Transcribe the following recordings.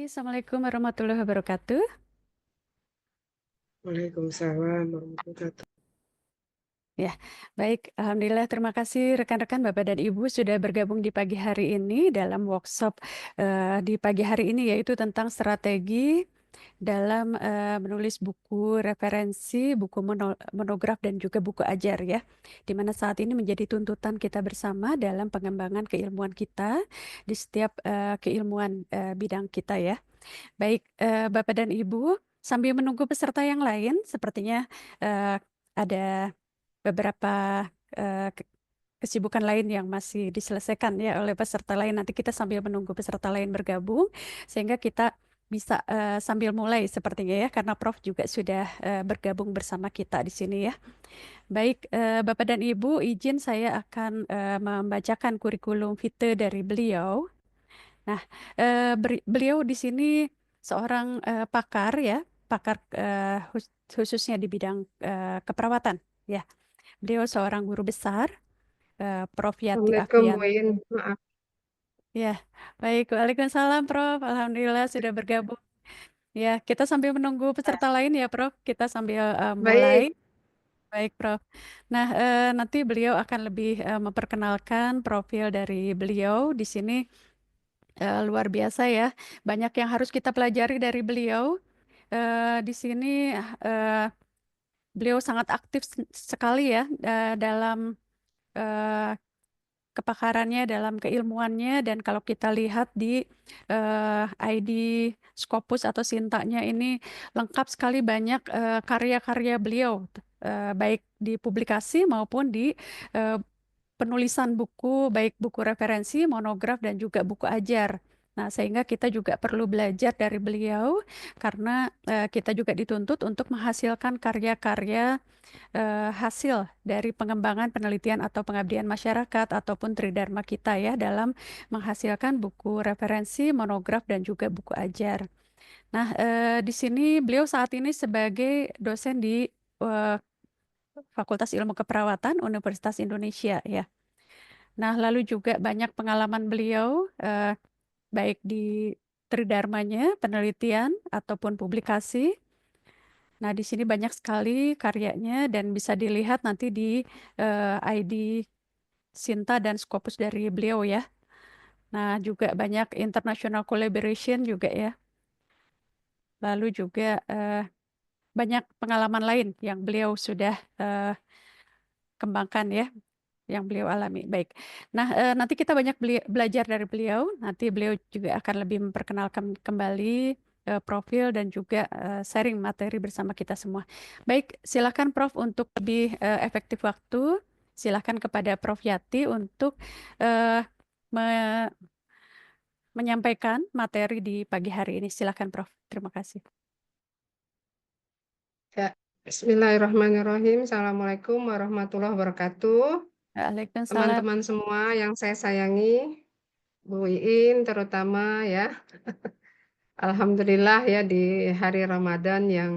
Assalamualaikum warahmatullahi wabarakatuh. Waalaikumsalam warahmatullahi wabarakatuh. Ya, baik. Alhamdulillah, terima kasih rekan-rekan Bapak dan Ibu sudah bergabung di pagi hari ini dalam workshop di pagi hari ini yaitu tentang strategi dalam menulis buku referensi, buku monograf dan juga buku ajar ya. Di mana saat ini menjadi tuntutan kita bersama dalam pengembangan keilmuan kita di setiap keilmuan bidang kita ya. Baik, Bapak dan Ibu, sambil menunggu peserta yang lain, sepertinya ada beberapa eh, ke- kesibukan lain yang masih diselesaikan ya oleh peserta lain. Nanti kita sambil menunggu peserta lain bergabung, sehingga kita bisa sambil mulai sepertinya ya, karena Prof juga sudah bergabung bersama kita di sini ya. Baik, Bapak dan Ibu, izin saya akan membacakan kurikulum vitae dari beliau. Nah, beliau di sini seorang pakar ya, pakar khususnya di bidang keperawatan. Ya, beliau seorang guru besar, Prof. Yati Assalamualaikum Bu Afian. In. Maaf. Ya, baik. Waalaikumsalam, Prof. Alhamdulillah sudah bergabung. Ya, kita sambil menunggu peserta lain ya, Prof. Kita sambil mulai. Baik, Baik, Prof. Nah, nanti beliau akan lebih memperkenalkan profil dari beliau di sini. Luar biasa ya, banyak yang harus kita pelajari dari beliau. Di sini eh, beliau sangat aktif sekali ya dalam eh, kepakarannya, dalam keilmuannya, dan kalau kita lihat di ID Scopus atau Sintanya ini lengkap sekali banyak karya-karya beliau, baik di publikasi maupun di eh, penulisan buku, baik buku referensi, monograf, dan juga buku ajar. Nah, sehingga kita juga perlu belajar dari beliau karena kita juga dituntut untuk menghasilkan karya-karya hasil dari pengembangan penelitian atau pengabdian masyarakat ataupun tridharma kita ya dalam menghasilkan buku referensi, monograf, dan juga buku ajar. Nah, di sini beliau saat ini sebagai dosen di eh, Fakultas Ilmu Keperawatan Universitas Indonesia ya. Nah, lalu juga banyak pengalaman beliau, baik di Tridharmanya, penelitian, ataupun publikasi. Nah, di sini banyak sekali karyanya dan bisa dilihat nanti di ID Sinta dan Scopus dari beliau ya. Nah, juga banyak international collaboration juga ya. Lalu juga banyak pengalaman lain yang beliau sudah kembangkan ya, yang beliau alami. Baik. Nah, nanti kita banyak belajar dari beliau. Nanti beliau juga akan lebih memperkenalkan kembali profil dan juga sharing materi bersama kita semua. Baik, silakan Prof untuk lebih efektif waktu. Silakan kepada Prof Yati untuk eh, me- menyampaikan materi di pagi hari ini. Silakan Prof. Terima kasih. ya. Bismillahirrahmanirrahim. Assalamualaikum warahmatullahi wabarakatuh. Waalaikumsalam. Teman-teman semua yang saya sayangi, Bu Iin terutama ya. Alhamdulillah ya di hari Ramadan yang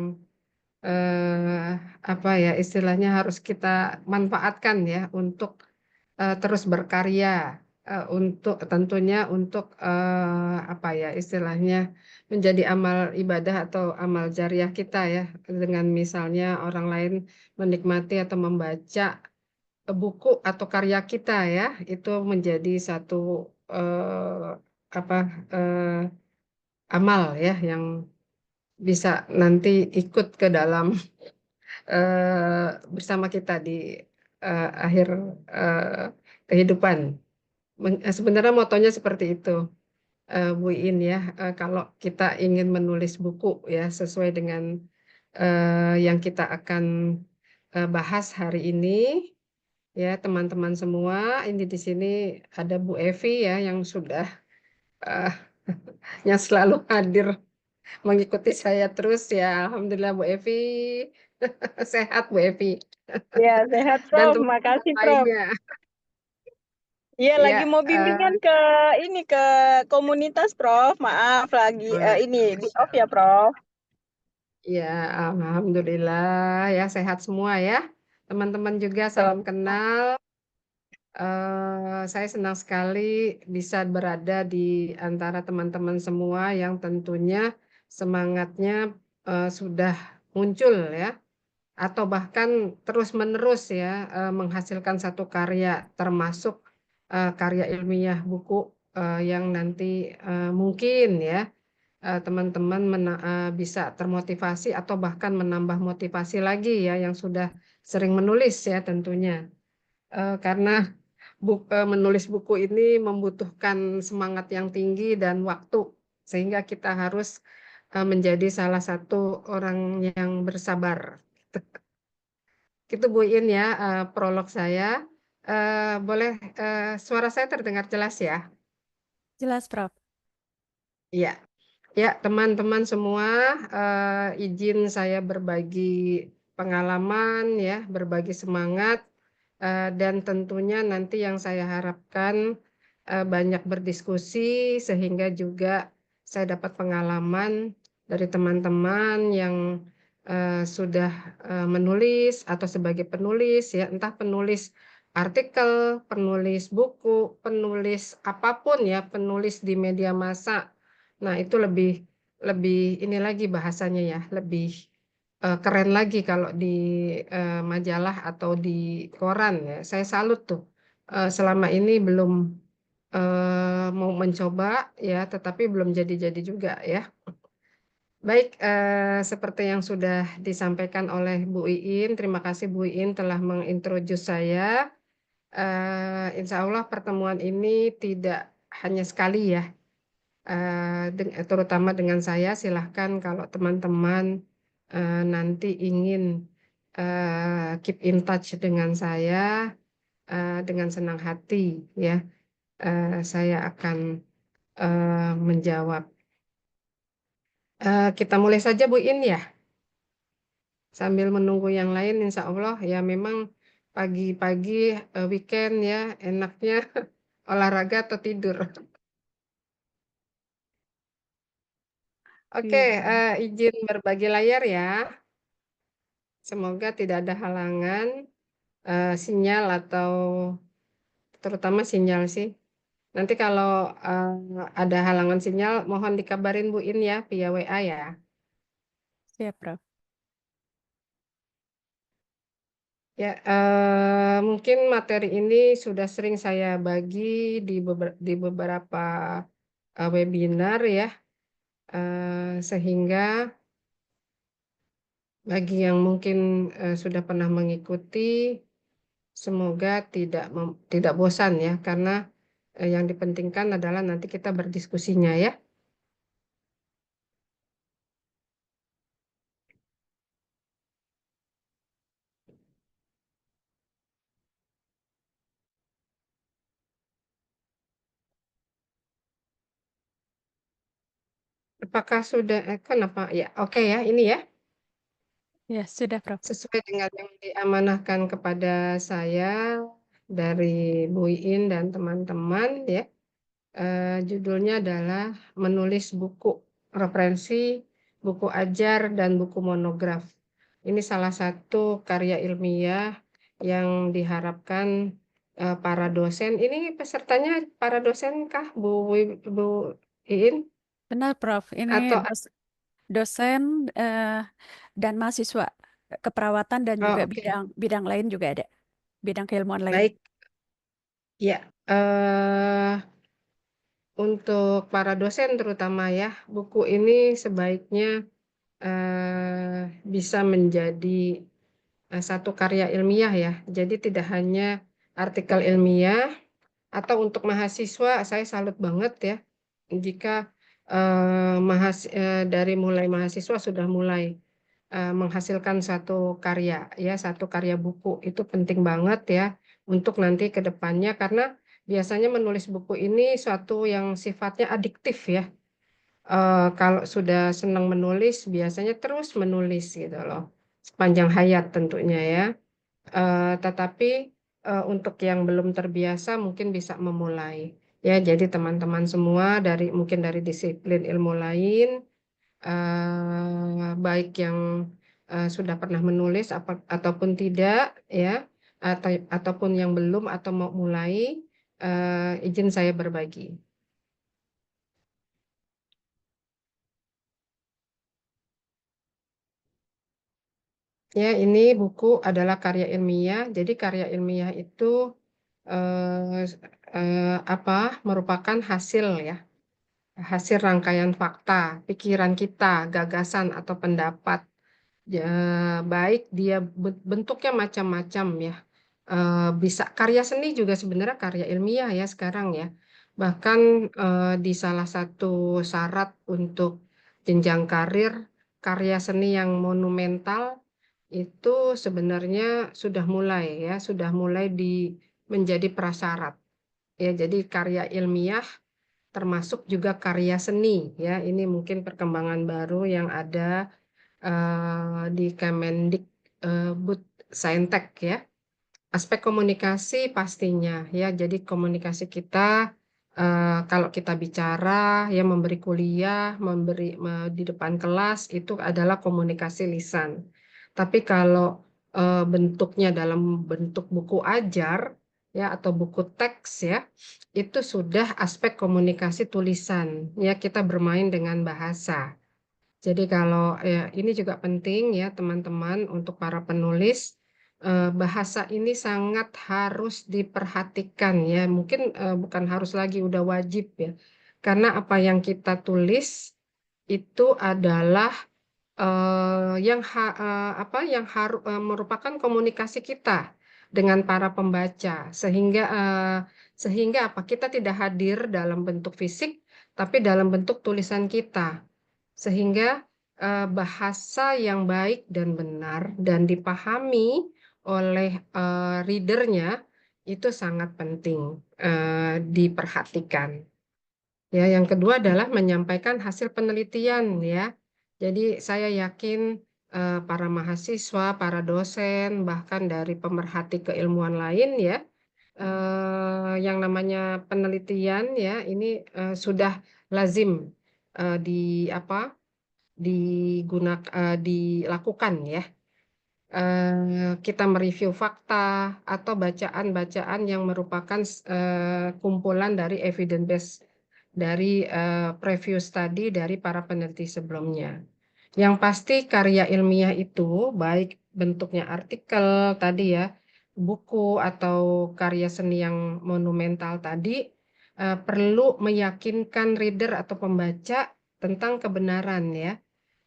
apa ya istilahnya harus kita manfaatkan ya untuk terus berkarya untuk tentunya untuk apa ya istilahnya menjadi amal ibadah atau amal jariah kita ya dengan misalnya orang lain menikmati atau membaca buku atau karya kita ya itu menjadi satu eh, apa amal ya yang bisa nanti ikut ke dalam bersama kita di akhir eh, kehidupan. Sebenarnya motonya seperti itu, Bu In ya. Kalau kita ingin menulis buku ya sesuai dengan yang kita akan bahas hari ini, ya teman-teman semua. Ini di sini ada Bu Evi ya yang sudah eh, yang selalu hadir mengikuti saya terus ya. Alhamdulillah Bu Evi sehat Bu Evi Ya, sehat dan Prof. teman-teman Makasih Prof. lainnya. Iya, lagi Ya, mau bimbingan ke ini ke komunitas Prof. Maaf lagi ini di Masya off ya Allah. Prof. Ya, Alhamdulillah ya sehat semua ya. Teman-teman juga Ya, salam kenal. Saya senang sekali bisa berada di antara teman-teman semua yang tentunya semangatnya, sudah muncul ya, atau bahkan terus-menerus ya, menghasilkan satu karya termasuk, karya ilmiah buku, yang nanti, mungkin ya, teman-teman bisa termotivasi atau bahkan menambah motivasi lagi ya yang sudah sering menulis ya tentunya. Karena menulis buku ini membutuhkan semangat yang tinggi dan waktu, sehingga kita harus, menjadi salah satu orang yang bersabar. Itu Bu In ya, prolog saya. Boleh, suara saya terdengar jelas ya? Jelas, Prof. Iya. Ya, teman-teman semua, izin saya berbagi pengalaman ya, berbagi semangat, dan tentunya nanti yang saya harapkan, banyak berdiskusi sehingga juga saya dapat pengalaman dari teman-teman yang, sudah, menulis atau sebagai penulis ya, entah penulis artikel, penulis buku, penulis apapun ya, penulis di media massa. Nah, itu lebih lebih ini lagi bahasanya ya, lebih, keren lagi kalau di, majalah atau di koran ya. Saya salut tuh, selama ini belum, mau mencoba ya, tetapi belum jadi-jadi juga ya. Baik, seperti yang sudah disampaikan oleh Bu Iin, terima kasih Bu Iin telah mengintroduce saya. Insya Allah pertemuan ini tidak hanya sekali ya, terutama dengan saya, silahkan kalau teman-teman nanti ingin keep in touch dengan saya, dengan senang hati ya, saya akan menjawab. Kita mulai saja Bu In ya, sambil menunggu yang lain. Insya Allah ya memang pagi-pagi weekend ya enaknya olahraga atau tidur. Oke, Iya. izin berbagi layar ya. Semoga tidak ada halangan, sinyal atau terutama sinyal sih. Nanti kalau ada halangan sinyal, mohon dikabarin Bu In ya via WA ya. Siap, Prof. Ya, mungkin materi ini sudah sering saya bagi di beberapa webinar ya, sehingga bagi yang mungkin sudah pernah mengikuti, semoga tidak bosan ya, karena yang dipentingkan adalah nanti kita berdiskusinya ya. Apakah sudah, kenapa ya? Oke ya, ini ya, Ya, sudah, Prof. sesuai dengan yang diamanahkan kepada saya dari Bu Iin dan teman-teman ya. Judulnya adalah menulis buku referensi, buku ajar, dan buku monograf. Ini salah satu karya ilmiah yang diharapkan para dosen. Ini pesertanya para dosen kah, Bu Iin? Benar, Prof. Ini Atau dosen dan mahasiswa keperawatan dan juga oke, bidang bidang lain juga ada. Bidang keilmuan lain. baik ya. Untuk para dosen terutama ya, buku ini sebaiknya bisa menjadi satu karya ilmiah ya. Jadi tidak hanya artikel ilmiah, atau untuk mahasiswa saya salut banget ya jika dari mulai mahasiswa sudah mulai menghasilkan satu karya ya, satu karya buku itu penting banget ya untuk nanti ke depannya, karena biasanya menulis buku ini suatu yang sifatnya adiktif ya. Kalau sudah senang menulis biasanya terus menulis gitu loh, sepanjang hayat tentunya ya. Tetapi untuk yang belum terbiasa mungkin bisa memulai ya. Jadi teman-teman semua mungkin dari disiplin ilmu lain, baik yang sudah pernah menulis ataupun tidak ya, ataupun yang belum atau mau mulai, izin saya berbagi. Ya, ini buku adalah karya ilmiah. Jadi karya ilmiah itu eh, merupakan hasil ya, hasil rangkaian fakta, pikiran kita, gagasan atau pendapat. Ya, baik dia bentuknya macam-macam ya. Bisa karya seni juga sebenarnya karya ilmiah ya sekarang ya. Bahkan di salah satu syarat untuk jenjang karir, karya seni yang monumental itu sebenarnya sudah mulai ya, sudah mulai menjadi prasyarat. Ya, jadi karya ilmiah termasuk juga karya seni ya. Ini mungkin perkembangan baru yang ada di Kemendikbud Saintek ya. Aspek komunikasi pastinya ya. Jadi komunikasi kita kalau kita bicara ya, memberi kuliah, di depan kelas itu adalah komunikasi lisan. Tapi kalau bentuknya dalam bentuk buku ajar ya atau buku teks ya, itu sudah aspek komunikasi tulisan ya, kita bermain dengan bahasa. Jadi kalau ya, ini juga penting ya teman-teman untuk para penulis, bahasa ini sangat harus diperhatikan ya. Mungkin bukan harus lagi, udah wajib ya. Karena apa yang kita tulis itu adalah yang harus merupakan komunikasi kita dengan para pembaca, sehingga apa, kita tidak hadir dalam bentuk fisik tapi dalam bentuk tulisan kita, sehingga bahasa yang baik dan benar dan dipahami oleh readernya itu sangat penting diperhatikan. Ya, yang kedua adalah menyampaikan hasil penelitian ya. Jadi saya yakin para mahasiswa, para dosen, bahkan dari pemerhati keilmuan lain ya, yang namanya penelitian ya, ini sudah lazim di apa dilakukan ya. Kita mereview fakta atau bacaan-bacaan yang merupakan kumpulan dari evidence base dari preview study dari para peneliti sebelumnya. Yang pasti karya ilmiah itu baik bentuknya artikel tadi ya, buku atau karya seni yang monumental tadi, perlu meyakinkan reader atau pembaca tentang kebenaran ya.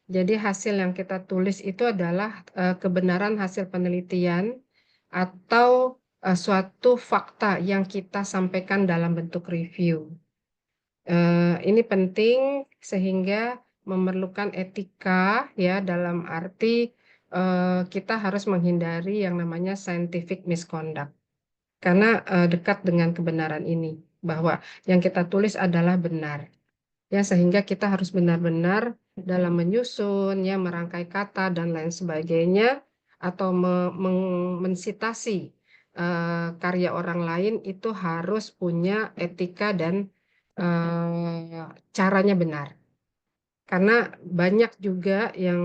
Jadi hasil yang kita tulis itu adalah kebenaran hasil penelitian atau suatu fakta yang kita sampaikan dalam bentuk review. Ini penting sehingga memerlukan etika ya, dalam arti kita harus menghindari yang namanya scientific misconduct. Karena dekat dengan kebenaran ini, bahwa yang kita tulis adalah benar. Ya, sehingga kita harus benar-benar dalam menyusun ya, merangkai kata dan lain sebagainya, atau mensitasi karya orang lain itu harus punya etika dan caranya benar. Karena banyak juga yang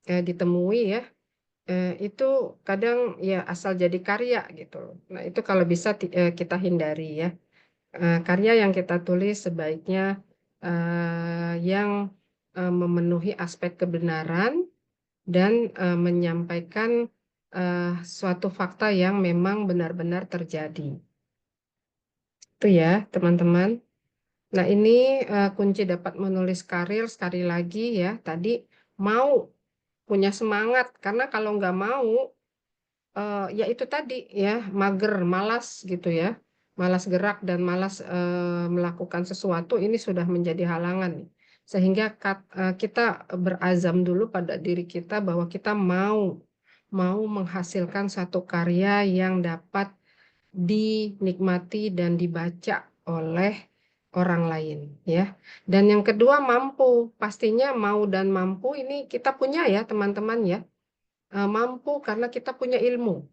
ditemui ya, itu kadang ya asal jadi karya gitu loh. Nah, itu kalau bisa kita hindari ya. Karya yang kita tulis sebaiknya yang memenuhi aspek kebenaran dan menyampaikan suatu fakta yang memang benar-benar terjadi. Itu ya, teman-teman. Nah, ini kunci dapat menulis karir sekali lagi ya. Tadi mau punya semangat, karena kalau nggak mau, ya itu tadi ya, mager, malas gitu ya, malas gerak dan malas melakukan sesuatu, ini sudah menjadi halangan, sehingga kita berazam dulu pada diri kita bahwa kita mau menghasilkan satu karya yang dapat dinikmati dan dibaca oleh orang lain ya. Dan yang kedua, mampu, pastinya mau dan mampu ini kita punya ya teman-teman ya. Mampu karena kita punya ilmu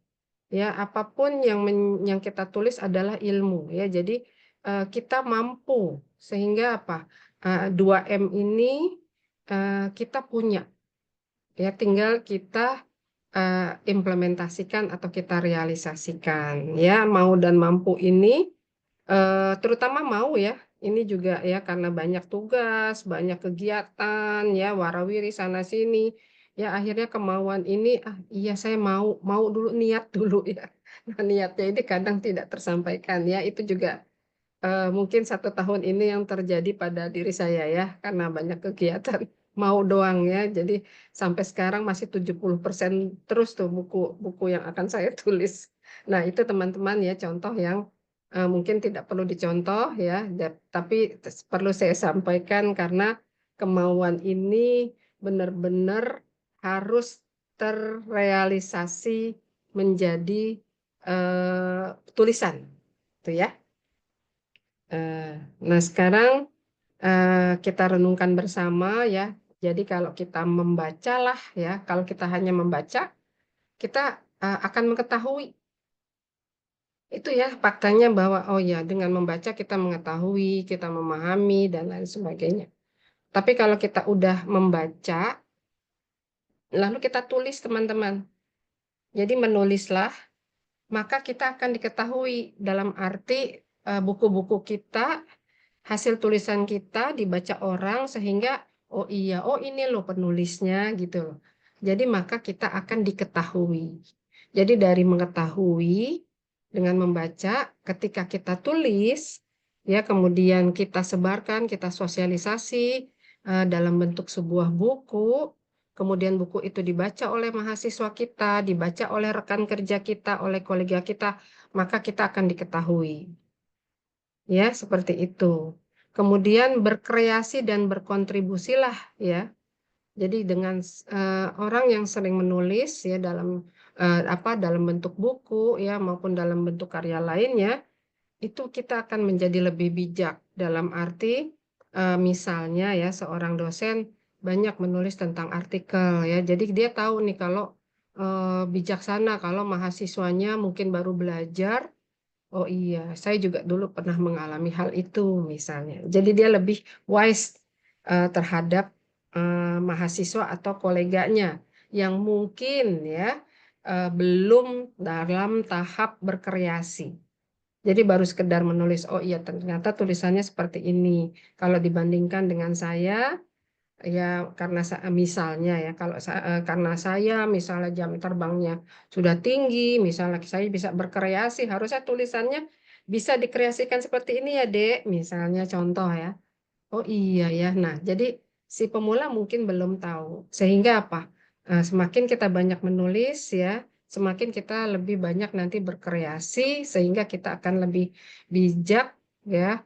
ya, apapun yang kita tulis adalah ilmu ya. Jadi kita mampu, sehingga apa, 2M ini kita punya ya, tinggal kita implementasikan atau kita realisasikan ya. Mau dan mampu ini terutama mau ya, ini juga ya karena banyak tugas, banyak kegiatan ya, warawiri sana sini ya, akhirnya kemauan ini iya saya mau dulu, niat dulu ya. Nah, niatnya ini kadang tidak tersampaikan ya, itu juga mungkin 1 tahun ini yang terjadi pada diri saya ya, karena banyak kegiatan mau doang ya. Jadi sampai sekarang masih 70% terus tuh buku yang akan saya tulis. Nah, itu teman-teman ya contoh yang mungkin tidak perlu dicontoh ya, tapi perlu saya sampaikan karena kemauan ini benar-benar harus terrealisasi menjadi tulisan, tuh ya. Nah, sekarang kita renungkan bersama ya. Jadi kalau kita membacalah ya, kalau kita hanya membaca, kita akan mengetahui itu ya faktanya bahwa oh ya dengan membaca kita mengetahui, kita memahami dan lain sebagainya. Tapi kalau kita udah membaca, lalu kita tulis teman-teman. Jadi menulislah, maka kita akan diketahui dalam arti buku-buku kita, hasil tulisan kita dibaca orang sehingga oh iya, oh ini loh penulisnya gitu loh. Jadi maka kita akan diketahui. Jadi dari mengetahui dengan membaca, ketika kita tulis ya kemudian kita sebarkan, kita sosialisasi dalam bentuk sebuah buku, kemudian buku itu dibaca oleh mahasiswa kita, dibaca oleh rekan kerja kita, oleh kolega kita, maka kita akan diketahui. Ya, seperti itu. Kemudian berkreasi dan berkontribusilah ya. Jadi dengan orang yang sering menulis ya dalam bentuk buku ya maupun dalam bentuk karya lainnya, itu kita akan menjadi lebih bijak dalam arti misalnya ya seorang dosen banyak menulis tentang artikel ya. Jadi dia tahu nih kalau bijaksana kalau mahasiswanya mungkin baru belajar. Oh iya, saya juga dulu pernah mengalami hal itu misalnya. Jadi dia lebih wise terhadap mahasiswa atau koleganya yang mungkin ya belum dalam tahap berkreasi. Jadi baru sekedar menulis, oh iya ternyata tulisannya seperti ini. Kalau dibandingkan dengan saya, ya karena misalnya ya karena saya misalnya jam terbangnya sudah tinggi, misalnya saya bisa berkreasi, harusnya tulisannya bisa dikreasikan seperti ini ya Dek, misalnya contoh ya. Oh iya ya. Nah, jadi si pemula mungkin belum tahu. Sehingga apa? Semakin kita banyak menulis ya, semakin kita lebih banyak nanti berkreasi sehingga kita akan lebih bijak ya.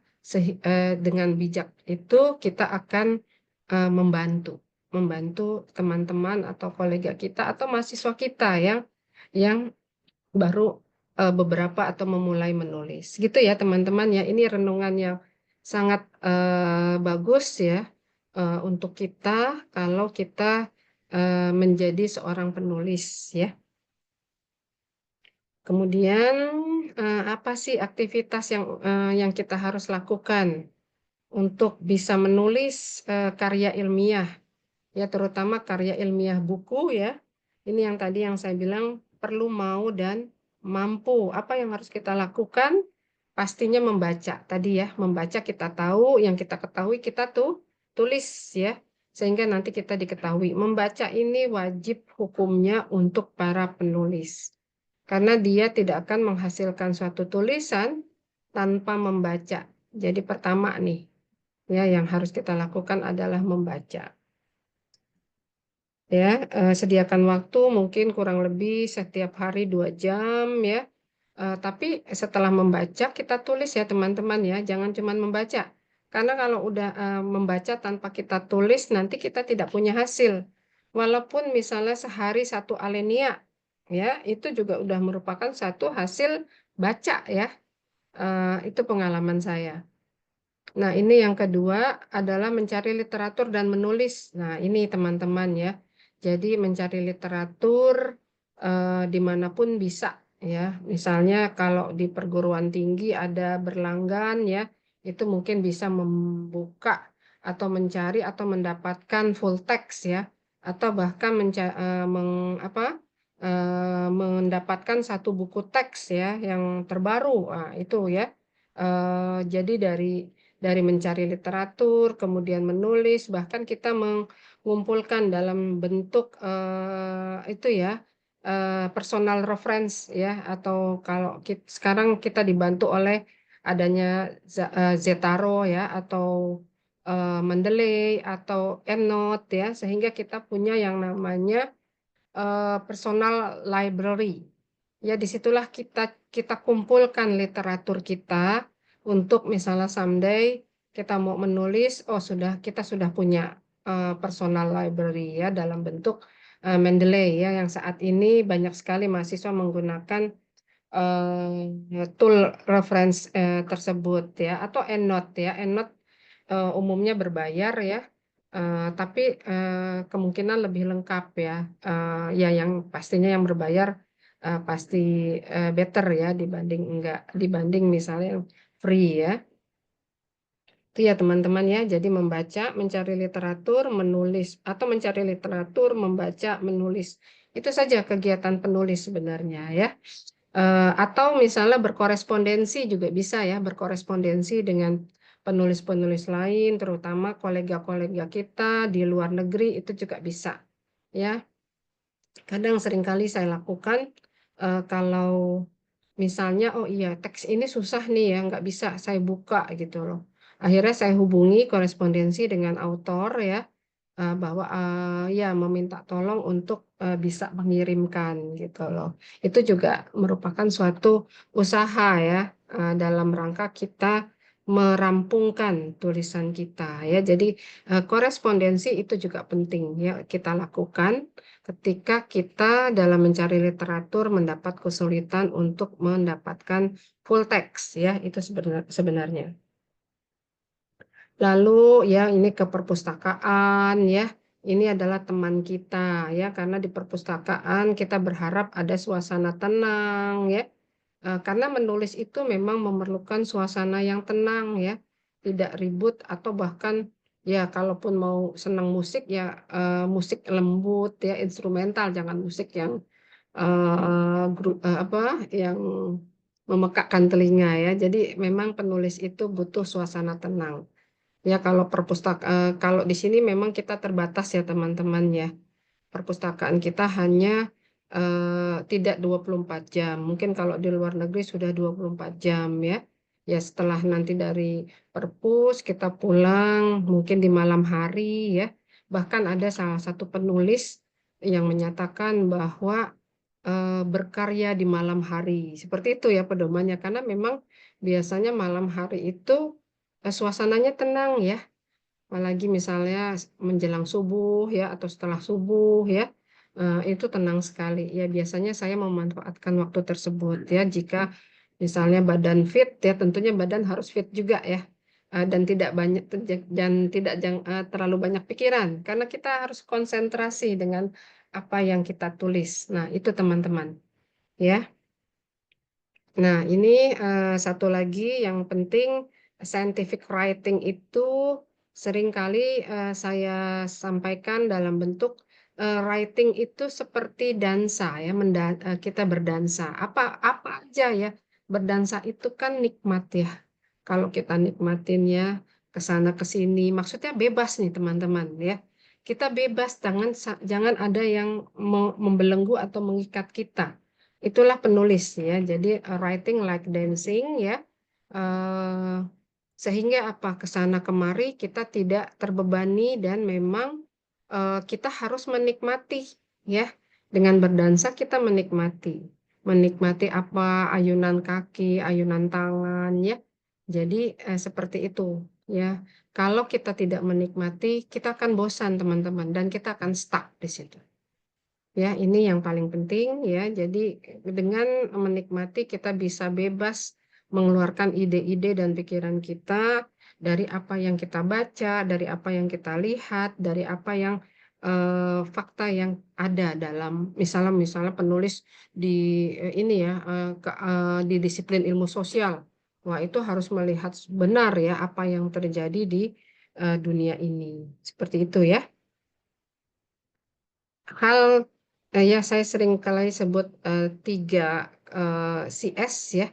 Dengan bijak itu kita akan membantu teman-teman atau kolega kita atau mahasiswa kita yang baru beberapa atau memulai menulis. Gitu ya teman-teman ya. Ini renungan yang sangat bagus ya untuk kita kalau kita menjadi seorang penulis ya. Kemudian apa sih aktivitas yang kita harus lakukan untuk bisa menulis karya ilmiah? Ya terutama karya ilmiah buku ya. Ini yang tadi yang saya bilang perlu mau dan mampu. Apa yang harus kita lakukan? Pastinya membaca. Tadi ya, membaca kita tahu, yang kita ketahui kita tuh tulis ya. Sehingga nanti kita diketahui. Membaca ini wajib hukumnya untuk para penulis. Karena dia tidak akan menghasilkan suatu tulisan tanpa membaca. Jadi pertama nih, ya yang harus kita lakukan adalah membaca. Ya sediakan waktu mungkin kurang lebih setiap hari 2 jam ya. Tapi setelah membaca kita tulis ya teman-teman ya, jangan cuma membaca, karena kalau udah membaca tanpa kita tulis nanti kita tidak punya hasil, walaupun misalnya sehari 1 alinea ya itu juga udah merupakan satu hasil baca ya. Itu pengalaman saya. Nah, ini yang kedua adalah mencari literatur dan menulis. Nah, ini teman-teman ya. Jadi mencari literatur dimanapun bisa ya. Misalnya kalau di perguruan tinggi ada berlanggan ya, itu mungkin bisa membuka atau mencari atau mendapatkan full text ya, atau bahkan mendapatkan satu buku teks ya yang terbaru. Nah, itu ya. Jadi dari mencari literatur, kemudian menulis, bahkan kita mengumpulkan dalam bentuk itu ya personal reference ya, atau kalau sekarang kita dibantu oleh adanya Zetaro ya, atau Mendeley atau EndNote ya, sehingga kita punya yang namanya personal library. Ya, disitulah kita kumpulkan literatur kita untuk misalnya someday kita mau menulis, kita sudah punya personal library ya dalam bentuk Mendeley ya, yang saat ini banyak sekali mahasiswa menggunakan tool reference tersebut ya, atau EndNote ya. EndNote umumnya berbayar ya, tapi kemungkinan lebih lengkap ya. Ya yang pastinya yang berbayar pasti better ya dibanding misalnya yang free ya. Itu ya teman-teman ya. Jadi membaca, mencari literatur, menulis, atau mencari literatur, membaca, menulis. Itu saja kegiatan penulis sebenarnya ya. Atau misalnya berkorespondensi juga bisa ya, berkorespondensi dengan penulis-penulis lain, terutama kolega-kolega kita di luar negeri, itu juga bisa ya. Kadang seringkali saya lakukan kalau misalnya oh iya teks ini susah nih ya, nggak bisa saya buka gitu loh. Akhirnya saya hubungi korespondensi dengan autor ya, bahwa ya meminta tolong untuk bisa mengirimkan gitu loh. Itu juga merupakan suatu usaha ya dalam rangka kita merampungkan tulisan kita ya. Jadi korespondensi itu juga penting ya kita lakukan ketika kita dalam mencari literatur mendapat kesulitan untuk mendapatkan full text ya, itu sebenarnya. Lalu ya ini ke perpustakaan ya. Ini adalah teman kita ya, karena di perpustakaan kita berharap ada suasana tenang ya. Karena menulis itu memang memerlukan suasana yang tenang ya, tidak ribut, atau bahkan ya kalaupun mau senang musik ya musik lembut ya, instrumental, jangan musik yang apa yang memekakkan telinga ya. Jadi memang penulis itu butuh suasana tenang. Ya kalau di sini memang kita terbatas ya teman-teman ya. Perpustakaan kita hanya tidak 24 jam. Mungkin kalau di luar negeri sudah 24 jam ya. Ya setelah nanti dari perpus kita pulang mungkin di malam hari ya. Bahkan ada salah satu penulis yang menyatakan bahwa berkarya di malam hari. Seperti itu ya pedomannya, karena memang biasanya malam hari itu suasananya tenang ya. Apalagi misalnya menjelang subuh ya, atau setelah subuh ya, itu tenang sekali ya. Biasanya saya memanfaatkan waktu tersebut ya, jika misalnya badan fit ya, tentunya badan harus fit juga ya. Dan tidak banyak terlalu banyak pikiran, karena kita harus konsentrasi dengan apa yang kita tulis. Nah itu teman-teman ya. Nah, ini satu lagi yang penting, scientific writing itu seringkali saya sampaikan dalam bentuk writing itu seperti dansa ya, kita berdansa. Apa aja ya, berdansa itu kan nikmat ya. Kalau kita nikmatin ya ke sana ke sini, maksudnya bebas nih teman-teman ya. Kita bebas, jangan ada yang membelenggu atau mengikat kita. Itulah penulis ya. Jadi writing like dancing ya. Eh, Sehingga apa, kesana kemari kita tidak terbebani, dan memang kita harus menikmati ya. Dengan berdansa kita menikmati apa, ayunan kaki, ayunan tangan ya. Jadi seperti itu ya. Kalau kita tidak menikmati, kita akan bosan teman-teman, dan kita akan stuck di situ. Ya, ini yang paling penting ya. Jadi dengan menikmati kita bisa bebas mengeluarkan ide-ide dan pikiran kita dari apa yang kita baca, dari apa yang kita lihat, dari apa yang fakta yang ada dalam misalnya penulis di ini ya di disiplin ilmu sosial. Wah, itu harus melihat benar ya apa yang terjadi di dunia ini. Seperti itu ya. Hal Ya, saya sering kali sebut 3 CS ya.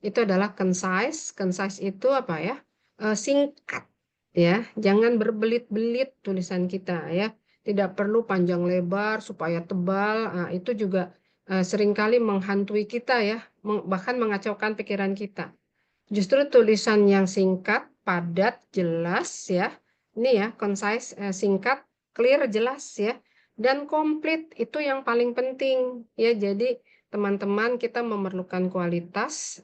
Itu adalah concise. Concise itu apa ya? Singkat ya. Jangan berbelit-belit tulisan kita ya. Tidak perlu panjang lebar supaya tebal. Nah, itu juga seringkali menghantui kita ya, bahkan mengacaukan pikiran kita. Justru tulisan yang singkat, padat, jelas ya. Ini ya, concise, singkat, clear, jelas ya. Dan komplit itu yang paling penting ya. Jadi teman-teman kita memerlukan kualitas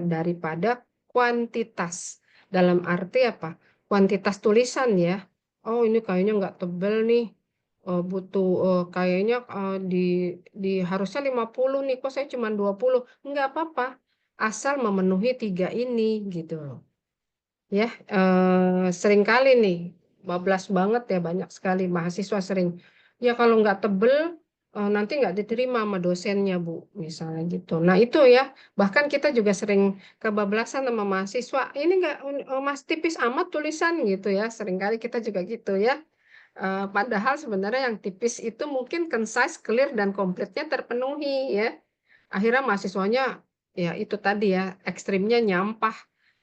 daripada kuantitas. Dalam arti apa? Kuantitas tulisan ya. Oh ini kayaknya nggak tebel nih. Butuh kayaknya harusnya 50 nih, kok saya cuma 20. Nggak apa-apa asal memenuhi 3 ini gitu loh. Ya, seringkali nih bablas banget ya, banyak sekali mahasiswa sering. Ya kalau nggak tebel nanti nggak diterima sama dosennya Bu, misalnya gitu. Nah itu ya, bahkan kita juga sering kebablasan sama mahasiswa. Ini nggak mas tipis amat tulisan gitu ya. Seringkali kita juga gitu ya. Padahal sebenarnya yang tipis itu mungkin concise, clear dan komplitnya terpenuhi ya. Akhirnya mahasiswanya ya itu tadi ya, ekstrimnya nyampah.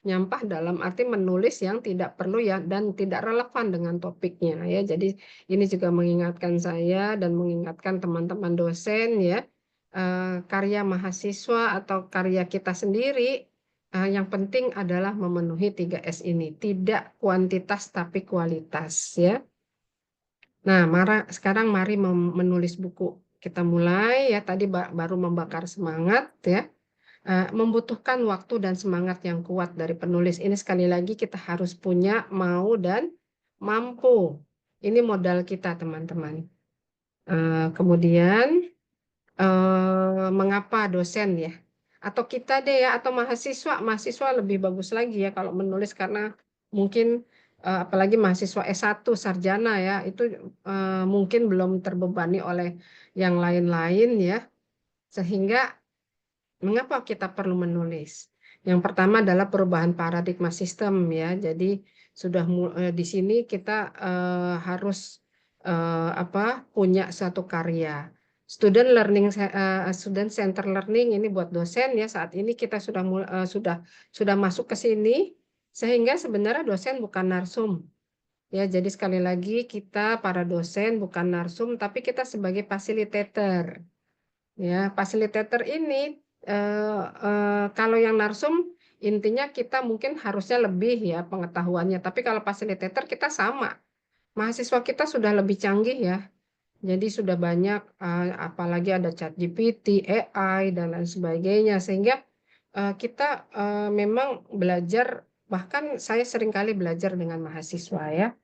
Nyampah dalam arti menulis yang tidak perlu ya dan tidak relevan dengan topiknya ya. Jadi ini juga mengingatkan saya dan mengingatkan teman-teman dosen ya, karya mahasiswa atau karya kita sendiri yang penting adalah memenuhi 3S ini, tidak kuantitas tapi kualitas ya. Nah, sekarang mari menulis buku. Kita mulai ya, tadi baru membakar semangat ya. Membutuhkan waktu dan semangat yang kuat dari penulis. Ini sekali lagi kita harus punya mau dan mampu. Ini modal kita, teman-teman. Kemudian mengapa dosen ya? Atau kita deh ya, atau mahasiswa lebih bagus lagi ya kalau menulis karena mungkin apalagi mahasiswa S1 sarjana ya, itu mungkin belum terbebani oleh yang lain-lain ya. Sehingga mengapa kita perlu menulis? Yang pertama adalah perubahan paradigma sistem ya. Jadi sudah di sini kita harus punya satu karya. Student center learning ini buat dosen ya. Saat ini kita sudah masuk ke sini sehingga sebenarnya dosen bukan narsum. Ya, jadi sekali lagi kita para dosen bukan narsum tapi kita sebagai fasilitator. Ya, fasilitator ini kalau yang narsum intinya kita mungkin harusnya lebih ya pengetahuannya, tapi kalau fasilitator kita sama. Mahasiswa kita sudah lebih canggih ya. Jadi sudah banyak apalagi ada ChatGPT, AI dan lain sebagainya sehingga kita memang belajar, bahkan saya seringkali belajar dengan mahasiswa ya.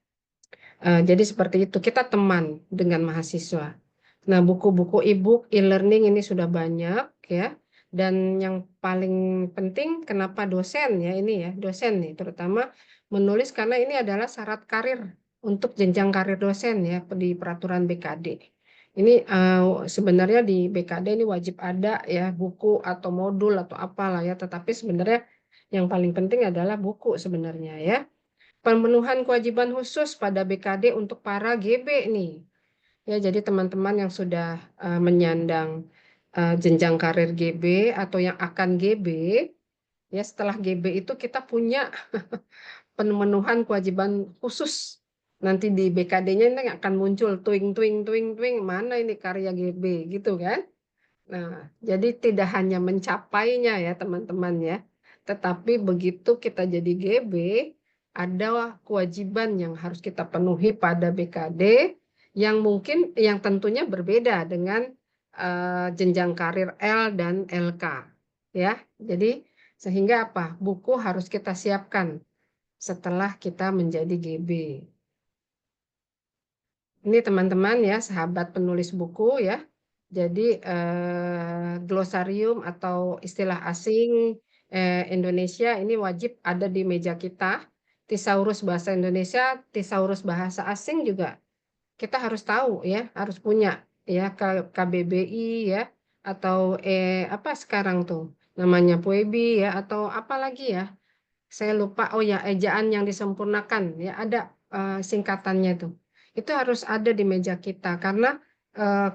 Jadi seperti itu, kita teman dengan mahasiswa. Nah, buku-buku e-book, e-learning ini sudah banyak ya. Dan yang paling penting kenapa dosen ya ini ya, dosen nih terutama menulis karena ini adalah syarat karir untuk jenjang karir dosen ya di peraturan BKD. Ini sebenarnya di BKD ini wajib ada ya buku atau modul atau apalah ya, tetapi sebenarnya yang paling penting adalah buku sebenarnya ya. Pemenuhan kewajiban khusus pada BKD untuk para GB nih. Ya, jadi teman-teman yang sudah menyandang jenjang karir GB atau yang akan GB, ya setelah GB itu kita punya pemenuhan kewajiban khusus. Nanti di BKD-nya ini akan muncul twing twing twing twing mana ini karya GB gitu kan. Nah, jadi tidak hanya mencapainya ya teman-teman ya, tetapi begitu kita jadi GB, ada kewajiban yang harus kita penuhi pada BKD yang mungkin yang tentunya berbeda dengan jenjang karir L dan LK ya. Jadi sehingga apa? Buku harus kita siapkan setelah kita menjadi GB. Ini teman-teman ya, sahabat penulis buku ya. Jadi glosarium atau istilah asing Indonesia ini wajib ada di meja kita. Thesaurus bahasa Indonesia, thesaurus bahasa asing juga kita harus tahu ya, harus punya ya KBBI ya atau apa sekarang tuh namanya PUEBI ya atau apa lagi ya. Saya lupa, oh ya, ejaan yang disempurnakan, ya ada singkatannya tuh. Itu harus ada di meja kita, karena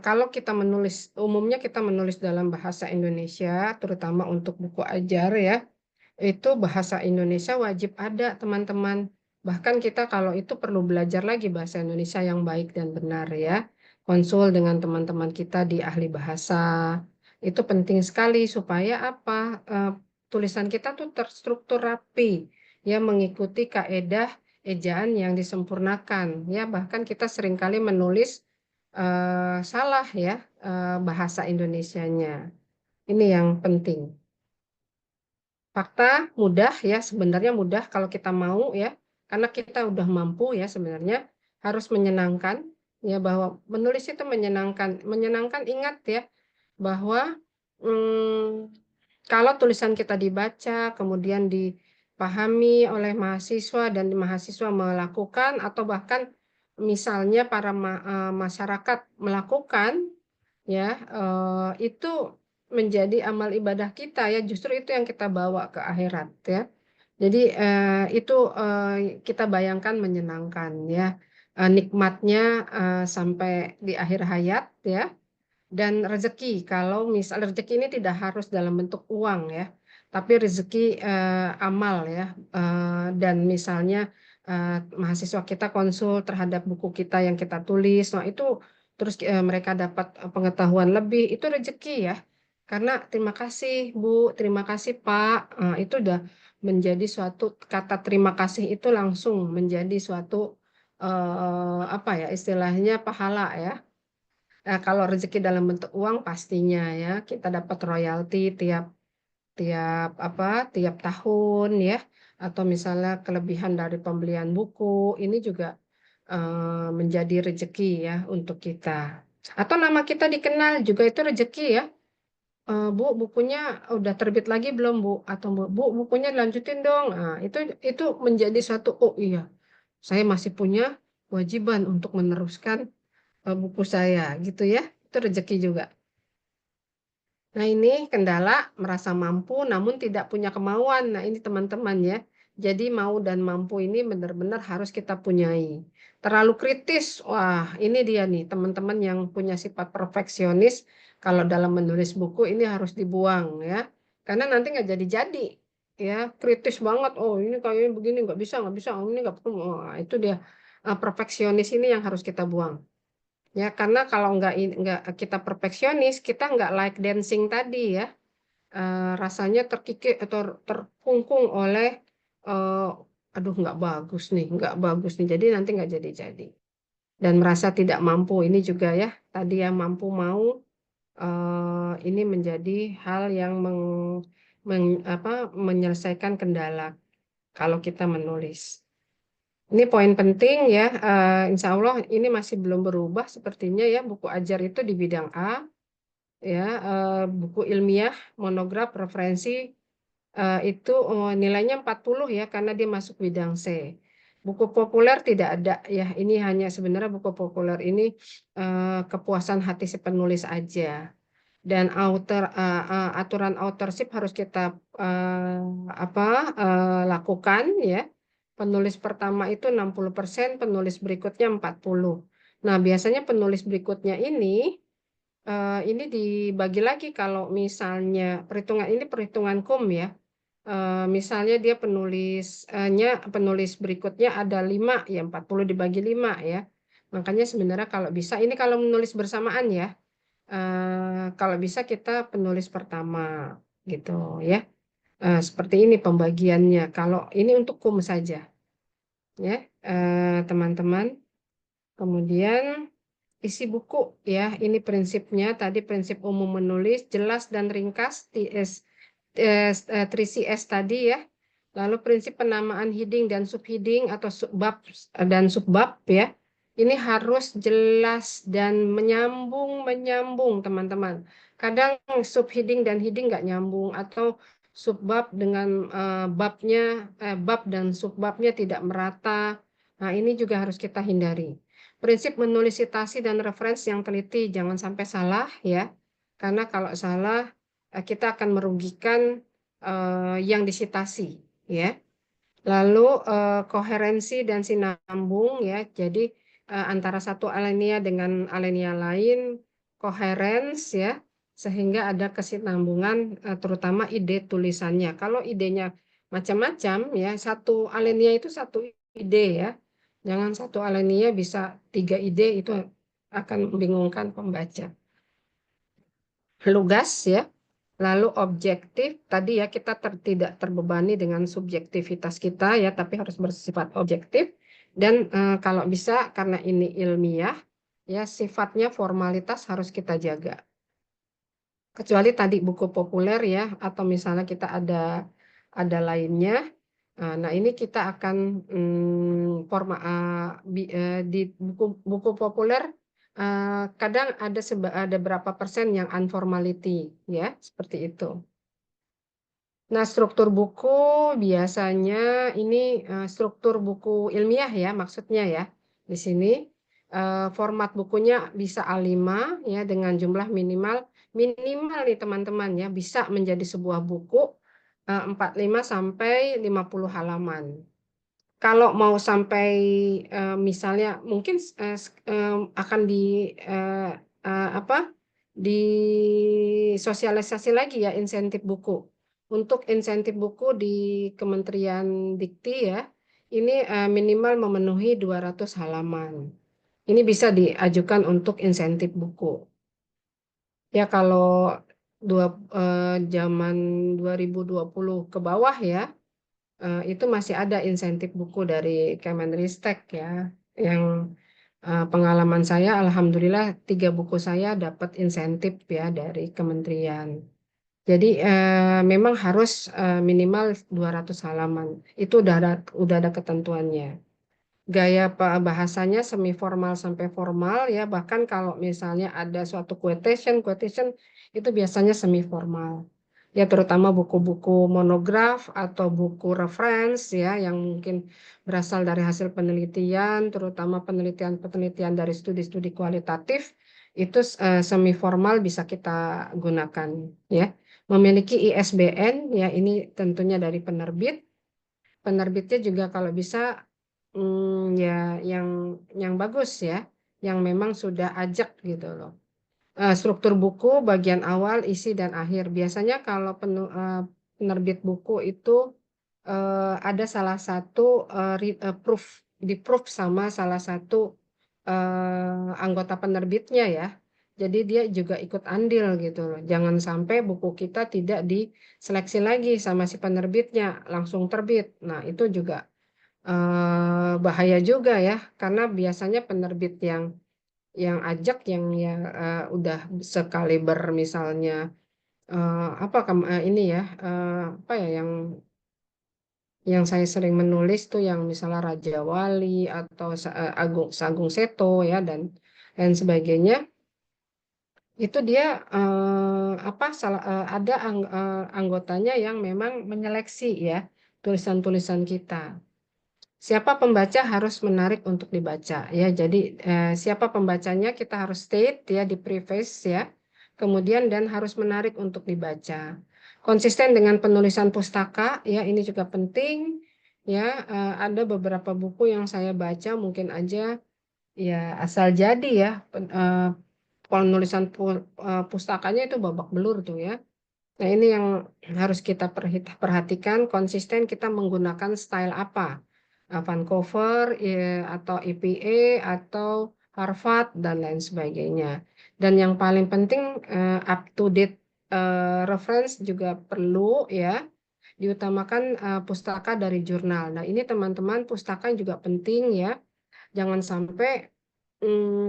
Kalau kita menulis, umumnya kita menulis dalam bahasa Indonesia, terutama untuk buku ajar ya, itu bahasa Indonesia wajib ada teman-teman. Bahkan kita kalau itu perlu belajar lagi bahasa Indonesia yang baik dan benar ya. Konsul dengan teman-teman kita di ahli bahasa. Itu penting sekali supaya apa? Tulisan kita tuh terstruktur rapi, ya mengikuti kaedah ejaan yang disempurnakan. Ya bahkan kita seringkali menulis salah ya bahasa Indonesianya. Ini yang penting. Fakta mudah ya, sebenarnya mudah kalau kita mau ya, karena kita udah mampu ya sebenarnya harus menyenangkan ya bahwa menulis itu menyenangkan. Menyenangkan ingat ya bahwa kalau tulisan kita dibaca kemudian dipahami oleh mahasiswa dan mahasiswa melakukan atau bahkan misalnya para masyarakat melakukan ya itu menjadi amal ibadah kita ya justru itu yang kita bawa ke akhirat ya jadi itu kita bayangkan menyenangkan ya. Nikmatnya sampai di akhir hayat ya dan rezeki kalau misal rezeki ini tidak harus dalam bentuk uang ya tapi rezeki amal ya. Dan misalnya mahasiswa kita konsul terhadap buku kita yang kita tulis nah itu terus mereka dapat pengetahuan lebih itu rezeki ya karena terima kasih Bu terima kasih Pak. Itu udah menjadi suatu kata terima kasih itu langsung menjadi suatu apa ya istilahnya pahala ya. Nah, kalau rezeki dalam bentuk uang pastinya ya kita dapat royalti tiap tiap apa tiap tahun ya atau misalnya kelebihan dari pembelian buku ini juga menjadi rezeki ya untuk kita. Atau nama kita dikenal juga itu rezeki ya. Bu, bukunya udah terbit lagi belum Bu? Atau Bu, bukunya lanjutin dong. Nah, itu menjadi suatu oh iya, saya masih punya kewajiban untuk meneruskan buku saya gitu ya. Itu rezeki juga. Nah, ini kendala merasa mampu namun tidak punya kemauan. Nah, ini teman-teman ya. Jadi mau dan mampu ini benar-benar harus kita punyai. Terlalu kritis, wah ini dia nih teman-teman yang punya sifat perfeksionis. Kalau dalam menulis buku ini harus dibuang ya. Karena nanti nggak jadi-jadi. Ya, kritis banget. Oh ini kayaknya begini nggak bisa. Oh, ini nggak perlu. Oh, itu dia perfeksionis ini yang harus kita buang. Ya, karena kalau nggak kita perfeksionis, kita nggak like dancing tadi ya. Rasanya terkikis atau terkungkung oleh aduh nggak bagus nih. Jadi nanti nggak jadi-jadi. Dan merasa tidak mampu ini juga ya. Tadi yang mampu mau ini menjadi hal yang menyelesaikan kendala kalau kita menulis. Ini poin penting ya, insya Allah ini masih belum berubah sepertinya ya, buku ajar itu di bidang A, ya, buku ilmiah, monograf, referensi, itu nilainya 40 ya, karena dia masuk bidang C. Buku populer tidak ada ya, ini hanya sebenarnya buku populer ini kepuasan hati si penulis aja. Dan aturan authorship harus kita lakukan ya. Penulis pertama itu 60%, penulis berikutnya 40. Nah, biasanya penulis berikutnya ini dibagi lagi kalau misalnya perhitungan ini perhitungan KUM ya. Misalnya dia penulis berikutnya ada 5 ya 40 dibagi 5 ya. Makanya sebenarnya kalau bisa ini kalau menulis bersamaan ya. Kalau bisa kita penulis pertama gitu ya. Seperti ini pembagiannya. Kalau ini untuk KUM saja ya teman-teman. Kemudian isi buku ya. Ini prinsipnya tadi prinsip umum menulis jelas dan ringkas TS 3CS tadi ya. Lalu prinsip penamaan heading dan subheading atau subbab dan subbab ya. Ini harus jelas dan menyambung teman-teman. Kadang subheading dan heading nggak nyambung atau subbab dengan bab dan subbabnya tidak merata. Nah, ini juga harus kita hindari. Prinsip menulis citasi dan referensi yang teliti jangan sampai salah ya. Karena kalau salah kita akan merugikan yang disitasi ya. Lalu koherensi dan sinambung ya. Jadi antara satu alinea dengan alinea lain, coherence ya, sehingga ada kesinambungan terutama ide tulisannya. Kalau idenya macam-macam ya, satu alinea itu satu ide ya. Jangan satu alinea bisa 3 ide, itu akan membingungkan pembaca. Lugas ya. Lalu objektif, tadi ya kita tidak terbebani dengan subjektivitas kita ya, tapi harus bersifat objektif. Dan kalau bisa karena ini ilmiah, ya sifatnya formalitas harus kita jaga. Kecuali tadi buku populer ya, atau misalnya kita ada lainnya. Nah ini kita akan di buku populer kadang ada berapa persen yang unformality ya, seperti itu. Nah, struktur buku biasanya ini struktur buku ilmiah ya maksudnya ya. Di sini format bukunya bisa A5 ya dengan jumlah minimal nih teman-teman ya, bisa menjadi sebuah buku 45 sampai 50 halaman. Kalau mau sampai misalnya mungkin akan apa disosialisasi lagi ya insentif buku. Untuk insentif buku di Kementerian Dikti ya, ini minimal memenuhi 200 halaman. Ini bisa diajukan untuk insentif buku. Ya kalau zaman 2020 ke bawah ya, itu masih ada insentif buku dari Kemenristek ya, yang pengalaman saya alhamdulillah 3 buku saya dapat insentif ya dari kementerian. Jadi memang harus minimal 200 halaman. Itu udah ada ketentuannya. Gaya bahasanya semi formal sampai formal ya, bahkan kalau misalnya ada suatu quotation itu biasanya semi formal. Ya terutama buku-buku monograf atau buku reference ya yang mungkin berasal dari hasil penelitian, terutama penelitian-penelitian dari studi-studi kualitatif itu semi formal bisa kita gunakan ya. Memiliki ISBN ya, ini tentunya dari penerbit. Penerbitnya juga kalau bisa ya yang bagus ya, yang memang sudah ajak gitu loh. Struktur buku bagian awal, isi dan akhir. Biasanya kalau penerbit buku itu ada salah satu proof, di proof sama salah satu anggota penerbitnya ya. Jadi dia juga ikut andil gitu loh. Jangan sampai buku kita tidak diseleksi lagi sama si penerbitnya, langsung terbit. Nah itu juga bahaya juga ya, karena biasanya penerbit yang ajak yang udah sekaliber misalnya apa ini ya apa ya yang saya sering menulis tuh yang misalnya Raja Wali atau Sagung Seto ya dan lain sebagainya, itu dia ada anggotanya yang memang menyeleksi ya tulisan-tulisan kita. Siapa pembaca harus menarik untuk dibaca ya. Jadi siapa pembacanya kita harus state ya di preface ya. Kemudian dan harus menarik untuk dibaca. Konsisten dengan penulisan pustaka ya, ini juga penting ya. Ada beberapa buku yang saya baca mungkin aja ya asal jadi ya penulisan pustakanya itu babak belur tuh ya. Nah, ini yang harus kita perhatikan, konsisten kita menggunakan style apa. Vancouver atau EPA atau Harvard dan lain sebagainya. Dan yang paling penting up to date reference juga perlu ya. Diutamakan pustaka dari jurnal. Nah, ini teman-teman pustaka juga penting ya. Jangan sampai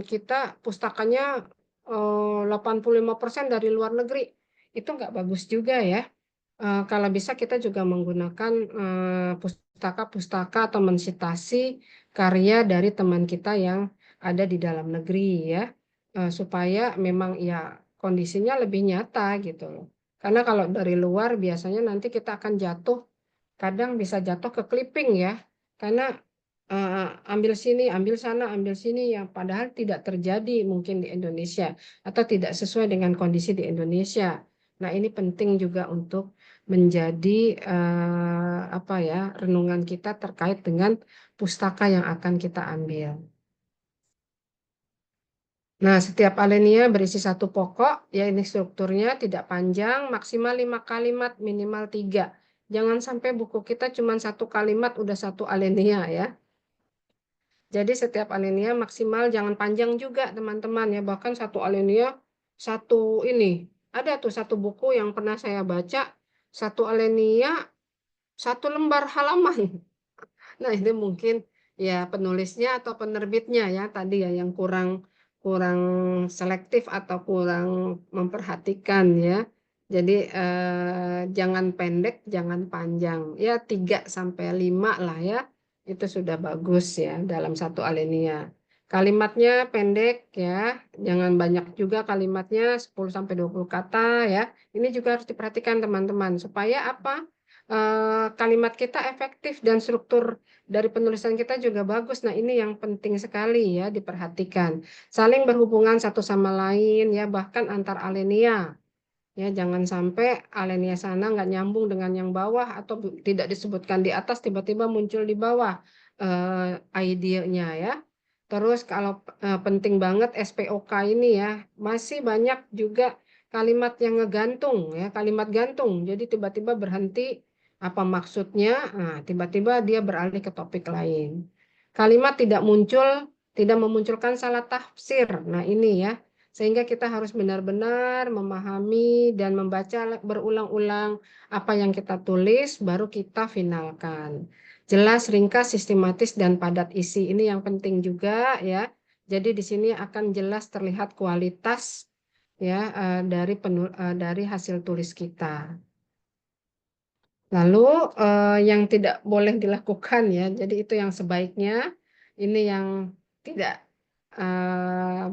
kita pustakanya 85% dari luar negeri. Itu nggak bagus juga ya. Kalau bisa kita juga menggunakan pustaka-pustaka atau mensitasi karya dari teman kita yang ada di dalam negeri ya, supaya memang ya kondisinya lebih nyata gitu loh. Karena kalau dari luar biasanya nanti kita akan jatuh, kadang bisa jatuh ke clipping ya, karena ambil sini, ambil sana, ambil sini yang padahal tidak terjadi mungkin di Indonesia atau tidak sesuai dengan kondisi di Indonesia. Nah, ini penting juga untuk menjadi apa ya renungan kita terkait dengan pustaka yang akan kita ambil. Nah, setiap alinea berisi satu pokok, ya ini strukturnya tidak panjang, maksimal 5 kalimat, minimal 3. Jangan sampai buku kita cuma satu kalimat udah satu alinea ya. Jadi setiap alinea maksimal jangan panjang juga teman-teman ya. Bahkan satu alinea satu ini. Ada tuh satu buku yang pernah saya baca, satu alinea satu lembar halaman. Nah, ini mungkin ya penulisnya atau penerbitnya ya tadi ya yang kurang kurang selektif atau kurang memperhatikan ya. Jadi jangan pendek, jangan panjang. Ya 3 sampai 5 lah ya. Itu sudah bagus ya dalam satu alinea. Kalimatnya pendek ya, jangan banyak juga kalimatnya 10 sampai 20 kata ya. Ini juga harus diperhatikan teman-teman supaya apa? Kalimat kita efektif dan struktur dari penulisan kita juga bagus. Nah, ini yang penting sekali ya diperhatikan. Saling berhubungan satu sama lain ya, bahkan antar alinea. Ya, jangan sampai alinea sana nggak nyambung dengan yang bawah atau tidak disebutkan di atas tiba-tiba muncul di bawah idenya ya. Terus kalau penting banget SPOK ini ya, masih banyak juga kalimat yang ngegantung ya, kalimat gantung. Jadi tiba-tiba berhenti apa maksudnya, nah, tiba-tiba dia beralih ke topik lain. Kalimat tidak muncul, tidak memunculkan salah tafsir. Nah, ini ya. Sehingga kita harus benar-benar memahami dan membaca berulang-ulang apa yang kita tulis, baru kita finalkan. Jelas, ringkas, sistematis, dan padat isi. Ini yang penting juga ya. Jadi di sini akan jelas terlihat kualitas ya dari hasil tulis kita. Lalu yang tidak boleh dilakukan ya. Jadi itu yang sebaiknya. Ini yang tidak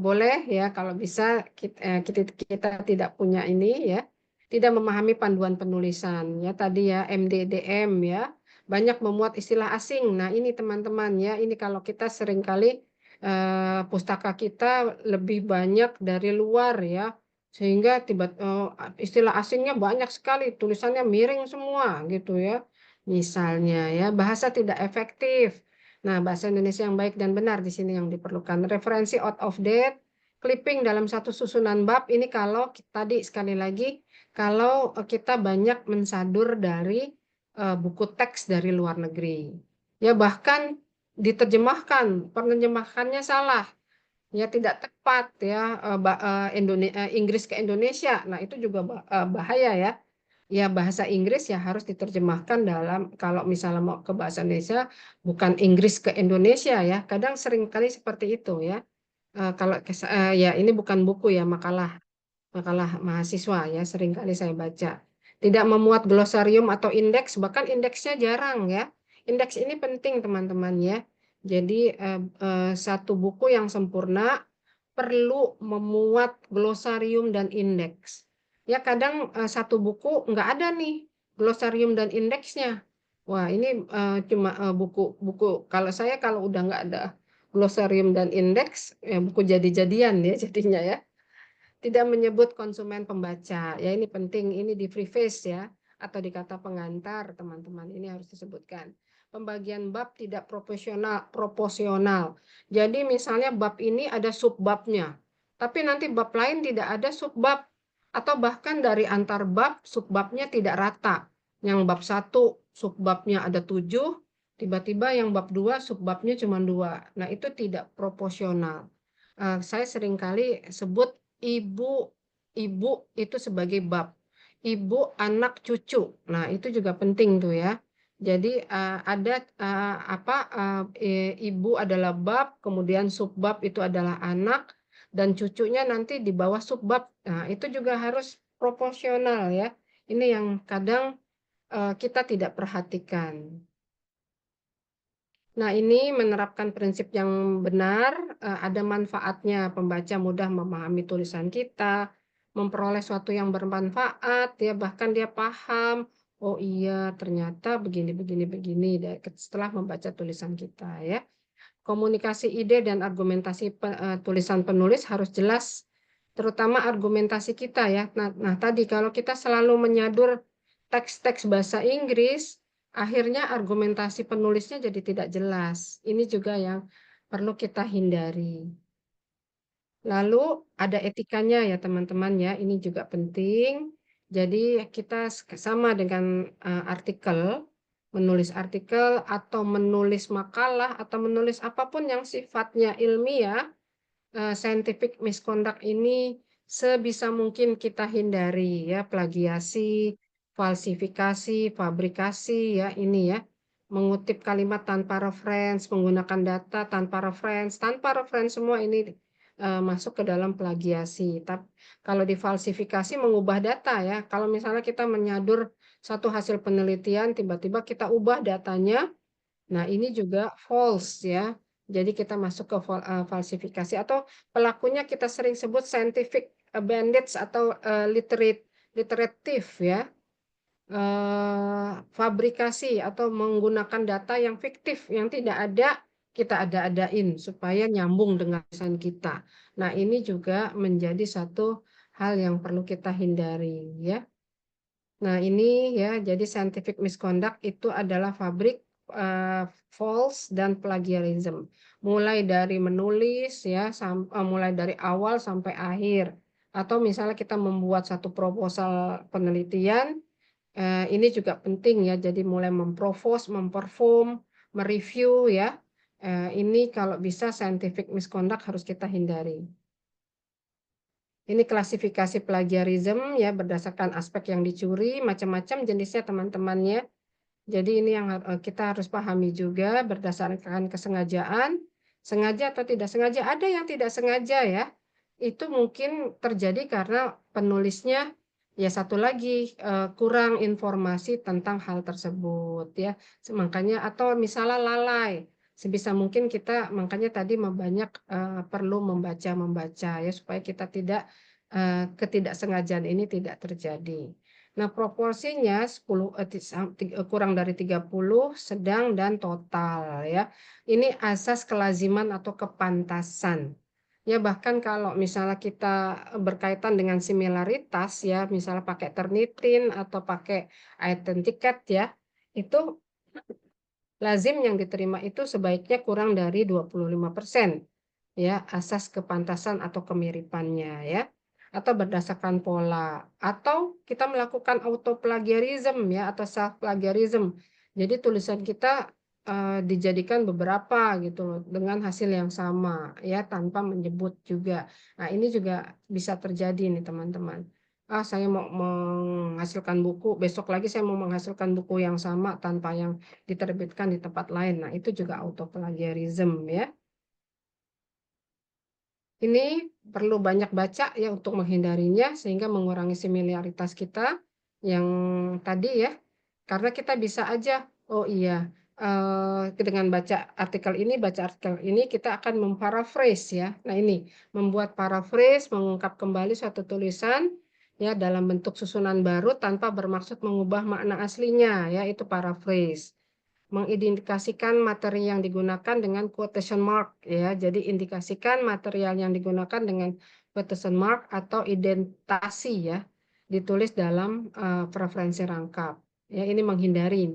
boleh ya kalau bisa kita tidak punya ini ya, tidak memahami panduan penulisan ya tadi ya MDDM ya, banyak memuat istilah asing. Nah ini teman-teman ya, ini kalau kita seringkali pustaka kita lebih banyak dari luar ya, sehingga istilah asingnya banyak sekali, tulisannya miring semua gitu ya. Misalnya ya bahasa tidak efektif. Nah, bahasa Indonesia yang baik dan benar di sini yang diperlukan. Referensi out of date, clipping dalam satu susunan bab ini kalau tadi sekali lagi kalau kita banyak mensadur dari buku teks dari luar negeri. Ya bahkan diterjemahkan, penerjemahannya salah, ya tidak tepat ya Inggris ke Indonesia. Nah, itu juga bahaya ya. Ya bahasa Inggris ya harus diterjemahkan dalam kalau misalnya mau ke bahasa Indonesia bukan Inggris ke Indonesia ya. Kadang sering kali seperti itu ya. Kalau ya ini bukan buku ya makalah mahasiswa ya sering kali saya baca. Tidak memuat glosarium atau indeks, bahkan indeksnya jarang ya. Indeks ini penting teman-teman ya. Jadi satu buku yang sempurna perlu memuat glosarium dan indeks. Ya kadang satu buku nggak ada nih glosarium dan indeksnya. Wah ini cuma buku-buku. Kalau udah nggak ada glosarium dan indeks, ya buku jadi-jadian ya jadinya ya. Tidak menyebut konsumen pembaca. Ya ini penting, ini di preface ya atau di kata pengantar teman-teman ini harus disebutkan. Pembagian bab tidak proporsional. Jadi misalnya bab ini ada subbabnya, tapi nanti bab lain tidak ada subbab atau bahkan dari antar bab subbabnya tidak rata. Yang bab 1 subbabnya ada 7, tiba-tiba yang bab 2 subbabnya cuma 2. Nah, itu tidak proporsional. Saya seringkali sebut ibu itu sebagai bab. Ibu, anak, cucu. Nah, itu juga penting tuh ya. Jadi ada ibu adalah bab, kemudian subbab itu adalah anak dan cucunya nanti di bawah subbab. Nah, itu juga harus proporsional ya. Ini yang kadang kita tidak perhatikan. Nah, ini menerapkan prinsip yang benar, ada manfaatnya. Pembaca mudah memahami tulisan kita, memperoleh sesuatu yang bermanfaat, ya bahkan dia paham, oh iya ternyata begini, begini, begini, setelah membaca tulisan kita. Ya. Komunikasi ide dan argumentasi tulisan penulis harus jelas, terutama argumentasi kita ya. Nah tadi kalau kita selalu menyadur teks-teks bahasa Inggris, akhirnya argumentasi penulisnya jadi tidak jelas. Ini juga yang perlu kita hindari. Lalu ada etikanya ya teman-teman ya, ini juga penting. Jadi kita sama dengan artikel, menulis artikel atau menulis makalah atau menulis apapun yang sifatnya ilmiah, scientific misconduct ini sebisa mungkin kita hindari ya, plagiasi, falsifikasi, fabrikasi ya, ini ya. Mengutip kalimat tanpa reference, menggunakan data tanpa reference semua ini masuk ke dalam plagiasi. Tapi kalau difalsifikasi mengubah data ya. Kalau misalnya kita menyadur satu hasil penelitian tiba-tiba kita ubah datanya, nah ini juga false ya. Jadi kita masuk ke falsifikasi atau pelakunya kita sering sebut scientific bandits atau literatif ya. Fabrikasi atau menggunakan data yang fiktif yang tidak ada kita ada-adain supaya nyambung dengan tulisan kita. Nah, ini juga menjadi satu hal yang perlu kita hindari ya. Nah, ini ya, jadi scientific misconduct itu adalah false dan plagiarism. Mulai dari menulis ya, mulai dari awal sampai akhir. Atau misalnya kita membuat satu proposal penelitian, ini juga penting ya, jadi mulai mempropose, memperform, mereview ya. Ini kalau bisa scientific misconduct harus kita hindari. Ini klasifikasi plagiarism ya, berdasarkan aspek yang dicuri, macam-macam jenisnya teman-temannya. Jadi ini yang kita harus pahami juga berdasarkan kesengajaan, sengaja atau tidak sengaja. Ada yang tidak sengaja ya. Itu mungkin terjadi karena penulisnya ya satu lagi kurang informasi tentang hal tersebut ya. Makanya atau misalnya lalai. Sebisa mungkin kita makanya tadi perlu membaca ya supaya kita tidak ketidaksengajaan ini tidak terjadi. Nah, proporsinya 10 kurang dari 30, sedang dan total ya. Ini asas kelaziman atau kepantasan. Ya, bahkan kalau misalnya kita berkaitan dengan similaritas ya, misalnya pakai Turnitin atau pakai Identicat ya, itu lazim yang diterima itu sebaiknya kurang dari 25%. Ya, asas kepantasan atau kemiripannya ya. Atau berdasarkan pola atau kita melakukan autoplagiarism ya atau self plagiarism. Jadi tulisan kita dijadikan beberapa gitu loh dengan hasil yang sama ya tanpa menyebut juga. Nah, ini juga bisa terjadi nih teman-teman. Saya mau menghasilkan buku, besok lagi saya mau menghasilkan buku yang sama tanpa yang diterbitkan di tempat lain. Nah, itu juga autoplagiarism ya. Ini perlu banyak baca ya untuk menghindarinya sehingga mengurangi similaritas kita yang tadi ya. Karena kita bisa aja, oh iya, dengan baca artikel ini kita akan memparaphrase ya. Nah ini, membuat paraphrase, mengungkap kembali suatu tulisan ya dalam bentuk susunan baru tanpa bermaksud mengubah makna aslinya ya, itu paraphrase. Mengidentifikasikan materi yang digunakan dengan quotation mark ya. Jadi indikasikan material yang digunakan dengan quotation mark atau identasi ya. Ditulis dalam preferensi rangkap. Ya, ini menghindari.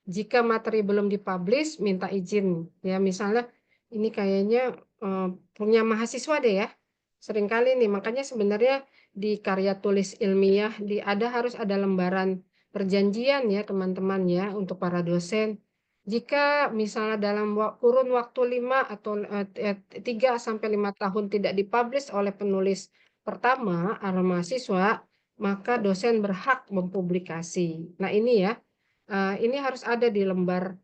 Jika materi belum dipublish, minta izin. Ya, misalnya ini kayaknya punya mahasiswa deh ya. Seringkali nih, makanya sebenarnya di karya tulis ilmiah harus ada lembaran perjanjian ya teman-teman ya untuk para dosen. Jika misalnya dalam kurun waktu 5 atau 3 sampai 5 tahun tidak dipublish oleh penulis pertama atau mahasiswa, maka dosen berhak mempublikasi. Nah, ini ya. Ini harus ada di lembar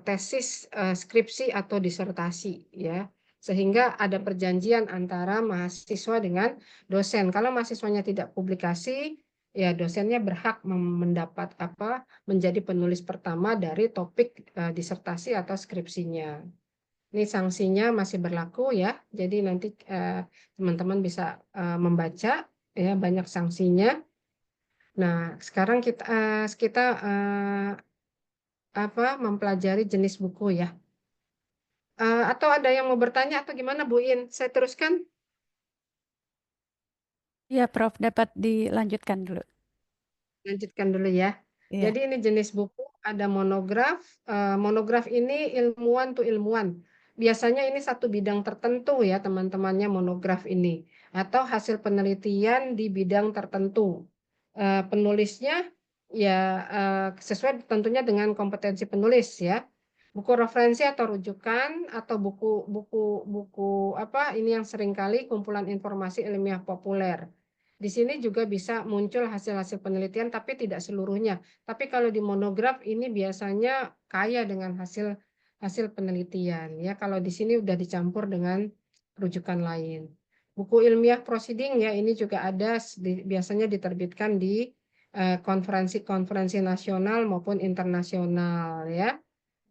tesis, skripsi atau disertasi ya. Sehingga ada perjanjian antara mahasiswa dengan dosen. Kalau mahasiswanya tidak publikasi, ya dosennya berhak menjadi penulis pertama dari topik disertasi atau skripsinya. Ini sanksinya masih berlaku ya. Jadi nanti teman-teman bisa membaca ya banyak sanksinya. Nah, sekarang kita mempelajari jenis buku ya. Atau ada yang mau bertanya atau gimana Bu In? Saya teruskan. Ya, Prof, dapat dilanjutkan dulu. Lanjutkan dulu ya. Iya. Jadi ini jenis buku, ada monograf. Monograf ini ilmuwan tuh ilmuwan. biasanya ini satu bidang tertentu ya teman-temannya monograf ini, atau hasil penelitian di bidang tertentu. Penulisnya ya sesuai tentunya dengan kompetensi penulis ya. Buku referensi atau rujukan atau buku apa ini yang seringkali kumpulan informasi ilmiah populer. Di sini juga bisa muncul hasil-hasil penelitian tapi tidak seluruhnya. Tapi kalau di monograf ini biasanya kaya dengan hasil penelitian ya. Kalau di sini udah dicampur dengan rujukan lain. Buku ilmiah proceeding ya ini juga ada biasanya diterbitkan di konferensi-konferensi nasional maupun internasional ya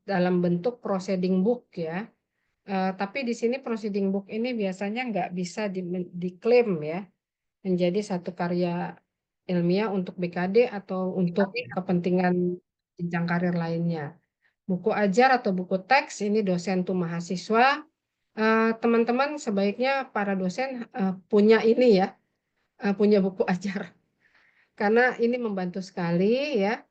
dalam bentuk proceeding book ya. Tapi di sini proceeding book ini biasanya nggak bisa diklaim ya menjadi satu karya ilmiah untuk BKD atau untuk kepentingan jenjang karir lainnya. Buku ajar atau buku teks ini dosen tuh mahasiswa. Teman-teman sebaiknya para dosen punya ini ya, punya buku ajar karena ini membantu sekali ya.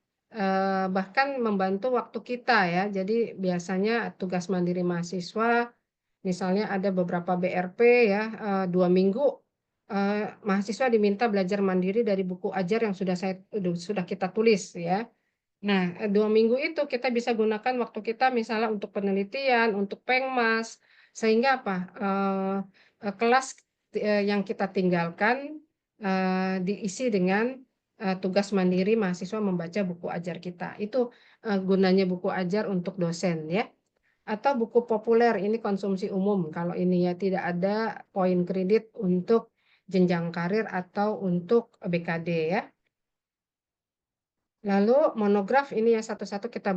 Bahkan membantu waktu kita ya. Jadi biasanya tugas mandiri mahasiswa, misalnya ada beberapa BRP ya, 2 minggu mahasiswa diminta belajar mandiri dari buku ajar yang sudah kita tulis ya. Nah, 2 minggu itu kita bisa gunakan waktu kita misalnya untuk penelitian, untuk pengmas, sehingga apa? Kelas yang kita tinggalkan diisi dengan tugas mandiri mahasiswa membaca buku ajar kita. Itu gunanya buku ajar untuk dosen ya. Atau buku populer ini konsumsi umum. Kalau ini ya tidak ada poin kredit untuk jenjang karir atau untuk BKD ya. Lalu monograf ini yang satu-satu kita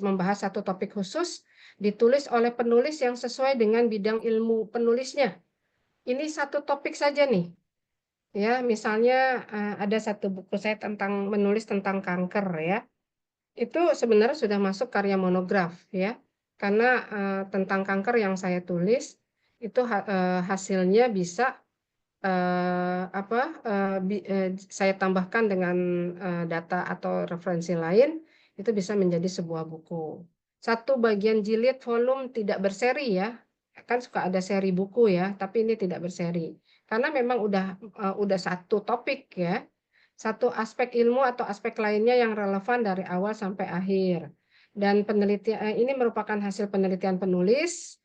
membahas satu topik khusus, ditulis oleh penulis yang sesuai dengan bidang ilmu penulisnya. Ini satu topik saja nih. Ya, misalnya ada satu buku saya tentang menulis tentang kanker ya. Itu sebenarnya sudah masuk karya monograf ya. Karena tentang kanker yang saya tulis itu hasilnya bisa saya tambahkan dengan data atau referensi lain, itu bisa menjadi sebuah buku. Satu bagian jilid volume tidak berseri ya, kan suka ada seri buku ya, tapi ini tidak berseri. Karena memang udah satu topik ya, satu aspek ilmu atau aspek lainnya yang relevan dari awal sampai akhir. Dan penelitian ini merupakan hasil penelitian penulis,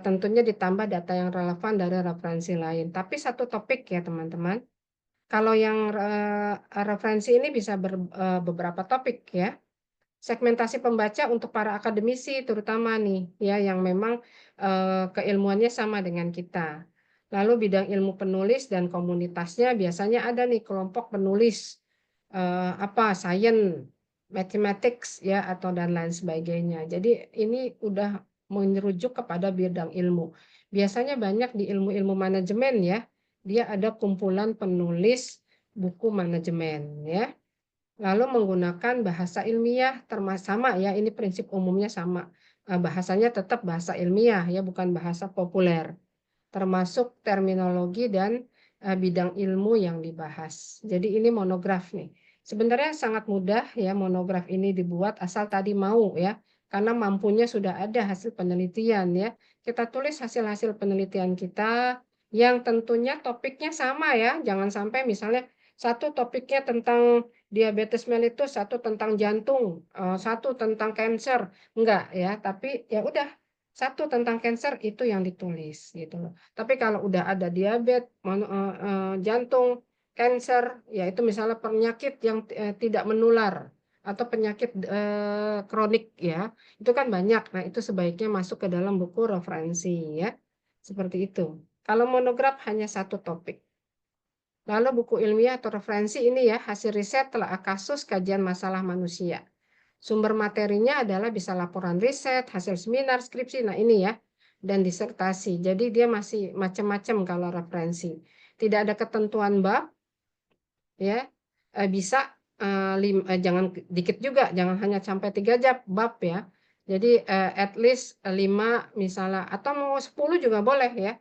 tentunya ditambah data yang relevan dari referensi lain. Tapi satu topik ya teman-teman. Kalau yang referensi ini bisa beberapa topik ya. Segmentasi pembaca untuk para akademisi terutama nih ya yang memang keilmuannya sama dengan kita. Lalu bidang ilmu penulis dan komunitasnya biasanya ada nih kelompok penulis science, mathematics ya atau dan lain sebagainya. Jadi ini udah merujuk kepada bidang ilmu. Biasanya banyak di ilmu-ilmu manajemen ya. Dia ada kumpulan penulis buku manajemen ya. Lalu menggunakan bahasa ilmiah sama ya, ini prinsip umumnya sama. Bahasanya tetap bahasa ilmiah ya, bukan bahasa populer. Termasuk terminologi dan bidang ilmu yang dibahas. Jadi ini monograf nih. Sebenarnya sangat mudah ya monograf ini dibuat asal tadi mau ya. Karena mampunya sudah ada hasil penelitian ya. Kita tulis hasil-hasil penelitian kita yang tentunya topiknya sama ya. Jangan sampai misalnya satu topiknya tentang diabetes mellitus, satu tentang jantung, satu tentang cancer. Enggak ya, tapi ya udah satu tentang cancer itu yang ditulis gitu loh. Tapi kalau udah ada diabetes, jantung, cancer, ya itu misalnya penyakit yang tidak menular atau penyakit kronik ya, itu kan banyak. Nah itu sebaiknya masuk ke dalam buku referensi ya, seperti itu. Kalau monograf hanya satu topik. Lalu buku ilmiah atau referensi ini ya, hasil riset telah kasus kajian masalah manusia. Sumber materinya adalah bisa laporan riset, hasil seminar, skripsi, nah ini ya, dan disertasi. Jadi dia masih macam-macam kalau referensi. Tidak ada ketentuan bab, ya bisa jangan dikit juga, jangan hanya sampai 3 bab ya. Jadi at least 5 misalnya, atau mau 10 juga boleh ya.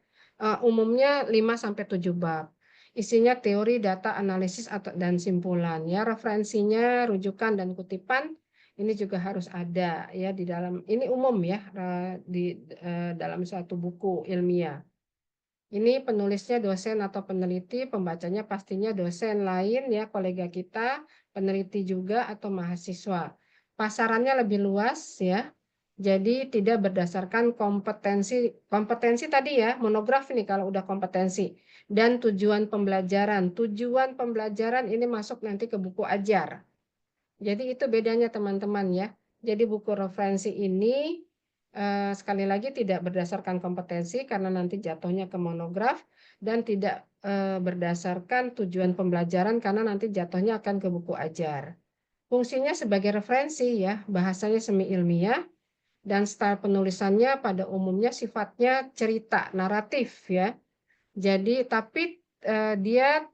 Umumnya 5 sampai 7 bab. Isinya teori, data, analisis dan simpulan. Ya, referensinya, rujukan dan kutipan Ini juga harus ada ya di dalam, ini umum ya di dalam suatu buku ilmiah. Ini penulisnya dosen atau peneliti, pembacanya pastinya dosen lain ya, kolega kita, peneliti juga atau mahasiswa. Pasarannya lebih luas ya. Jadi tidak berdasarkan kompetensi. Kompetensi tadi ya, monograf ini kalau udah kompetensi. Dan tujuan pembelajaran. Tujuan pembelajaran ini masuk nanti ke buku ajar. Jadi itu bedanya teman-teman ya. Jadi buku referensi ini sekali lagi tidak berdasarkan kompetensi karena nanti jatuhnya ke monograf, dan tidak berdasarkan tujuan pembelajaran karena nanti jatuhnya akan ke buku ajar. Fungsinya sebagai referensi ya, bahasanya semi ilmiah, dan style penulisannya pada umumnya sifatnya cerita, naratif ya. Jadi tapi dia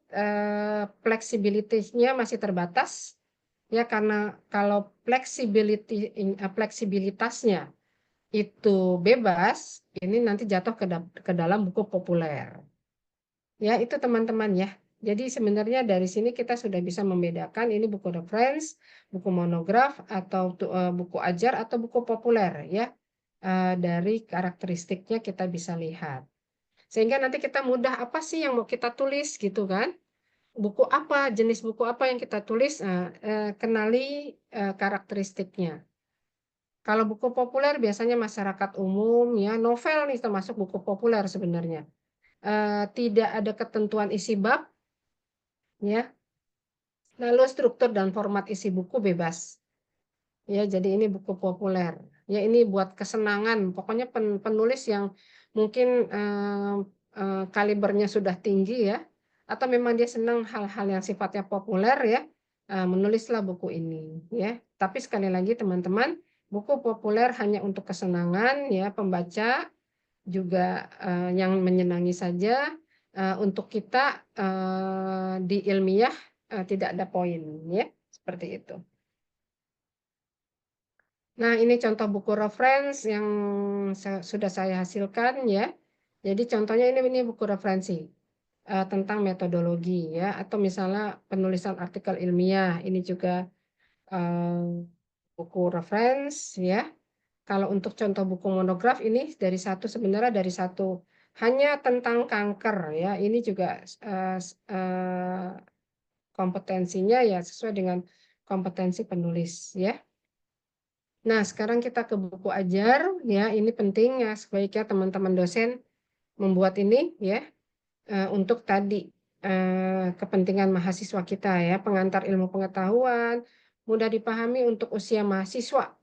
fleksibilitasnya masih terbatas ya, karena kalau fleksibilitasnya itu bebas, ini nanti jatuh ke dalam buku populer. Ya, itu teman-teman ya. Jadi sebenarnya dari sini kita sudah bisa membedakan ini buku reference, buku monograf, atau buku ajar atau buku populer ya. Dari karakteristiknya kita bisa lihat. Sehingga nanti kita mudah apa sih yang mau kita tulis gitu kan? Buku apa, jenis buku apa yang kita tulis, kenali karakteristiknya. Kalau buku populer biasanya masyarakat umum ya, novel nih termasuk buku populer sebenarnya. Tidak ada ketentuan isi bab ya. Lalu struktur dan format isi buku bebas. Ya, jadi ini buku populer. Ya, ini buat kesenangan. Pokoknya penulis yang mungkin kalibernya sudah tinggi ya, atau memang dia senang hal-hal yang sifatnya populer ya, menulislah buku ini ya. Tapi sekali lagi teman-teman, buku populer hanya untuk kesenangan ya, pembaca juga yang menyenangi saja. Untuk kita di ilmiah tidak ada poin ya, seperti itu. Nah, ini contoh buku reference yang sudah saya hasilkan ya. Jadi contohnya ini buku referensi tentang metodologi ya, atau misalnya penulisan artikel ilmiah. Ini juga buku reference ya. Kalau untuk contoh buku monograf ini sebenarnya dari satu hanya tentang kanker ya. Ini juga kompetensinya ya sesuai dengan kompetensi penulis ya. Nah, sekarang kita ke buku ajar ya. Ini penting ya, sebaiknya teman-teman dosen membuat ini ya untuk tadi kepentingan mahasiswa kita ya, pengantar ilmu pengetahuan, mudah dipahami untuk usia mahasiswa.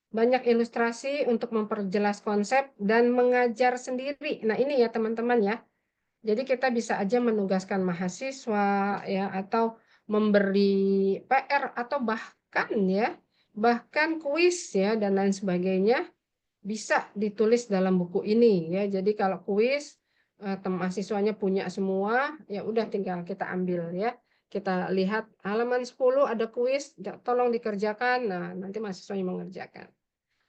Banyak ilustrasi untuk memperjelas konsep dan mengajar sendiri. Nah, ini ya teman-teman ya. Jadi kita bisa aja menugaskan mahasiswa ya, atau memberi PR, atau bahkan kuis ya dan lain sebagainya bisa ditulis dalam buku ini ya. Jadi kalau kuis mahasiswanya punya semua, ya udah tinggal kita ambil ya. Kita lihat halaman 10 ada kuis, tolong dikerjakan. Nah, nanti mahasiswanya mengerjakan.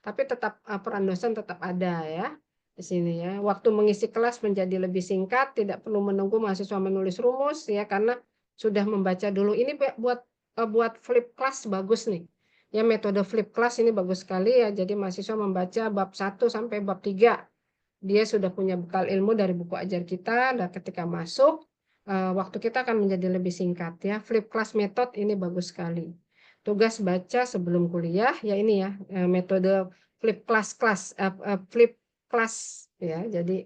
Tapi tetap peran dosen tetap ada ya di sini ya. Waktu mengisi kelas menjadi lebih singkat, tidak perlu menunggu mahasiswa menulis rumus ya, karena sudah membaca dulu. Ini buat flip class bagus nih. Ya, metode flip class ini bagus sekali ya. Jadi mahasiswa membaca bab 1 sampai bab 3. Dia sudah punya bekal ilmu dari buku ajar kita, dan ketika masuk waktu kita akan menjadi lebih singkat ya. Flip class method ini bagus sekali. Tugas baca sebelum kuliah ya, ini ya metode flip class ya. Jadi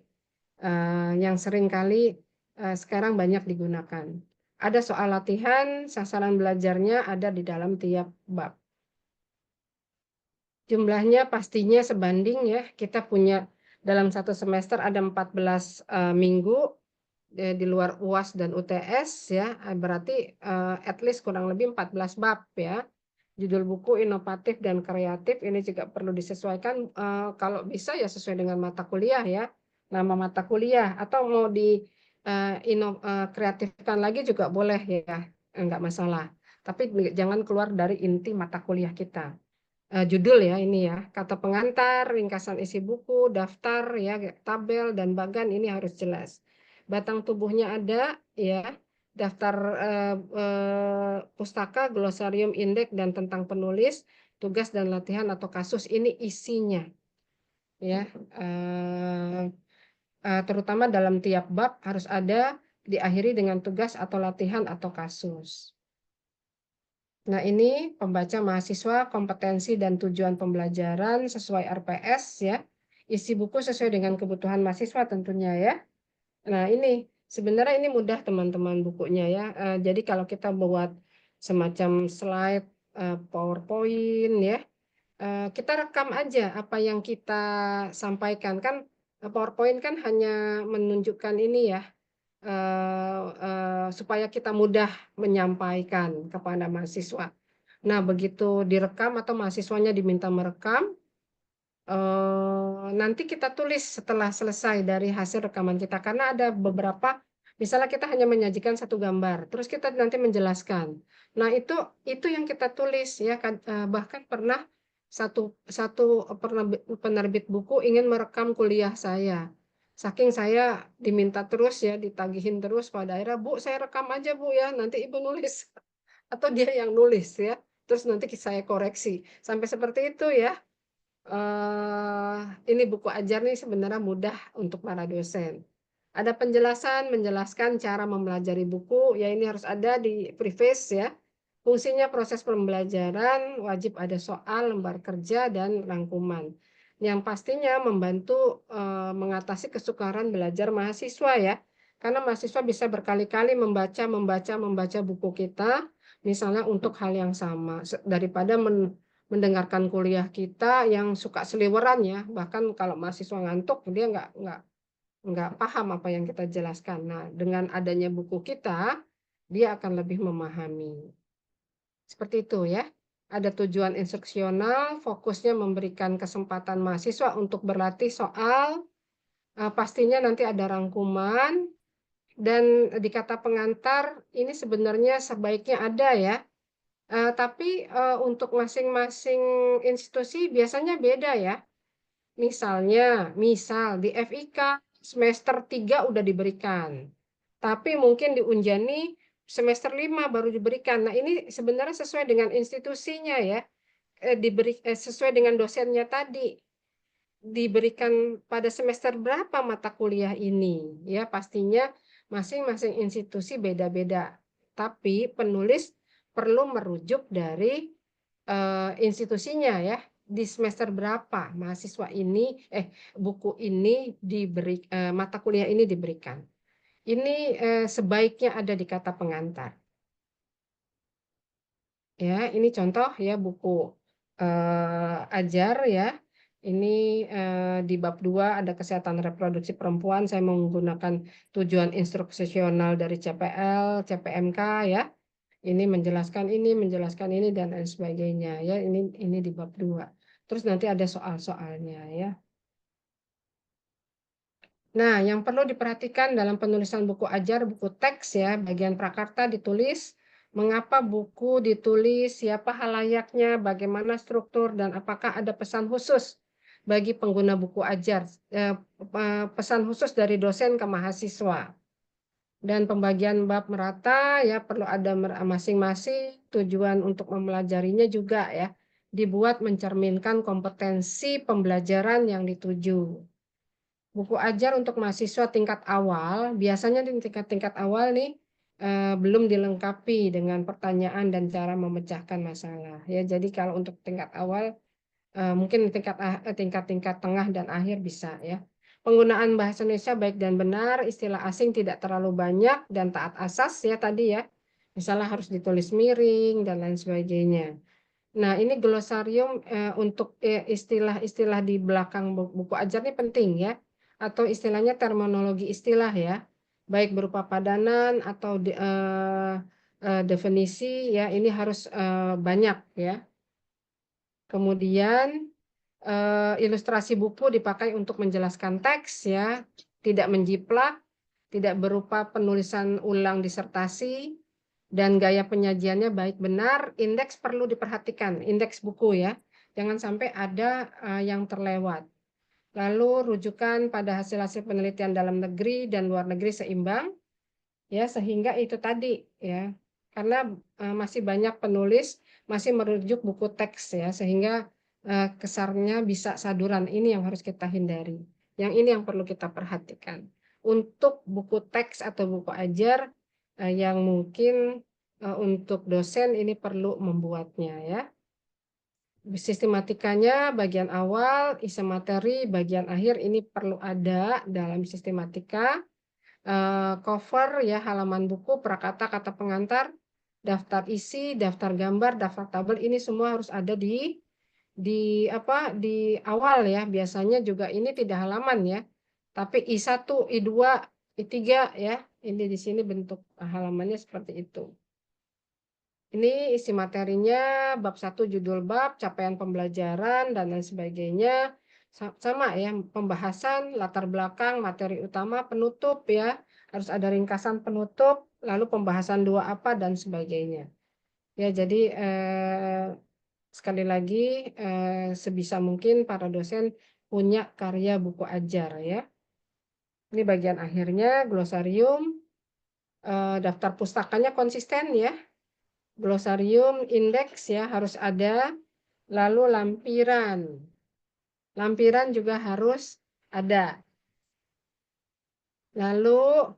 yang sering kali sekarang banyak digunakan. Ada soal latihan, sasaran belajarnya ada di dalam tiap bab. Jumlahnya pastinya sebanding ya. Kita punya dalam satu semester ada 14 minggu di luar UAS dan UTS ya. Berarti at least kurang lebih 14 bab ya. Judul buku inovatif dan kreatif ini juga perlu disesuaikan, kalau bisa ya sesuai dengan mata kuliah ya, nama mata kuliah, atau mau kreatifkan lagi juga boleh ya, enggak masalah. Tapi jangan keluar dari inti mata kuliah kita. Judul ya ini ya, kata pengantar, ringkasan isi buku, daftar ya, tabel dan bagan ini harus jelas. Batang tubuhnya ada ya. daftar pustaka, glosarium, indeks, dan tentang penulis, tugas dan latihan atau kasus. Ini isinya, ya. Terutama dalam tiap bab harus ada diakhiri dengan tugas atau latihan atau kasus. Nah, ini pembaca mahasiswa, kompetensi dan tujuan pembelajaran sesuai RPS, ya. Isi buku sesuai dengan kebutuhan mahasiswa tentunya, ya. Nah, ini sebenarnya ini mudah teman-teman bukunya, ya. Jadi kalau kita buat semacam slide PowerPoint, ya, kita rekam aja apa yang kita sampaikan. Kan PowerPoint kan hanya menunjukkan ini, ya, supaya kita mudah menyampaikan kepada mahasiswa. Nah, begitu direkam atau mahasiswanya diminta merekam, nanti kita tulis setelah selesai dari hasil rekaman kita. Karena ada beberapa, misalnya kita hanya menyajikan satu gambar, terus kita nanti menjelaskan. Nah, itu yang kita tulis, ya. Bahkan pernah satu penerbit buku ingin merekam kuliah saya. Saking saya diminta terus, ya, ditagihin terus, pada akhirnya, Bu, saya rekam aja, Bu, ya, nanti Ibu nulis. Atau dia yang nulis, ya, terus nanti saya koreksi. Sampai seperti itu, ya. Ini buku ajar nih sebenarnya mudah untuk para dosen. Ada penjelasan, menjelaskan cara mempelajari buku, ya, ini harus ada di preface, ya. Fungsinya proses pembelajaran, wajib ada soal, lembar kerja, dan rangkuman. Yang pastinya membantu mengatasi kesukaran belajar mahasiswa, ya. Karena mahasiswa bisa berkali-kali membaca buku kita, misalnya untuk hal yang sama, daripada mendengarkan kuliah kita yang suka seliweran, ya. Bahkan kalau mahasiswa ngantuk, dia nggak paham apa yang kita jelaskan. Nah, dengan adanya buku kita, dia akan lebih memahami. Seperti itu, ya. Ada tujuan instruksional, fokusnya memberikan kesempatan mahasiswa untuk berlatih soal, pastinya nanti ada rangkuman, dan di kata pengantar, ini sebenarnya sebaiknya ada, ya. Tapi untuk masing-masing institusi biasanya beda, ya. Misal di FIK semester 3 udah diberikan. Tapi mungkin di Unjani semester 5 baru diberikan. Nah, ini sebenarnya sesuai dengan institusinya, ya. Sesuai dengan dosennya tadi. Diberikan pada semester berapa mata kuliah ini, ya. Pastinya masing-masing institusi beda-beda. Tapi penulis perlu merujuk dari institusinya, ya. Di semester berapa mahasiswa ini buku ini diberi, mata kuliah ini diberikan. Ini sebaiknya ada di kata pengantar. Ya, ini contoh, ya, buku ajar, ya. Ini di bab 2 ada kesehatan reproduksi perempuan. Saya menggunakan tujuan instruksional dari CPL, CPMK, ya. Ini menjelaskan ini, dan lain sebagainya, ya. Ini di bab 2. Terus nanti ada soal-soalnya, ya. Nah, yang perlu diperhatikan dalam penulisan buku ajar, buku teks, ya, bagian prakarta ditulis, mengapa buku ditulis, siapa halayaknya, bagaimana struktur, dan apakah ada pesan khusus bagi pengguna buku ajar, pesan khusus dari dosen ke mahasiswa. Dan pembagian bab merata, ya, perlu ada masing-masing, tujuan untuk mempelajarinya juga, ya, dibuat mencerminkan kompetensi pembelajaran yang dituju. Buku ajar untuk mahasiswa tingkat awal, biasanya di tingkat awal nih belum dilengkapi dengan pertanyaan dan cara memecahkan masalah, ya. Jadi kalau untuk tingkat awal mungkin tingkat tengah dan akhir bisa, ya. Penggunaan bahasa Indonesia baik dan benar, istilah asing tidak terlalu banyak, dan taat asas, ya, tadi, ya. Misalnya harus ditulis miring dan lain sebagainya. Nah, ini glosarium untuk istilah-istilah di belakang buku ajar ini penting, ya. Atau istilahnya terminologi istilah, ya. Baik berupa padanan atau definisi, ya, ini harus banyak, ya. Kemudian ilustrasi buku dipakai untuk menjelaskan teks, ya. Tidak menjiplak, tidak berupa penulisan ulang disertasi, dan gaya penyajiannya baik benar. Indeks perlu diperhatikan, indeks buku, ya. Jangan sampai ada yang terlewat. Lalu rujukan pada hasil-hasil penelitian dalam negeri dan luar negeri seimbang. ya, sehingga itu tadi ya, karena masih banyak penulis masih merujuk buku teks ya, sehingga kesannya bisa saduran. Ini yang harus kita hindari. Yang ini yang perlu kita perhatikan. Untuk buku teks atau buku ajar yang mungkin untuk dosen ini perlu membuatnya ya. Sistematikanya bagian awal, isi materi, bagian akhir ini perlu ada dalam sistematika. Cover ya, halaman buku, prakata, kata pengantar, daftar isi, daftar gambar, daftar tabel, ini semua harus ada di awal ya. Biasanya juga ini tidak halaman ya, tapi I1, I2, I3 ya. Ini di sini bentuk halamannya seperti itu. Ini isi materinya bab 1 judul bab, capaian pembelajaran dan lain sebagainya. Sama ya, pembahasan, latar belakang, materi utama, penutup ya. Harus ada ringkasan penutup, lalu pembahasan 2 apa dan sebagainya. Ya, jadi sekali lagi sebisa mungkin para dosen punya karya buku ajar ya. Ini bagian akhirnya glosarium, daftar pustakanya konsisten ya. Glosarium, indeks ya harus ada, lalu lampiran. Lampiran juga harus ada. Lalu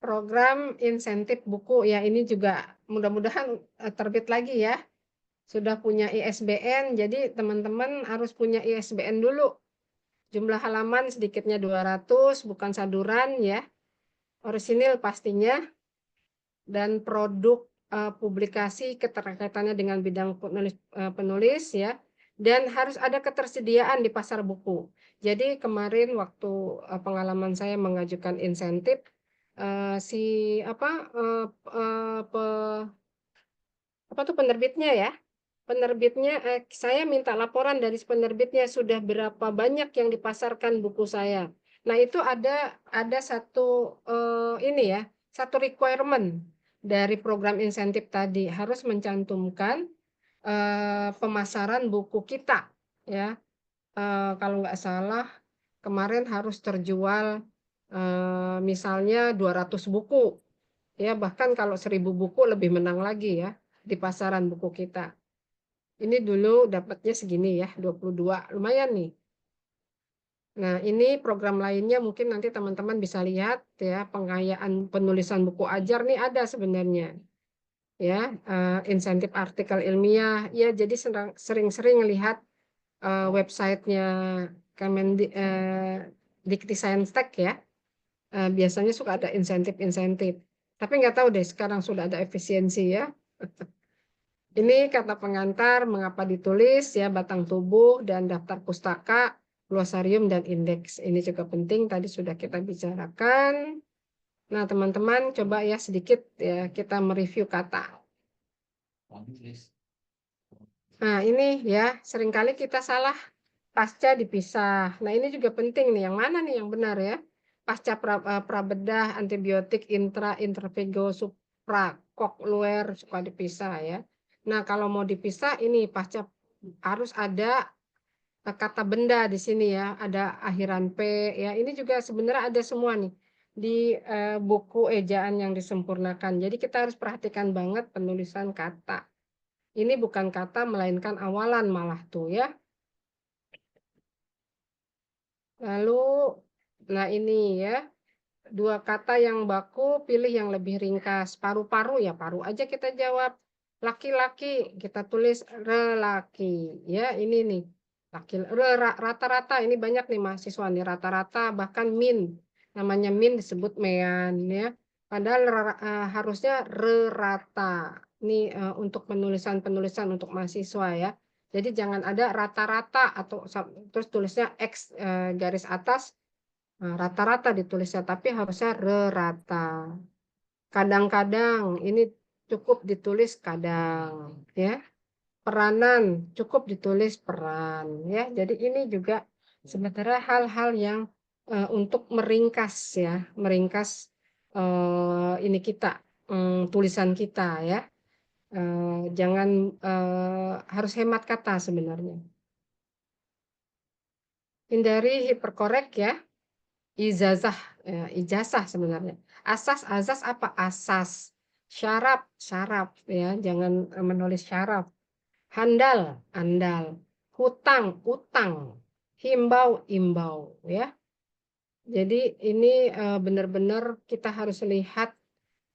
program insentif buku ya, ini juga mudah-mudahan terbit lagi ya. Sudah punya ISBN, jadi teman-teman harus punya ISBN dulu. Jumlah halaman sedikitnya 200, bukan saduran ya. Orisinil pastinya. Dan produk publikasi keterkaitannya dengan bidang penulis ya, dan harus ada ketersediaan di pasar buku. Jadi kemarin waktu pengalaman saya mengajukan insentif, penerbitnya ya, saya minta laporan dari penerbitnya sudah berapa banyak yang dipasarkan buku saya. Nah itu ada satu ini ya, satu requirement dari program insentif tadi, harus mencantumkan pemasaran buku kita ya. Kalau nggak salah kemarin harus terjual misalnya 200 buku ya, bahkan kalau 1000 buku lebih menang lagi ya di pasaran buku kita. Ini dulu dapatnya segini ya, 22, lumayan nih. Nah, ini program lainnya mungkin nanti teman-teman bisa lihat ya, pengayaan penulisan buku ajar nih ada sebenarnya. Ya, insentif artikel ilmiah. Ya, jadi sering-sering lihat websitenya Dikti-Saintek ya. Biasanya suka ada insentif-insentif. Tapi nggak tahu deh sekarang sudah ada efisiensi ya. Ini kata pengantar, mengapa ditulis, ya, batang tubuh, dan daftar pustaka, glosarium, dan indeks. Ini juga penting, tadi sudah kita bicarakan. Nah, teman-teman, coba ya sedikit ya kita mereview kata. Nah, ini ya, seringkali kita salah pasca dipisah. Nah, ini juga penting nih, yang mana nih yang benar ya? Pasca prabedah, antibiotik, intervigo, supra, luer, suka dipisah ya. Nah, kalau mau dipisah ini pasca harus ada kata benda di sini ya, ada akhiran P ya. Ini juga sebenarnya ada semua nih di buku ejaan yang disempurnakan. Jadi kita harus perhatikan banget penulisan kata. Ini bukan kata melainkan awalan malah tuh ya. Lalu nah ini ya, dua kata yang baku, pilih yang lebih ringkas. Paru-paru ya paru aja kita jawab. Laki-laki kita tulis relaki. Ya ini nih. Rata-rata ini banyak nih mahasiswa nih rata-rata bahkan min. Namanya min disebut mean ya. Padahal harusnya rata. Ini untuk penulisan untuk mahasiswa ya. Jadi jangan ada rata-rata atau terus tulisnya X garis atas. Nah, rata-rata ditulisnya, tapi harusnya rata. Kadang-kadang ini cukup ditulis kadang, ya. Peranan cukup ditulis peran, ya. Jadi ini juga sebenarnya hal-hal yang untuk meringkas, ya, meringkas ini kita, tulisan kita, ya. Jangan harus hemat kata sebenarnya. Hindari hiperkorek, ya. ijazah, ya, ijazah sebenarnya. Asas, azas apa? Asas. Syaraf, syaraf ya, jangan menulis syaraf. Handal, andal. Hutang, utang. Himbau, imbau ya. Jadi ini benar-benar kita harus lihat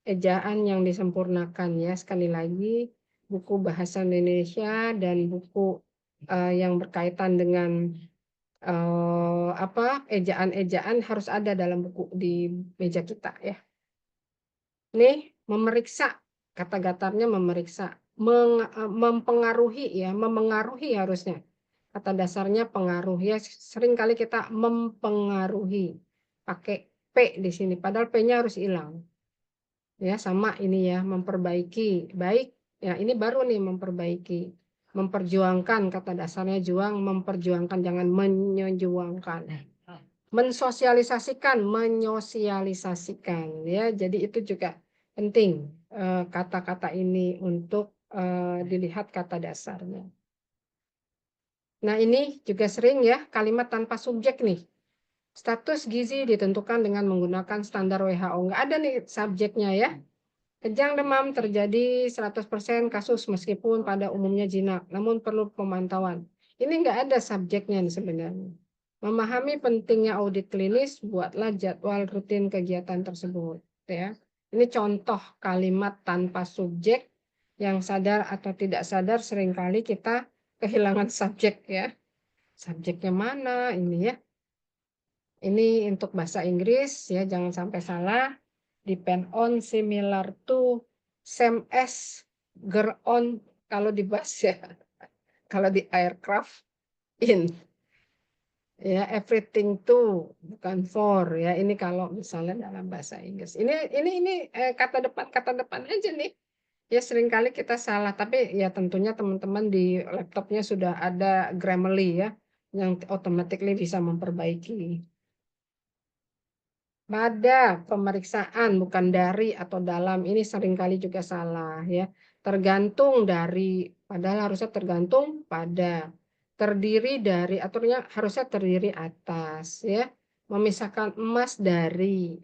ejaan yang disempurnakan ya. Sekali lagi, buku bahasa Indonesia dan buku yang berkaitan dengan ejaan-ejaan harus ada dalam buku di meja kita ya. Nih, memeriksa, kata gatarnya memeriksa, mempengaruhi ya, memengaruhi harusnya. Kata dasarnya pengaruh ya, sering kali kita mempengaruhi pakai P di sini, padahal P-nya harus hilang. Ya, sama ini ya, memperbaiki. Baik, ya ini baru nih memperbaiki. Memperjuangkan, kata dasarnya juang, memperjuangkan, jangan menyejuangkan. Mensosialisasikan, menyosialisasikan ya. Jadi itu juga penting kata-kata ini untuk dilihat kata dasarnya. Nah, ini juga sering ya kalimat tanpa subjek nih. Status gizi ditentukan dengan menggunakan standar WHO. Nggak ada nih subjeknya ya. Kejang demam terjadi 100% kasus meskipun pada umumnya jinak, namun perlu pemantauan. Ini nggak ada subjeknya nih sebenarnya. Memahami pentingnya audit klinis, buatlah jadwal rutin kegiatan tersebut. Ya. Ini contoh kalimat tanpa subjek yang sadar atau tidak sadar seringkali kita kehilangan subjek ya. Subjeknya mana ini ya? Ini untuk bahasa Inggris ya, jangan sampai salah. Depend on, similar to, same as, girl on, kalau di bus ya, kalau di aircraft, in, ya, everything to, bukan for ya. Ini kalau misalnya dalam bahasa Inggris. Ini kata depan aja nih. Ya seringkali kita salah, tapi ya tentunya teman-teman di laptopnya sudah ada Grammarly ya, yang automatically bisa memperbaiki. Pada pemeriksaan, bukan dari atau dalam, ini seringkali juga salah ya. Tergantung dari, padahal harusnya tergantung pada. Terdiri dari, aturnya harusnya terdiri atas ya. Memisahkan emas dari,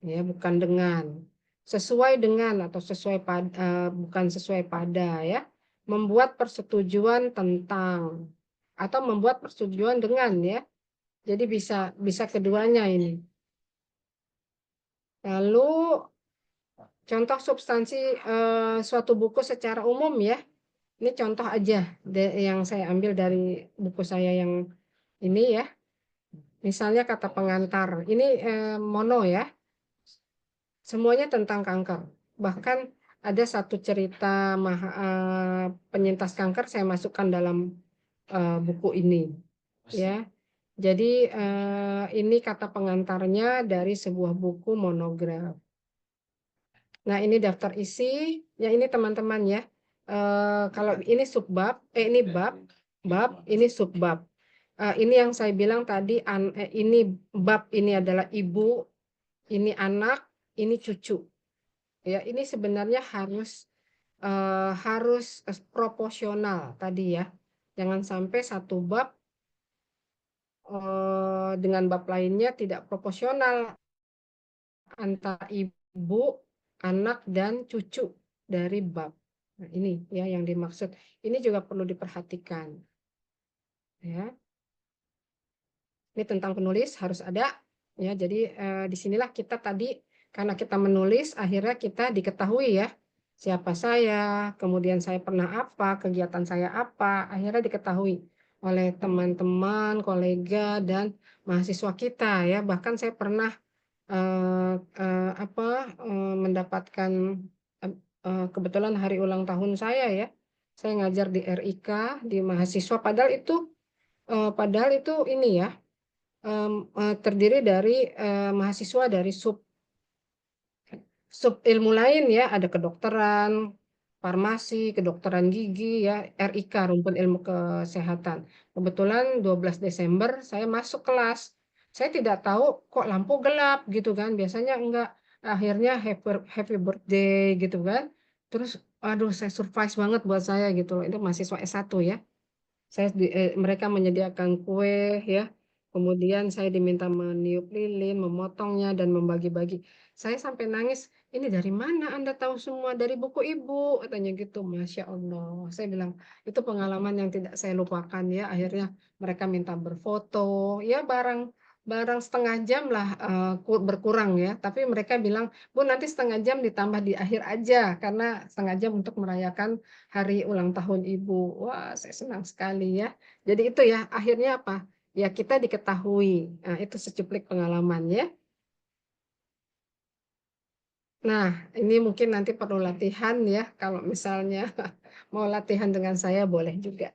ya bukan dengan. Sesuai dengan atau sesuai pada, bukan sesuai pada ya. Membuat persetujuan tentang atau membuat persetujuan dengan ya. Jadi bisa keduanya ini. Lalu contoh substansi suatu buku secara umum ya. Ini contoh aja yang saya ambil dari buku saya yang ini ya. Misalnya kata pengantar. Ini mono ya. Semuanya tentang kanker. Bahkan ada satu cerita penyintas kanker saya masukkan dalam buku ini. Ya. Jadi ini kata pengantarnya dari sebuah buku monograf. Nah, ini daftar isi, ya ini teman-teman ya. Kalau ini subbab, ini bab, ini subbab. Ini yang saya bilang tadi, ini bab ini adalah ibu, ini anak, ini cucu. Ya, ini sebenarnya harus proporsional tadi ya. Jangan sampai satu bab dengan bab lainnya tidak proporsional antara ibu, anak, dan cucu dari bab. Nah, ini ya yang dimaksud. Ini juga perlu diperhatikan. Ya. Ini tentang penulis harus ada. Ya, jadi disinilah kita tadi karena kita menulis akhirnya kita diketahui ya siapa saya, kemudian saya pernah apa, kegiatan saya apa, akhirnya diketahui oleh teman-teman, kolega, dan mahasiswa kita ya. Bahkan saya pernah mendapatkan kebetulan hari ulang tahun saya ya. Saya ngajar di RIK di mahasiswa padahal itu ini ya terdiri dari mahasiswa dari sub ilmu lain ya, ada kedokteran, farmasi, kedokteran gigi ya, RIK rumpun ilmu kesehatan. Kebetulan 12 Desember saya masuk kelas. Saya tidak tahu kok lampu gelap gitu kan. Biasanya enggak. Akhirnya happy birthday gitu kan. Terus aduh saya surprise banget buat saya gitu. Itu mahasiswa S1 ya. Mereka menyediakan kue ya. Kemudian saya diminta meniup lilin, memotongnya, dan membagi-bagi. Saya sampai nangis, "Ini dari mana Anda tahu semua?" "Dari buku Ibu," katanya gitu. Masya Allah. Saya bilang, itu pengalaman yang tidak saya lupakan ya. Akhirnya mereka minta berfoto, ya barang barang setengah jam lah berkurang ya. Tapi mereka bilang, "Bu, nanti setengah jam ditambah di akhir aja, karena setengah jam untuk merayakan hari ulang tahun Ibu." Wah, saya senang sekali ya. Jadi itu ya, akhirnya apa? Ya kita diketahui. Nah, itu secuplik pengalaman ya. Nah, ini mungkin nanti perlu latihan ya, kalau misalnya mau latihan dengan saya boleh juga.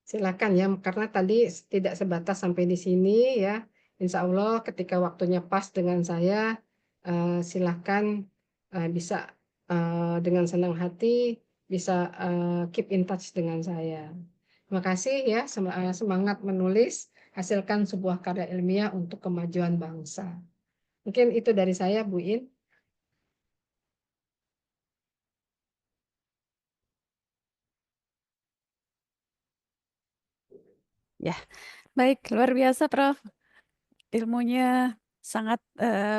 Silakan ya, karena tadi tidak sebatas sampai di sini ya. Insya Allah ketika waktunya pas dengan saya, silakan bisa dengan senang hati bisa keep in touch dengan saya. Terima kasih ya, semangat menulis, hasilkan sebuah karya ilmiah untuk kemajuan bangsa. Mungkin itu dari saya, Bu In. Ya, baik, luar biasa, Prof. Ilmunya sangat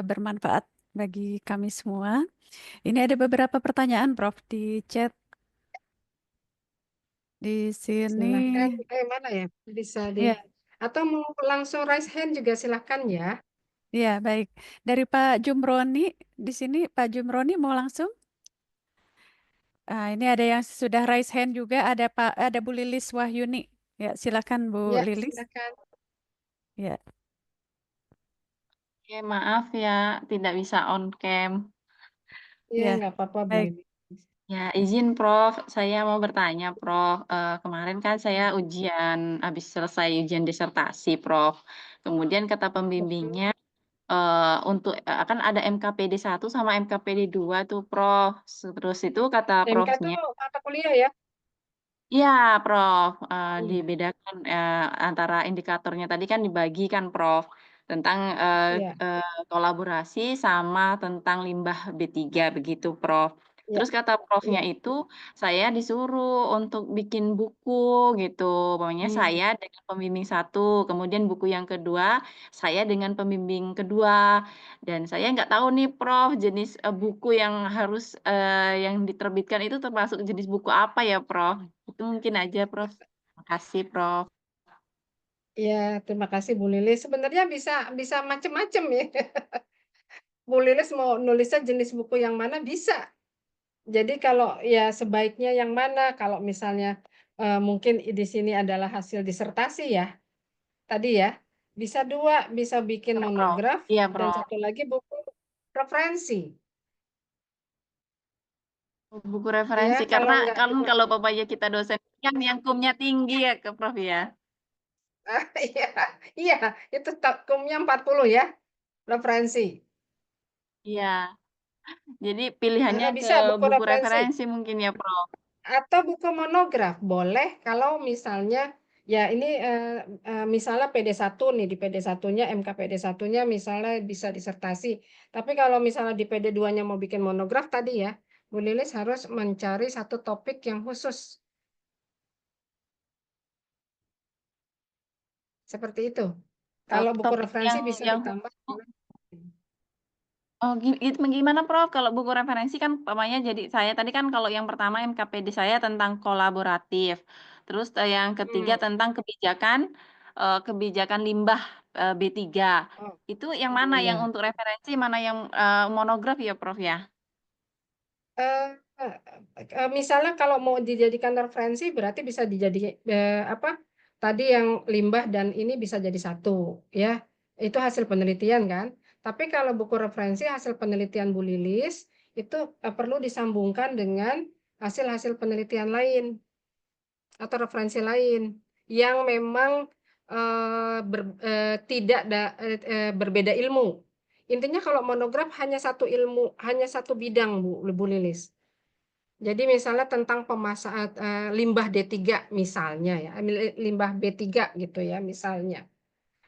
bermanfaat bagi kami semua. Ini ada beberapa pertanyaan, Prof, di chat di sini. Silahkan, mana ya? Bisa Ya, atau mau langsung raise hand juga silakan ya. ya, baik. Dari Pak Jumroni, di sini Pak Jumroni mau langsung? Ini ada yang sudah raise hand juga, ada Bu Lilis Wahyuni. Ya, silakan Bu Ya, Lilis. silakan. Ya, Oke, maaf ya, tidak bisa on cam. Ya, ya, nggak apa-apa, Bu baik. In. Ya, izin Prof, saya mau bertanya, Prof. Kemarin kan saya habis selesai ujian disertasi, Prof. Kemudian kata pembimbingnya, untuk kan ada MKPD 1 sama MKPD 2 tuh, Prof. Terus itu kata MK itu Profnya, mata kuliah ya? iya, Prof. Hmm. Dibedakan antara indikatornya tadi kan dibagi kan, Prof. Tentang Ya, kolaborasi sama tentang limbah B3 begitu, Prof. ya, Terus kata Profnya ya. itu saya disuruh untuk bikin buku gitu. Pokoknya Hmm. saya dengan pembimbing satu, kemudian buku yang kedua saya dengan pembimbing kedua. Dan saya nggak tahu nih, Prof, jenis buku yang harus yang diterbitkan itu termasuk jenis buku apa ya, Prof? Itu mungkin aja, Prof. Makasih, Prof. Ya, terima kasih Bu Lilis. Sebenarnya bisa bisa macam-macam ya. Bu Lilis mau nulisnya jenis buku yang mana bisa. Jadi kalau ya sebaiknya yang mana, kalau misalnya mungkin di sini adalah hasil disertasi ya, tadi ya, bisa dua, bisa bikin Iya, Prof. monograf Iya, dan Prof. satu lagi buku referensi. Buku Ya, referensi kalau karena nggak kalau cuma kalau papanya kita dosen kan yang kumnya tinggi ya, ke Prof ya. iya, iya, itu takumnya 40 ya, referensi. Iya. Jadi pilihannya ke Bisa buku buku referensi. referensi mungkin ya, Prof. Atau buku monograf, boleh kalau misalnya ya ini, misalnya PD1 nih, di PD1-nya, MKPD1-nya misalnya bisa disertasi. Tapi kalau misalnya di PD2-nya mau bikin monograf tadi ya, Bu Lilis harus mencari satu topik yang khusus, seperti itu. Kalau buku Topik referensi yang bisa yang ditambah dengan Oh, itu gimana, Prof? Kalau buku referensi kan umpamanya jadi saya tadi kan kalau yang pertama MKPD saya tentang kolaboratif. Terus yang ketiga mhm, tentang kebijakan limbah B3. oh, Itu yang oh mana yang ya. untuk referensi, mana yang monograf ya, Prof ya? Eee misalnya kalau mau dijadikan referensi berarti bisa apa, tadi yang limbah dan ini bisa jadi satu, ya. Itu hasil penelitian kan. Tapi kalau buku referensi hasil penelitian Bu Lilis, itu, perlu disambungkan dengan hasil-hasil penelitian lain atau referensi lain yang memang, tidak berbeda ilmu. Intinya kalau monograf hanya satu ilmu, hanya satu bidang Bu Lilis. Jadi misalnya tentang limbah D3 misalnya ya, limbah B3 gitu ya misalnya.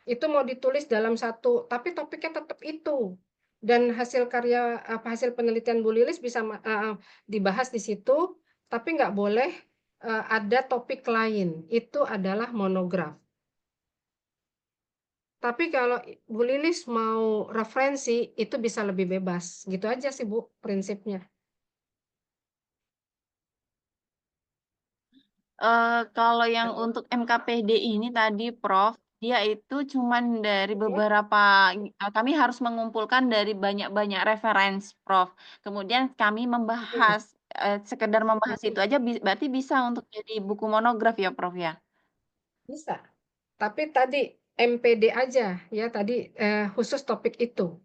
Itu mau ditulis dalam satu, tapi topiknya tetap itu. Dan hasil penelitian Bu Lilis bisa dibahas di situ, tapi nggak boleh ada topik lain. Itu adalah monograf. Tapi kalau Bu Lilis mau referensi, itu bisa lebih bebas. Gitu aja sih Bu, prinsipnya. Kalau yang untuk MKPD ini tadi, Prof, dia itu cuman dari beberapa, kami harus mengumpulkan dari banyak-banyak referensi, Prof. Kemudian kami membahas, sekedar membahas itu aja, berarti bisa untuk jadi buku monograf ya, Prof ya? Bisa. Tapi tadi MPD aja ya, tadi khusus topik itu.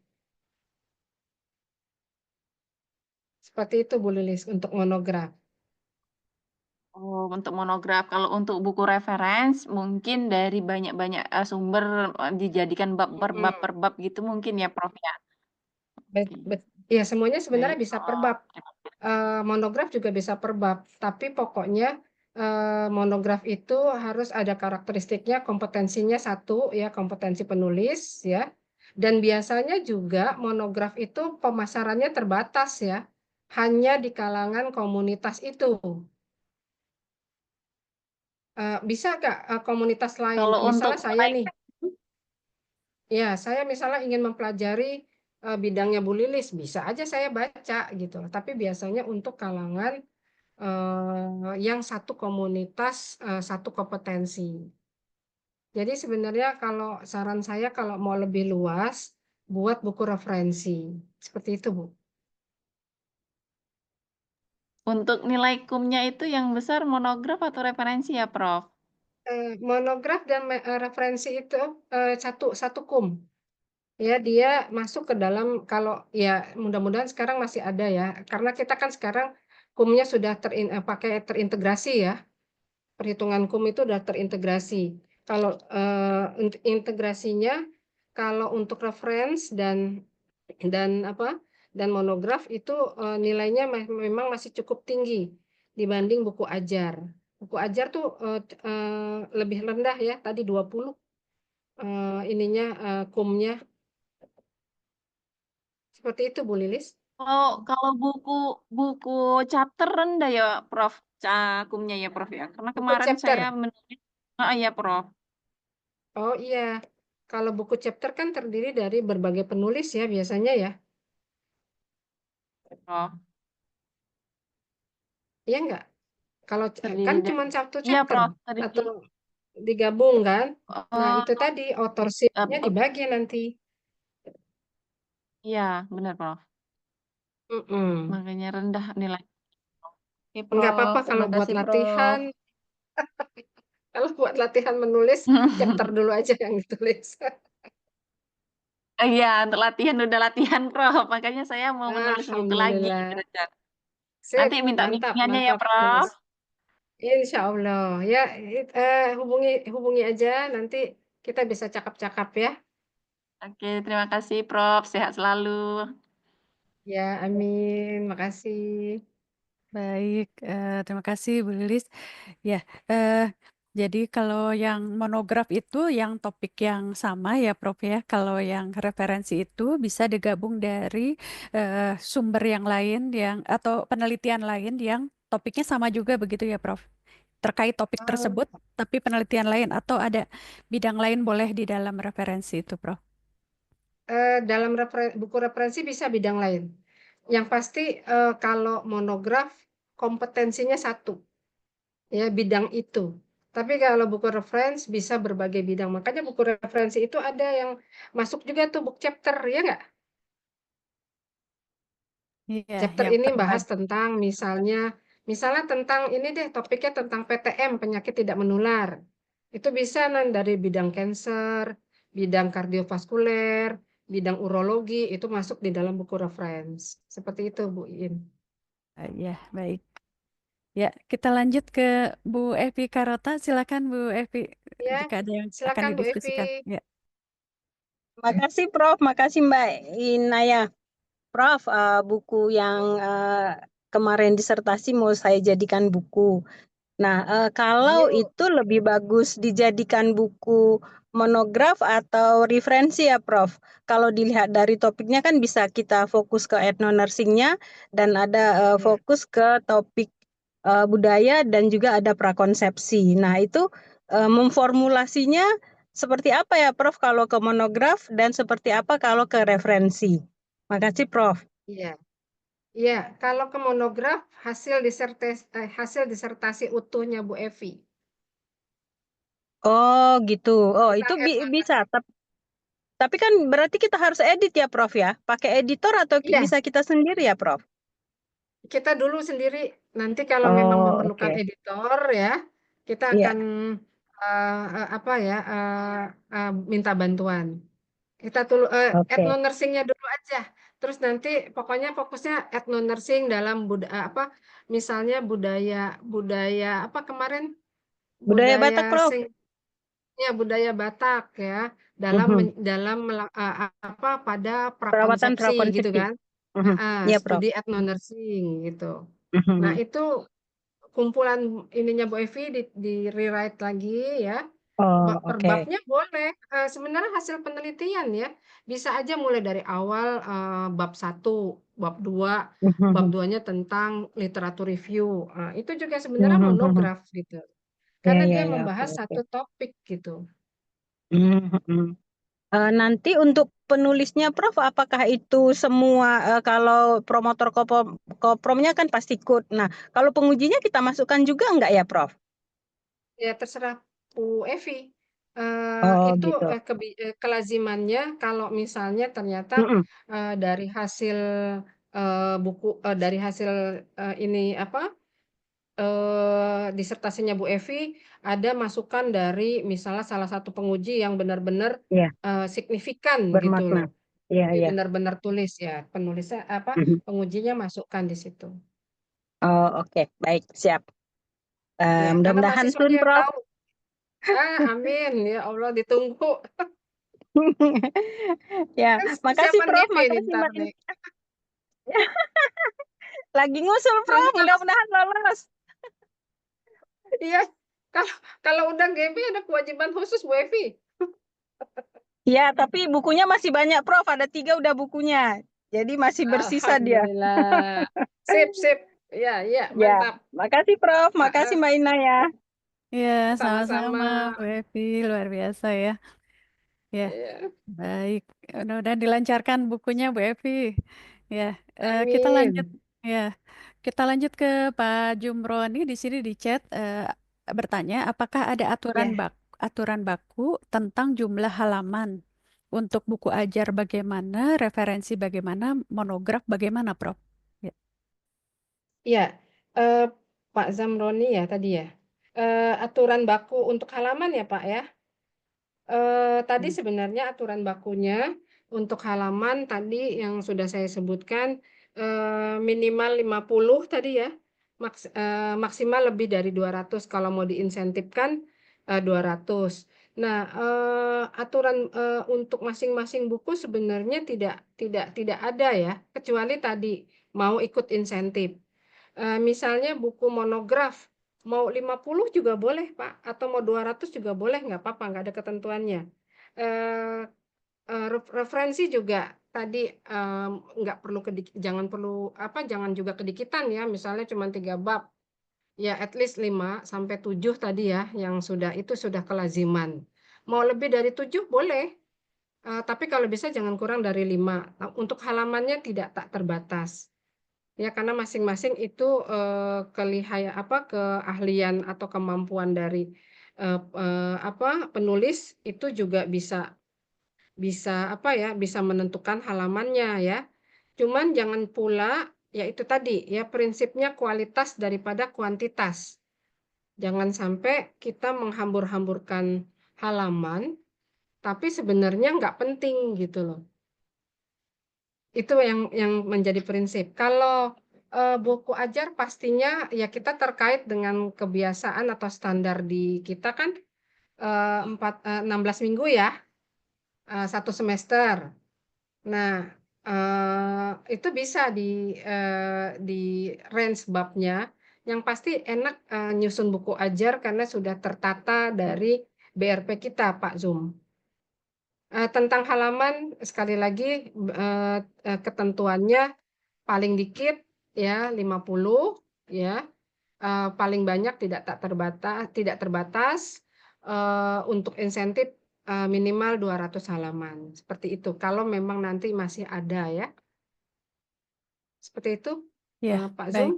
Seperti itu Bu Lilis untuk monograf. Oh, untuk monograf. Kalau untuk buku referensi, mungkin dari banyak-banyak sumber dijadikan bab per bab Mm-mm. per bab gitu mungkin ya, Prof ya? Oke. Ya semuanya sebenarnya Baik, bisa per Prof. bab. Monograf juga bisa per bab, tapi pokoknya monograf itu harus ada karakteristiknya, kompetensinya satu ya, kompetensi penulis ya. Dan biasanya juga monograf itu pemasarannya terbatas ya, hanya di kalangan komunitas itu. Bisa nggak komunitas lain? Kalau untuk Misalnya saya nih, ya saya misalnya ingin mempelajari bidangnya Bu Lilis, bisa aja saya baca gitu. Tapi biasanya untuk kalangan yang satu komunitas, satu kompetensi. Jadi sebenarnya kalau saran saya kalau mau lebih luas, buat buku referensi. Seperti itu, Bu. Untuk nilai kumnya itu yang besar monograf atau referensi ya, Prof? Monograf dan referensi itu satu satu kum. Ya, dia masuk ke dalam, kalau ya mudah-mudahan sekarang masih ada ya. Karena kita kan sekarang kumnya sudah pakai terintegrasi ya. Perhitungan kum itu sudah terintegrasi. Kalau integrasinya, kalau untuk reference dan apa dan monograf itu nilainya memang masih cukup tinggi dibanding buku ajar. Buku ajar tuh lebih rendah ya, tadi 20 ininya kumnya. Seperti itu Bu Lilis. Kalau buku buku chapter rendah ya, Prof. Kumnya ya, Prof ya. Karena Buku kemarin saya chapter. menulis, ya, Prof. Oh iya, kalau buku chapter kan terdiri dari berbagai penulis ya biasanya ya. Prof. Iya enggak? Kalau Terdiri kan dari, cuma satu iya, chapter Prof. Terdiri, atau digabung kan? Nah, itu eh, tadi authorship-nya eh, dibagi nanti. iya, benar, Prof. Mm-mm. Makanya rendah nilai. Oke, Enggak Prof. apa-apa Terima kalau buat kasih, Prof. latihan. Kalau buat latihan menulis, chapter dulu aja yang ditulis. Iya, untuk latihan udah latihan, Prof. Makanya saya mau menulis buku lagi. Alhamdulillah. Nanti Sip, minta mantap, bimbingannya ya, mantap, Prof. Lilis. Insya Allah. Ya, hubungi hubungi aja, nanti kita bisa cakap-cakap ya. Oke, terima kasih, Prof. Sehat selalu. Ya, amin. Makasih. Baik, terima kasih Bu Lilis. Ya, jadi kalau yang monograf itu yang topik yang sama ya Prof ya. Kalau yang referensi itu bisa digabung dari sumber yang lain yang atau penelitian lain yang topiknya sama juga begitu ya Prof. Terkait topik tersebut, tapi penelitian lain atau ada bidang lain boleh di dalam referensi itu Prof. Dalam buku referensi bisa bidang lain. Yang pasti kalau monograf kompetensinya satu, ya bidang itu. Tapi kalau buku referensi bisa berbagai bidang. Makanya buku referensi itu ada yang masuk juga tuh book chapter, ya nggak? Iya, Chapter yang ini bahas terbagi. tentang misalnya tentang ini deh, topiknya tentang PTM, penyakit tidak menular. Itu bisa dari bidang cancer, bidang kardiovaskuler, bidang urologi, itu masuk di dalam buku reference. Seperti itu, Bu In. Ya, baik. Ya, kita lanjut ke Bu Evi Karota. Silakan Bu Evi, Ya, jika ada yang akan silakan Bu Evi. didiskusikan. Ya. Makasih Prof, makasih Mbak Inaya. Prof, buku yang kemarin disertasi mau saya jadikan buku. Nah, kalau Yuk. itu lebih bagus dijadikan buku monograf atau referensi ya, Prof. Kalau dilihat dari topiknya kan bisa kita fokus ke ethno-nursingnya dan ada Ya. fokus ke topik budaya dan juga ada prakonsepsi. Nah, itu memformulasinya seperti apa ya Prof kalau ke monograf dan seperti apa kalau ke referensi? Makasih Prof. Iya. Iya, kalau ke monograf hasil disertasi utuhnya Bu Evi Oh gitu. Oh itu tentang bisa. etnografi. Tapi kan berarti kita harus edit ya Prof ya? Pakai editor atau Iya, bisa kita sendiri ya Prof? kita dulu sendiri. Nanti kalau memang Oh memerlukan oke. editor ya, kita Iya. akan apa ya minta bantuan. Kita dulu Oke. ethno nursingnya dulu aja. Terus nanti pokoknya fokusnya ethno nursing dalam apa misalnya budaya budaya apa kemarin Budaya budaya Batak Prof. sing ya budaya Batak ya dalam Mhm. apa pada Perawatan prakonsepsi gitu prakonsepsi. kan. Mhm. Iya Prof. Studi ethno nursing gitu. Nah, Mhm. itu kumpulan ininya Bu Evi di rewrite lagi ya. Oh Per oke. babnya boleh. Sebenarnya hasil penelitian ya bisa aja mulai dari awal bab 1, bab 2, bab Mhm. 2-nya tentang literatur review. Itu juga sebenarnya Mhm. Mhm. monograf gitu. Ya Karena ya dia ya oke membahas oke. satu topik gitu. Mhm. Nanti untuk penulisnya Prof, apakah itu semua kalau promotor kopromnya kan pasti ikut. Nah, kalau pengujinya kita masukkan juga enggak ya Prof? Ya terserah Bu Evi. Oh Itu gitu. kelazimannya kalau misalnya ternyata Mhm. dari hasil buku dari hasil ini apa disertasinya Bu Evi ada masukan dari misalnya salah satu penguji yang benar-benar Iya, signifikan gitu bermakna. loh. Iya Jadi iya. benar-benar tulis ya penulisnya apa Mhm. pengujinya masukkan di situ. Oh oke, baik siap. Ya, karena Mudah-mudahan soon mahasiswanya yang Prof. tahu. Amin ya Allah ditunggu. Ya, makasih Persiapan Prof, GP nih makasih ntar Mbak. nih. Lagi ngusul Prof, Sama-sama. mudah-mudahan lolos. Iya, kalau kalau udah GP ada kewajiban khusus Bu Evi. Ya, tapi bukunya masih banyak Prof, ada 3 udah bukunya. Jadi masih bersisa dia. Alhamdulillah. Sip, sip. Iya, iya, Ya, mantap. makasih Prof, Ah, makasih ah, Mbak Ina ya. Ya, sama-sama. sama-sama Bu Evi, luar biasa ya. Ya, Iya. baik. Mudah-mudahan dilancarkan bukunya Bu Evi. Ya, kita lanjut. Amin. Ya, kita lanjut ke Pak Jumroni di sini di chat bertanya, apakah ada Ya, aturan baku tentang jumlah halaman untuk buku ajar bagaimana, referensi bagaimana, monograf bagaimana, Prof? Ya. iya. Eh, Pak Zamroni ya tadi ya. Aturan baku untuk halaman ya Pak ya. Tadi sebenarnya aturan bakunya untuk halaman tadi yang sudah saya sebutkan minimal 50 tadi ya. Maksimal lebih dari 200 kalau mau diinsentifkan 200. Nah, aturan untuk masing-masing buku sebenarnya tidak ada ya, kecuali tadi mau ikut insentif. Misalnya buku monograf mau 50 juga boleh, Pak, atau mau 200 juga boleh, nggak apa-apa, nggak ada ketentuannya. Eh, Referensi juga tadi nggak perlu jangan perlu apa, jangan juga kedikitan ya, misalnya cuma 3 bab, ya at least 5 sampai 7 tadi ya, yang sudah itu sudah kelaziman. Mau lebih dari 7 boleh, tapi kalau bisa jangan kurang dari 5. Nah, untuk halamannya tidak tak terbatas. Ya, karena masing-masing itu keahlian atau kemampuan dari apa penulis itu juga bisa bisa apa ya bisa menentukan halamannya ya. Cuman jangan pula ya itu tadi ya prinsipnya kualitas daripada kuantitas. Jangan sampai kita menghambur-hamburkan halaman, tapi sebenarnya nggak penting gitu loh. Itu yang menjadi prinsip. Kalau buku ajar pastinya ya kita terkait dengan kebiasaan atau standar di kita kan 16 minggu ya, 1 semester. Nah, itu bisa di range babnya. Yang pasti enak nyusun buku ajar karena sudah tertata dari BRP kita, Pak Zoom. Tentang halaman, sekali lagi ketentuannya paling dikit ya 50 ya. Paling banyak tidak terbatas. Untuk insentif minimal 200 halaman. Seperti itu, kalau memang nanti masih ada ya. Seperti itu, Ya, Pak baik. Zoom.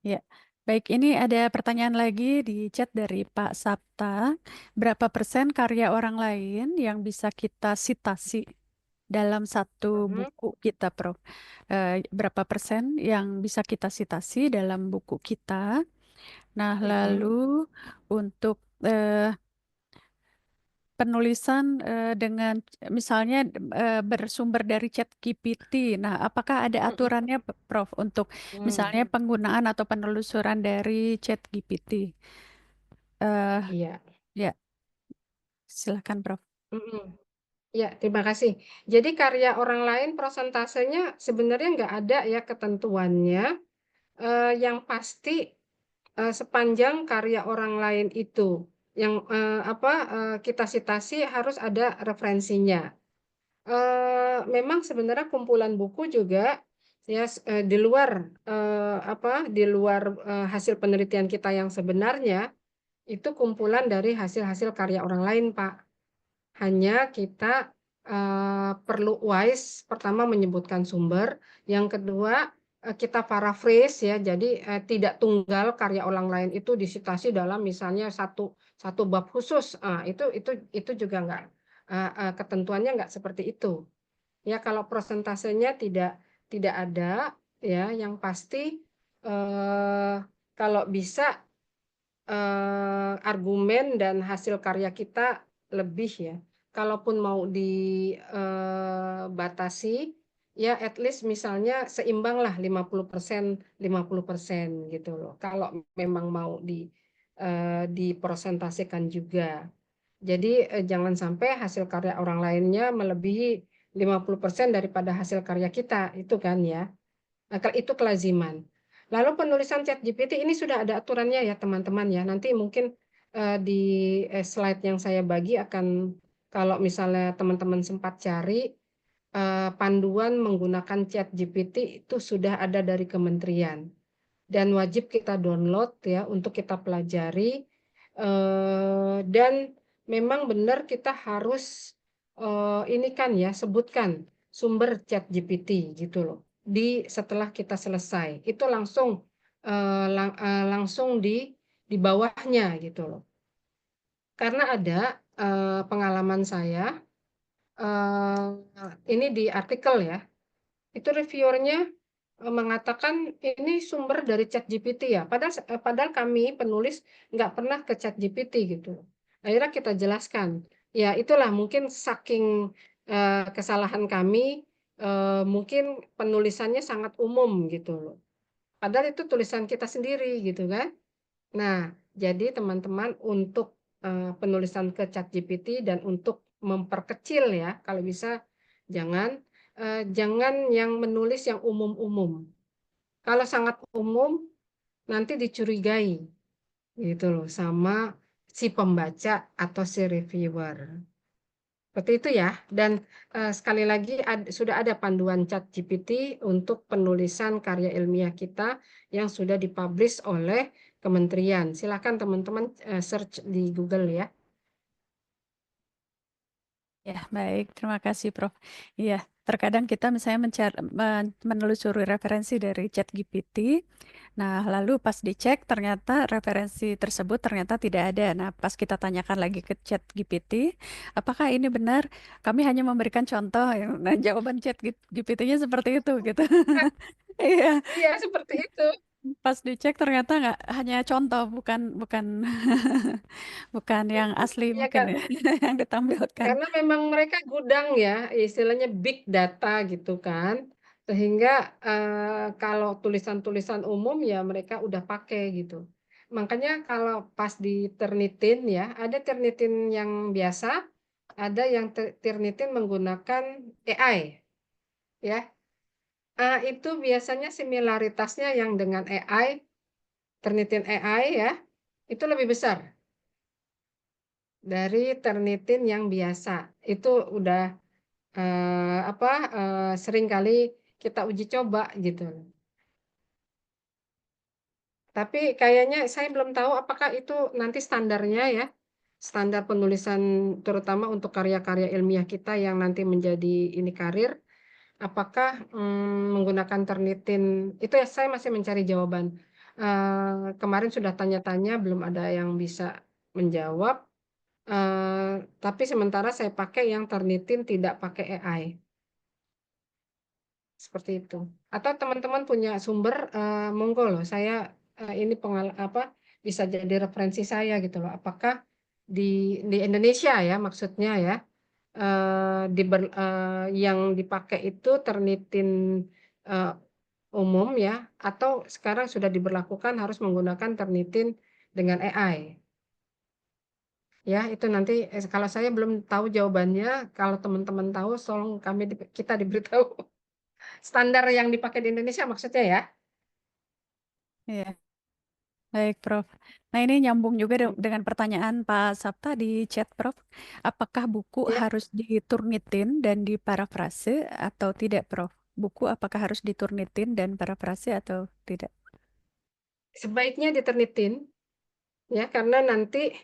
Ya, baik. Ini ada pertanyaan lagi di chat dari Pak Sapta. Berapa persen karya orang lain yang bisa kita sitasi dalam satu Mhm, buku kita, Prof? Berapa persen yang bisa kita sitasi dalam buku kita? Nah, mhm, lalu untuk penulisan dengan misalnya bersumber dari ChatGPT. Nah, apakah ada mhm, aturannya, Prof, untuk hmm, misalnya penggunaan atau penelusuran dari ChatGPT? Eh, iya. ya, silakan, Prof. Mhm. Ya, terima kasih. Jadi karya orang lain prosentasenya sebenarnya nggak ada ya ketentuannya. Yang pasti sepanjang karya orang lain itu yang kita citasi harus ada referensinya. Memang sebenarnya kumpulan buku juga ya di luar di luar hasil penelitian kita yang sebenarnya itu kumpulan dari hasil-hasil karya orang lain, Pak. Hanya kita perlu wise, pertama menyebutkan sumber, yang kedua kita paraphrase ya, jadi tidak tunggal karya orang lain itu disitasi dalam misalnya satu satu bab khusus, itu juga nggak ketentuannya nggak seperti itu. Ya kalau prosentasenya tidak ada ya, yang pasti kalau bisa argumen dan hasil karya kita lebih ya. Kalaupun mau dibatasi, ya at least misalnya seimbang lah 50% gitu loh. Kalau memang mau dipresentasikan juga. Jadi jangan sampai hasil karya orang lainnya melebihi 50% daripada hasil karya kita, itu kan ya. Nah, itu kelaziman. Lalu penulisan ChatGPT ini sudah ada aturannya ya teman-teman ya. Nanti mungkin di slide yang saya bagi akan kalau misalnya teman-teman sempat cari panduan menggunakan ChatGPT itu sudah ada dari kementerian dan wajib kita download ya untuk kita pelajari dan memang benar kita harus ini kan ya sebutkan sumber ChatGPT gitu loh setelah kita selesai itu langsung langsung di bawahnya gitu loh karena ada pengalaman saya eh, ini di artikel ya itu reviewernya mengatakan ini sumber dari ChatGPT ya. Padahal kami penulis nggak pernah ke ChatGPT gitu. Akhirnya kita jelaskan. Ya itulah mungkin saking kesalahan kami, mungkin penulisannya sangat umum gitu loh. Padahal itu tulisan kita sendiri gitu kan. Nah, jadi teman-teman untuk penulisan ke ChatGPT dan untuk memperkecil ya, kalau bisa jangan yang menulis yang umum-umum. Kalau sangat umum nanti dicurigai gitu loh sama si pembaca atau si reviewer. Seperti itu ya. Dan sekali lagi sudah ada panduan ChatGPT untuk penulisan karya ilmiah kita yang sudah dipublish oleh kementerian. Silakan teman-teman search di Google ya. Ya, baik. Terima kasih, Prof. Iya, terkadang kita misalnya menelusuri referensi dari ChatGPT. Nah, lalu pas dicek ternyata referensi tersebut ternyata tidak ada. Nah, pas kita tanyakan lagi ke ChatGPT, apakah ini benar? Kami hanya memberikan contoh. Nah, jawaban ChatGPT-nya seperti itu gitu. Iya, Iya, seperti itu. pas dicek ternyata nggak hanya contoh, bukan bukan bukan yang asli Iya mungkin kan. ya yang ditampilkan. Karena memang mereka gudang ya, istilahnya big data gitu kan. Sehingga kalau tulisan-tulisan umum ya mereka udah pakai gitu. Makanya kalau pas di Turnitin ya, ada Turnitin yang biasa, ada yang Turnitin menggunakan AI ya. Itu biasanya similaritasnya yang dengan AI, Turnitin AI ya, itu lebih besar dari Turnitin yang biasa. Itu udah sering kali kita uji coba gitu. Tapi kayaknya saya belum tahu apakah itu nanti standarnya ya. standar penulisan terutama untuk karya-karya ilmiah kita yang nanti menjadi ini karir, apakah menggunakan Turnitin itu ya saya masih mencari jawaban. Kemarin sudah tanya-tanya belum ada yang bisa menjawab. Tapi sementara saya pakai yang Turnitin tidak pakai AI. Seperti itu. Atau teman-teman punya sumber, monggo loh. Saya ini bisa jadi referensi saya gitu loh. Apakah di Indonesia ya maksudnya ya, yang dipakai itu Turnitin eh, umum ya, atau sekarang sudah diberlakukan harus menggunakan Turnitin dengan AI. Ya, itu nanti kalau saya belum tahu jawabannya, kalau teman-teman tahu, tolong kita diberitahu. Standar yang dipakai di Indonesia maksudnya ya. Ya, baik, Prof. Nah, ini nyambung juga dengan pertanyaan Pak Sabta di chat, Prof. Apakah buku Ya, harus diturnitin dan diparafrase atau tidak, Prof? Buku apakah harus diturnitin dan parafrase atau tidak? sebaiknya diternitin ya karena nanti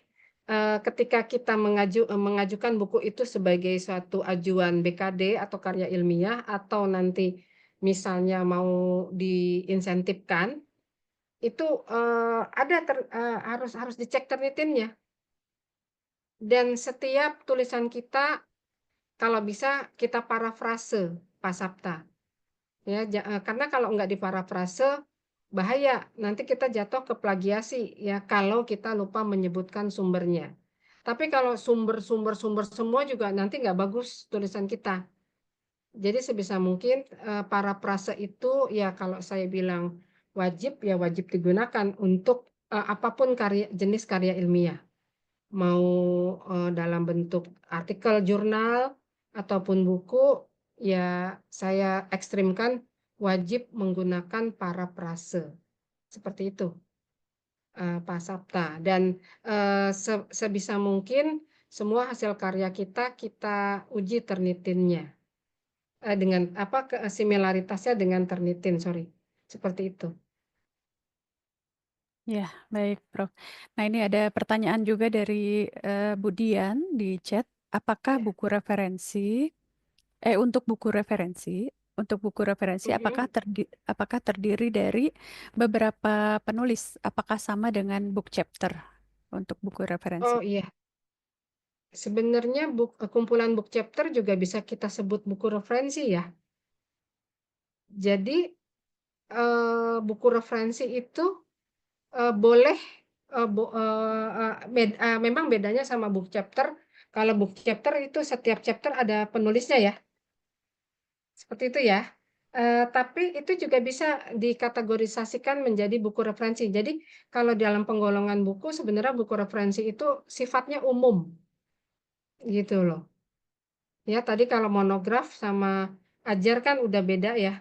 ketika kita mengajukan buku itu sebagai suatu ajuan BKD atau karya ilmiah atau nanti misalnya mau diinsentifkan itu harus dicek ternitinnya dan setiap tulisan kita kalau bisa kita parafrase Pak Sapta. Ya, karena kalau nggak diparafrase bahaya, nanti kita jatuh ke plagiasi ya kalau kita lupa menyebutkan sumbernya. Tapi kalau sumber-sumber semua juga nanti nggak bagus tulisan kita. Jadi sebisa mungkin parafrase itu ya kalau saya bilang wajib ya wajib digunakan untuk apapun jenis karya ilmiah. Mau dalam bentuk artikel jurnal ataupun buku, ya saya ekstrimkan wajib menggunakan parafrase. Seperti itu, Pak Sapta. Dan sebisa mungkin semua hasil karya kita uji Turnitinnya. Dengan similaritasnya dengan Turnitin, sorry. Seperti itu. Ya, baik, Prof. Nah, ini ada pertanyaan juga dari Budian di chat. Apakah Ya. buku referensi, untuk buku referensi, Mhm. apakah terdiri dari beberapa penulis? Apakah sama dengan book chapter untuk buku referensi? Oh iya, sebenarnya kumpulan book chapter juga bisa kita sebut buku referensi ya. Jadi buku referensi itu boleh memang bedanya sama book chapter. Kalau book chapter itu setiap chapter ada penulisnya ya, seperti itu ya. Tapi itu juga bisa dikategorisasikan menjadi buku referensi. Jadi kalau dalam penggolongan buku sebenarnya buku referensi itu sifatnya umum, gitu loh. Ya tadi kalau monograf sama ajar kan udah beda ya.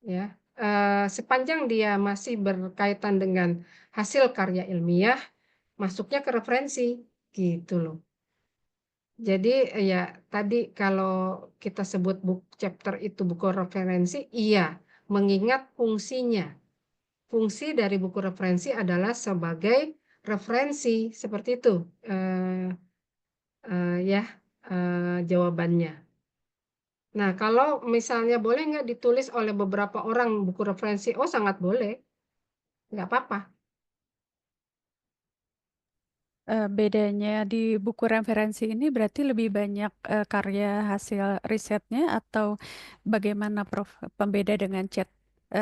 Ya, sepanjang dia masih berkaitan dengan hasil karya ilmiah, masuknya ke referensi, gitu loh. Jadi ya tadi kalau kita sebut book chapter itu buku referensi, iya, mengingat fungsinya. Fungsi dari buku referensi adalah sebagai referensi, seperti itu. Ya, jawabannya. Nah, kalau misalnya boleh nggak ditulis oleh beberapa orang buku referensi? Oh, sangat boleh. Nggak apa-apa. Bedanya di buku referensi ini berarti lebih banyak karya hasil risetnya atau bagaimana, Prof? Pembeda dengan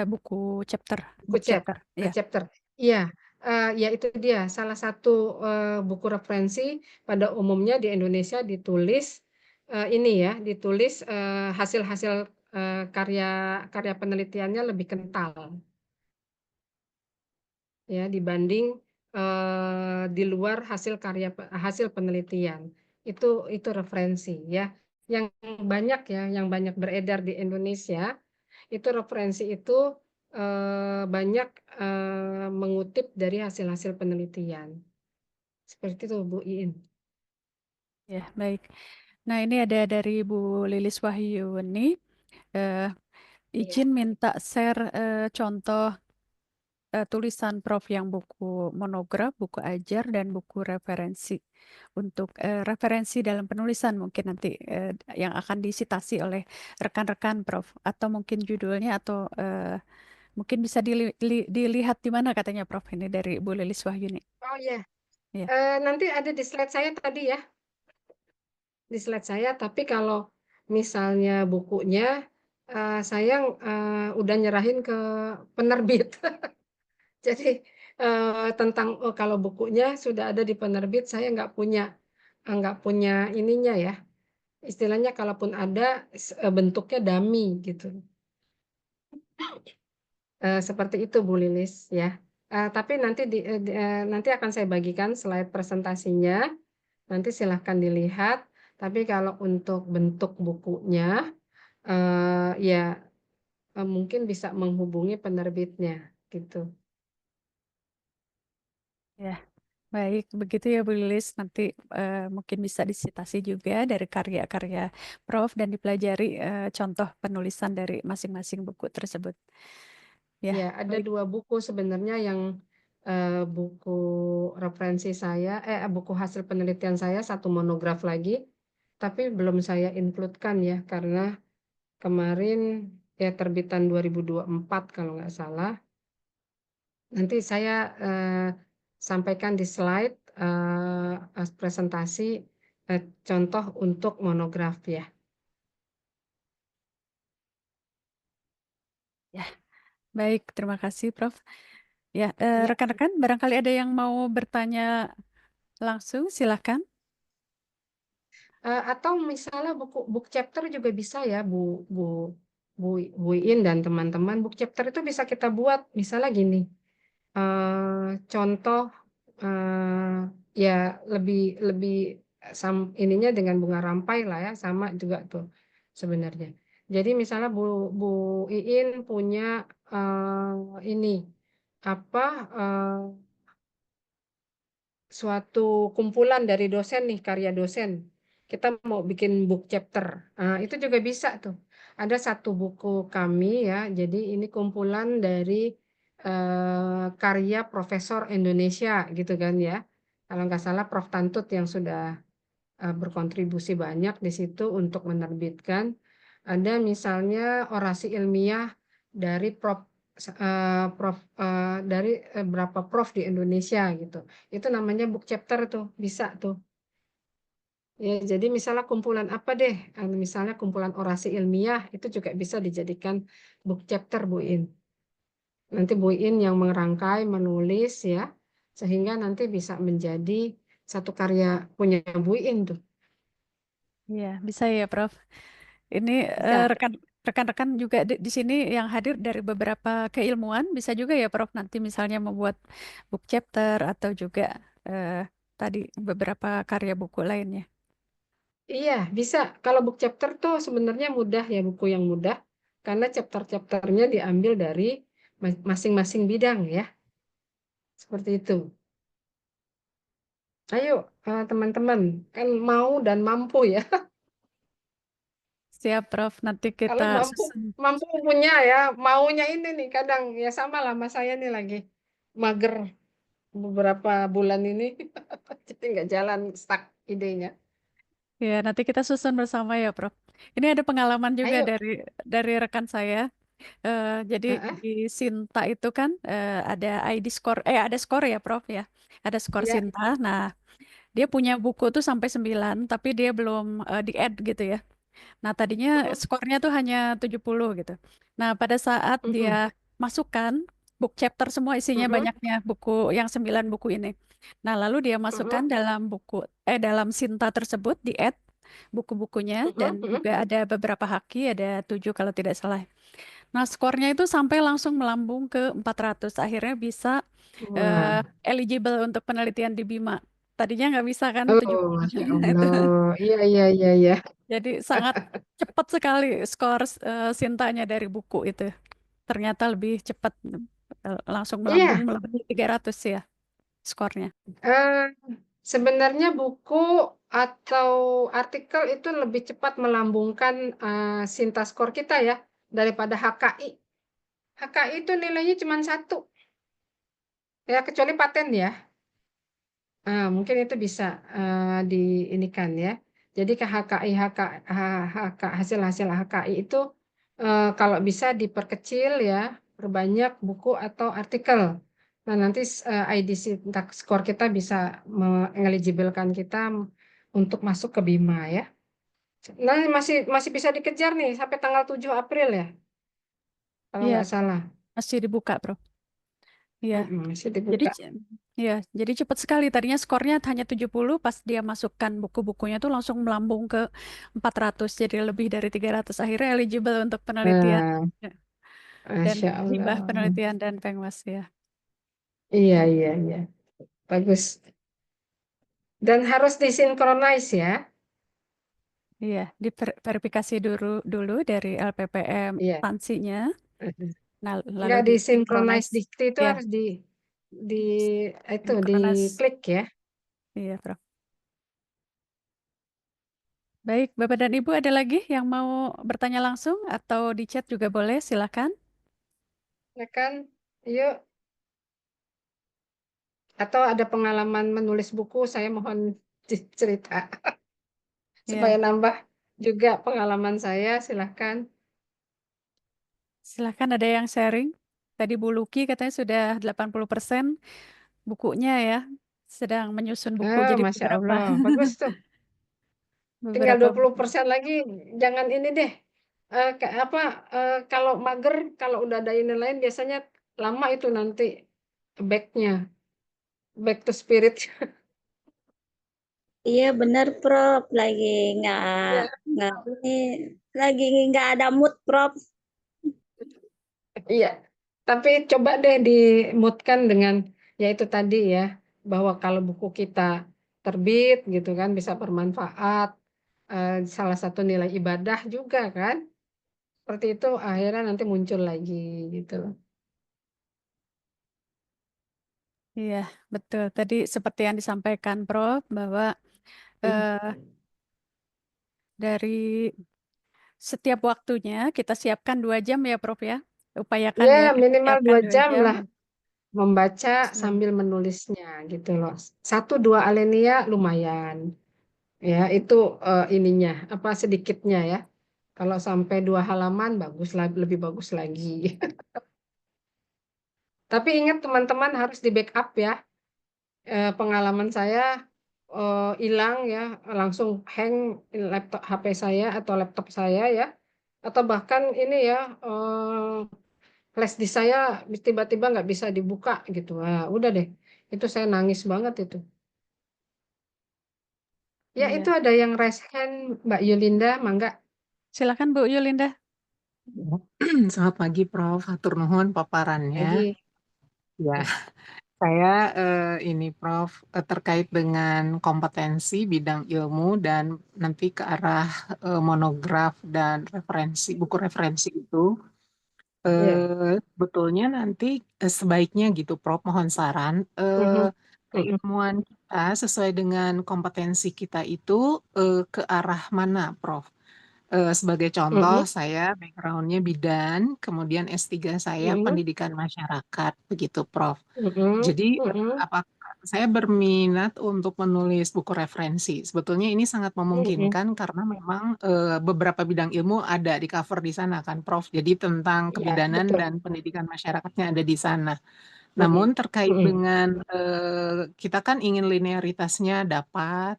buku chapter, Buku book chapter, ya. chapter. Iya, ya itu dia. Salah satu buku referensi pada umumnya di Indonesia ditulis ini ya, ditulis hasil-hasil karya karya penelitiannya lebih kental ya dibanding di luar hasil penelitian. Itu referensi ya. Yang banyak ya, yang banyak beredar di Indonesia itu referensi itu banyak mengutip dari hasil-hasil penelitian. Seperti itu Bu Iin. Ya, baik. Nah, ini ada dari Bu Lilis Wahyuni. Eh, Iya. izin minta share contoh tulisan Prof yang buku monograf, buku ajar, dan buku referensi. Untuk referensi dalam penulisan mungkin nanti yang akan disitasi oleh rekan-rekan Prof. Atau mungkin judulnya atau mungkin bisa dilihat di mana katanya Prof ini dari Bu Lilis Wahyuni. Oh iya, Ya. nanti ada di slide saya tadi ya, di slide saya. Tapi kalau misalnya bukunya, saya udah nyerahin ke penerbit. Jadi tentang kalau bukunya sudah ada di penerbit, saya nggak punya ininya ya. Istilahnya kalaupun ada bentuknya dummy gitu. Seperti itu Bu Lilis ya. Tapi nanti akan saya bagikan slide presentasinya. Nanti silahkan dilihat. Tapi kalau untuk bentuk bukunya, ya mungkin bisa menghubungi penerbitnya gitu. Ya, baik begitu ya Bu Lilis. Nanti mungkin bisa disitasi juga dari karya-karya Prof dan dipelajari contoh penulisan dari masing-masing buku tersebut. Ya, Ya, ada baik. 2 buku sebenarnya yang buku referensi saya, buku hasil penelitian saya, 1 monograf lagi, tapi belum saya include-kan ya, karena kemarin ya terbitan 2024 kalau nggak salah. Nanti saya sampaikan di slide presentasi contoh untuk monograf ya. Ya, baik. Terima kasih Prof. Ya, Ya. rekan-rekan, barangkali ada yang mau bertanya langsung, silakan. Atau misalnya buku book chapter juga bisa ya Bu Bu Bu In dan teman-teman. Book chapter itu bisa kita buat misalnya gini. Contoh ya lebih lebih ininya dengan bunga rampai lah ya, sama juga tuh sebenarnya. Jadi misalnya Bu Iin punya ini apa suatu kumpulan dari dosen nih, karya dosen. Kita mau bikin book chapter. Itu juga bisa tuh. Ada satu buku kami ya, jadi ini kumpulan dari karya profesor Indonesia gitu kan ya. Kalau nggak salah Prof. Tantut yang sudah berkontribusi banyak di situ untuk menerbitkan. Ada misalnya orasi ilmiah dari dari berapa prof di Indonesia gitu. Itu namanya book chapter tuh, bisa tuh. Ya, jadi misalnya kumpulan apa deh? Misalnya kumpulan orasi ilmiah itu juga bisa dijadikan book chapter Bu In. Nanti Bu In yang merangkai, menulis ya, sehingga nanti bisa menjadi satu karya punya Bu In tuh. Iya, bisa ya, Prof. Ini Bisa. rekan-rekan juga di sini yang hadir dari beberapa keilmuan, bisa juga ya, Prof. Nanti misalnya membuat book chapter atau juga eh, tadi beberapa karya buku lainnya. Iya, bisa. Kalau book chapter tuh sebenarnya mudah ya, buku yang mudah. Karena chapter-chapternya diambil dari masing-masing bidang ya. Seperti itu. Ayo, teman-teman. Kan mau dan mampu ya. Siap, Prof. Nanti Kalau kita mampu, susun. mampu punya ya. Maunya ini nih kadang ya sama lah sama saya nih lagi. Mager beberapa bulan ini. Jadi nggak jalan, stuck idenya. Ya, nanti kita susun bersama ya, Prof. Ini ada pengalaman juga Ayo. dari rekan saya. Jadi Heeh. di Sinta itu kan ada ID score, ada skor ya, Prof ya. Ada skor Ya. Sinta. Nah, dia punya buku tuh sampai 9, tapi dia belum di-add gitu ya. Nah, tadinya Mm-mm. skornya tuh hanya 70 gitu. Nah, pada saat dia Mm-mm. masukkan book chapter semua isinya Mm-mm. banyaknya buku yang 9 buku ini. Nah, lalu dia masukkan Mm-mm. dalam dalam Sinta tersebut di-add buku-bukunya dan Mm-mm. Mm-mm. juga ada beberapa haki, ada 7 kalau tidak salah. Nah, skornya itu sampai langsung melambung ke 400. Akhirnya bisa Wah. eligible untuk penelitian di Bima. Tadinya nggak bisa kan Oh, 70. Masya Itu. Allah. Iya, iya, iya, iya. Jadi sangat cepat sekali skor Sintanya dari buku itu. Ternyata lebih cepat langsung melambung Iya, melebihi 300 ya skornya. eh, sebenarnya buku atau artikel itu lebih cepat melambungkan Sinta skor kita ya daripada HKI. HKI itu nilainya cuma 1. Ya kecuali paten ya. Mungkin itu bisa diinikan ya. Jadi ke HKI, hasil-hasil HKI itu kalau bisa diperkecil ya, perbanyak buku atau artikel. Nah nanti IDC tax score kita bisa mengeligibilkan kita untuk masuk ke BIMA ya. Nah masih masih bisa dikejar nih sampai tanggal 7 April ya, kalau Iya, nggak salah. masih dibuka, Prof. Iya. Masih Jadi dibuka. ya, jadi cepat sekali. Tadinya skornya hanya 70, pas dia masukkan buku-bukunya tuh langsung melambung ke 400, jadi lebih dari 300. Akhirnya eligible untuk penelitian Nah, ya, dan Masya hibah Allah. penelitian dan penwas ya. Iya, iya, iya. Bagus. Dan harus disinkronize ya. Iya, diverifikasi dulu dari LPPM Iya. instansinya, nah lalu Enggak disinkronize disinkronis. dikti itu Ya, harus di itu sinkronis. diklik ya. Iya, Prof. Baik, Bapak dan Ibu ada lagi yang mau bertanya langsung atau di chat juga boleh, silakan. Ya kan? Yuk. Atau ada pengalaman menulis buku, saya mohon cerita supaya Ya, nambah juga pengalaman saya, silahkan. silakan ada yang sharing. Tadi Bu Luki katanya sudah 80% bukunya ya, sedang menyusun buku. Jadi Masya beberapa Allah, bagus tuh. Tinggal beberapa 20% lagi, jangan ini deh. Kalau mager, kalau udah ada ini lain, biasanya lama itu nanti back-nya, back to spirit. Iya benar Prof, nggak Ya, nggak ini lagi nggak ada mood Prof. iya. Tapi coba deh dimutkan dengan ya itu tadi ya, bahwa kalau buku kita terbit gitu kan bisa bermanfaat, salah satu nilai ibadah juga kan. Seperti itu akhirnya nanti muncul lagi gitu loh. Iya, betul. Tadi seperti yang disampaikan Prof, bahwa Hmm. eh, dari setiap waktunya kita siapkan 2 jam ya Prof ya. Upayakan Ya ya kita minimal siapkan 2 dua jam jam. lah membaca Sebelum- sambil menulisnya gitu loh. 1-2 alinea lumayan. Ya, itu ininya apa sedikitnya ya. Kalau sampai 2 halaman bagus lebih bagus lagi. Tapi ingat teman-teman harus di backup ya. Pengalaman saya hilang ya, langsung hang laptop HP saya atau laptop saya ya. Atau bahkan ini ya flash disk saya tiba-tiba nggak bisa dibuka gitu. Wah, udah deh. Itu saya nangis banget itu. Ya, itu Iya. ada yang raise hand, Mbak Yulinda, mangga. Silakan Bu Yulinda. Selamat pagi, Prof. Hatur nuhun paparannya. Lagi. Ya, saya ini Prof terkait dengan kompetensi bidang ilmu dan nanti ke arah monograf dan referensi, buku referensi itu. Iya. Betulnya nanti sebaiknya gitu, Prof. Mohon saran. Mhm. Mhm. Keilmuan kita sesuai dengan kompetensi kita itu ke arah mana, Prof? Sebagai contoh, Mhm. saya backgroundnya bidan, kemudian S3 saya Mhm. pendidikan masyarakat, begitu, Prof. Mhm. Jadi, Mhm. apakah saya berminat untuk menulis buku referensi? Sebetulnya ini sangat Mhm. memungkinkan karena memang beberapa bidang ilmu ada di cover di sana kan, Prof. Jadi tentang Iya, kebidanan betul. dan pendidikan masyarakatnya ada di sana. Mhm. Namun terkait Mhm. dengan kita kan ingin linearitasnya dapat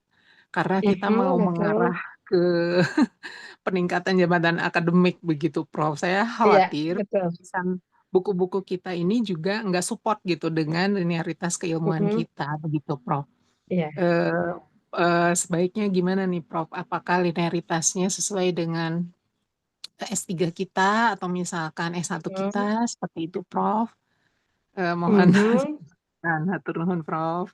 karena kita Mhm, mau betul. mengarah ke peningkatan jabatan akademik begitu, Prof. Saya Iya, khawatir betul. tulisan buku-buku kita ini juga nggak support gitu dengan linearitas keilmuan Mhm. kita begitu, Prof. Iya. Eh, Sebaiknya gimana nih, Prof? Apakah linearitasnya sesuai dengan S3 kita atau misalkan S1 Mhm. kita seperti itu, Prof? Mohon Mhm. hatur nuhun, Prof.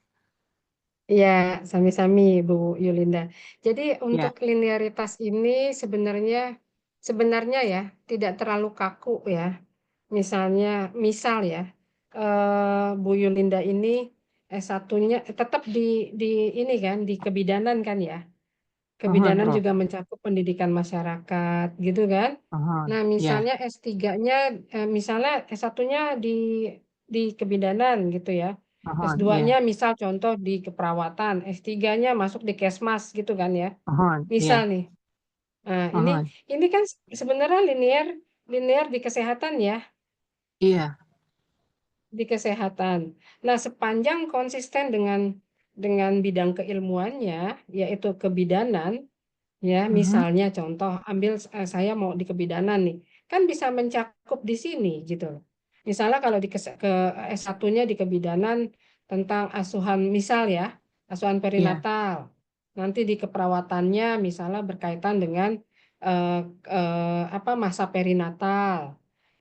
Iya, sami-sami Bu Yulinda. Jadi untuk Ya, linearitas ini sebenarnya ya tidak terlalu kaku ya. Misalnya, misal ya, Bu Yulinda ini S1-nya tetap di ini kan, di kebidanan kan ya. mohon, Kebidanan Prof. juga mencakup pendidikan masyarakat, gitu kan. Mohon. Nah, Ya, misalnya S3-nya, misalnya S1-nya di kebidanan gitu ya. Mohon, iya. S2-nya misal contoh di keperawatan, S3-nya masuk di Kesmas gitu kan ya. Mohon, iya. Misal nih. Nah, Mohon, ini kan sebenarnya linear di kesehatan ya, iya, di kesehatan. Nah, sepanjang konsisten dengan bidang keilmuannya, yaitu kebidanan, ya, mhm, misalnya contoh, ambil saya mau di kebidanan nih, kan bisa mencakup di sini gitu loh. Misalnya kalau ke S1-nya di kebidanan tentang asuhan, misal ya, asuhan iya, perinatal. Nanti di keperawatannya misalnya berkaitan dengan masa perinatal.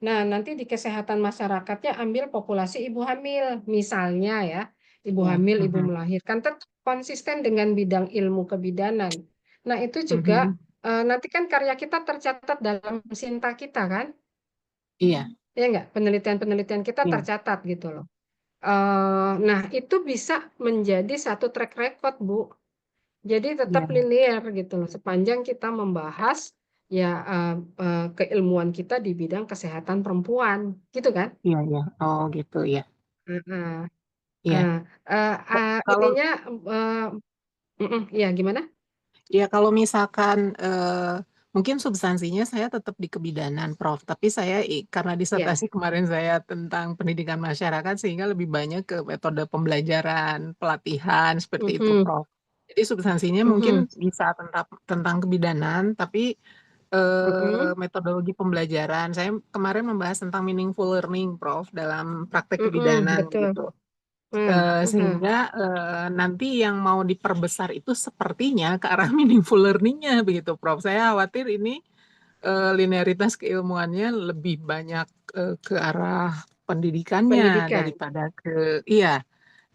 Nah, nanti di kesehatan masyarakatnya ambil populasi ibu hamil, misalnya ya, ibu iya, hamil, ibu mhm, melahirkan, tetap konsisten dengan bidang ilmu kebidanan. Nah, itu juga mhm, nanti kan karya kita tercatat dalam Sinta kita kan? iya, Ya enggak? Penelitian-penelitian kita iya, tercatat gitu loh. Nah, itu bisa menjadi satu track record, Bu. Jadi tetap iya, linear gitu loh. Sepanjang kita membahas ya keilmuan kita di bidang kesehatan perempuan, gitu kan? iya, iya. Oh gitu ya. Heeh. Iya. Nah, Kalau ininya ya gimana? ya kalau misalkan mungkin substansinya saya tetap di kebidanan, Prof. Tapi saya karena Ya. disertasi kemarin saya tentang pendidikan masyarakat sehingga lebih banyak ke metode pembelajaran, pelatihan seperti itu, Mhm, Prof. Jadi substansinya mungkin mhm, bisa tentang kebidanan, tapi mhm, metodologi pembelajaran. Saya kemarin membahas tentang meaningful learning, Prof, dalam praktek kebidanan betul. gitu. Mhm. Sehingga nanti yang mau diperbesar itu sepertinya ke arah meaningful learning-nya begitu, Prof. Saya khawatir ini linearitas keilmuannya lebih banyak ke arah pendidikannya Pendidikan.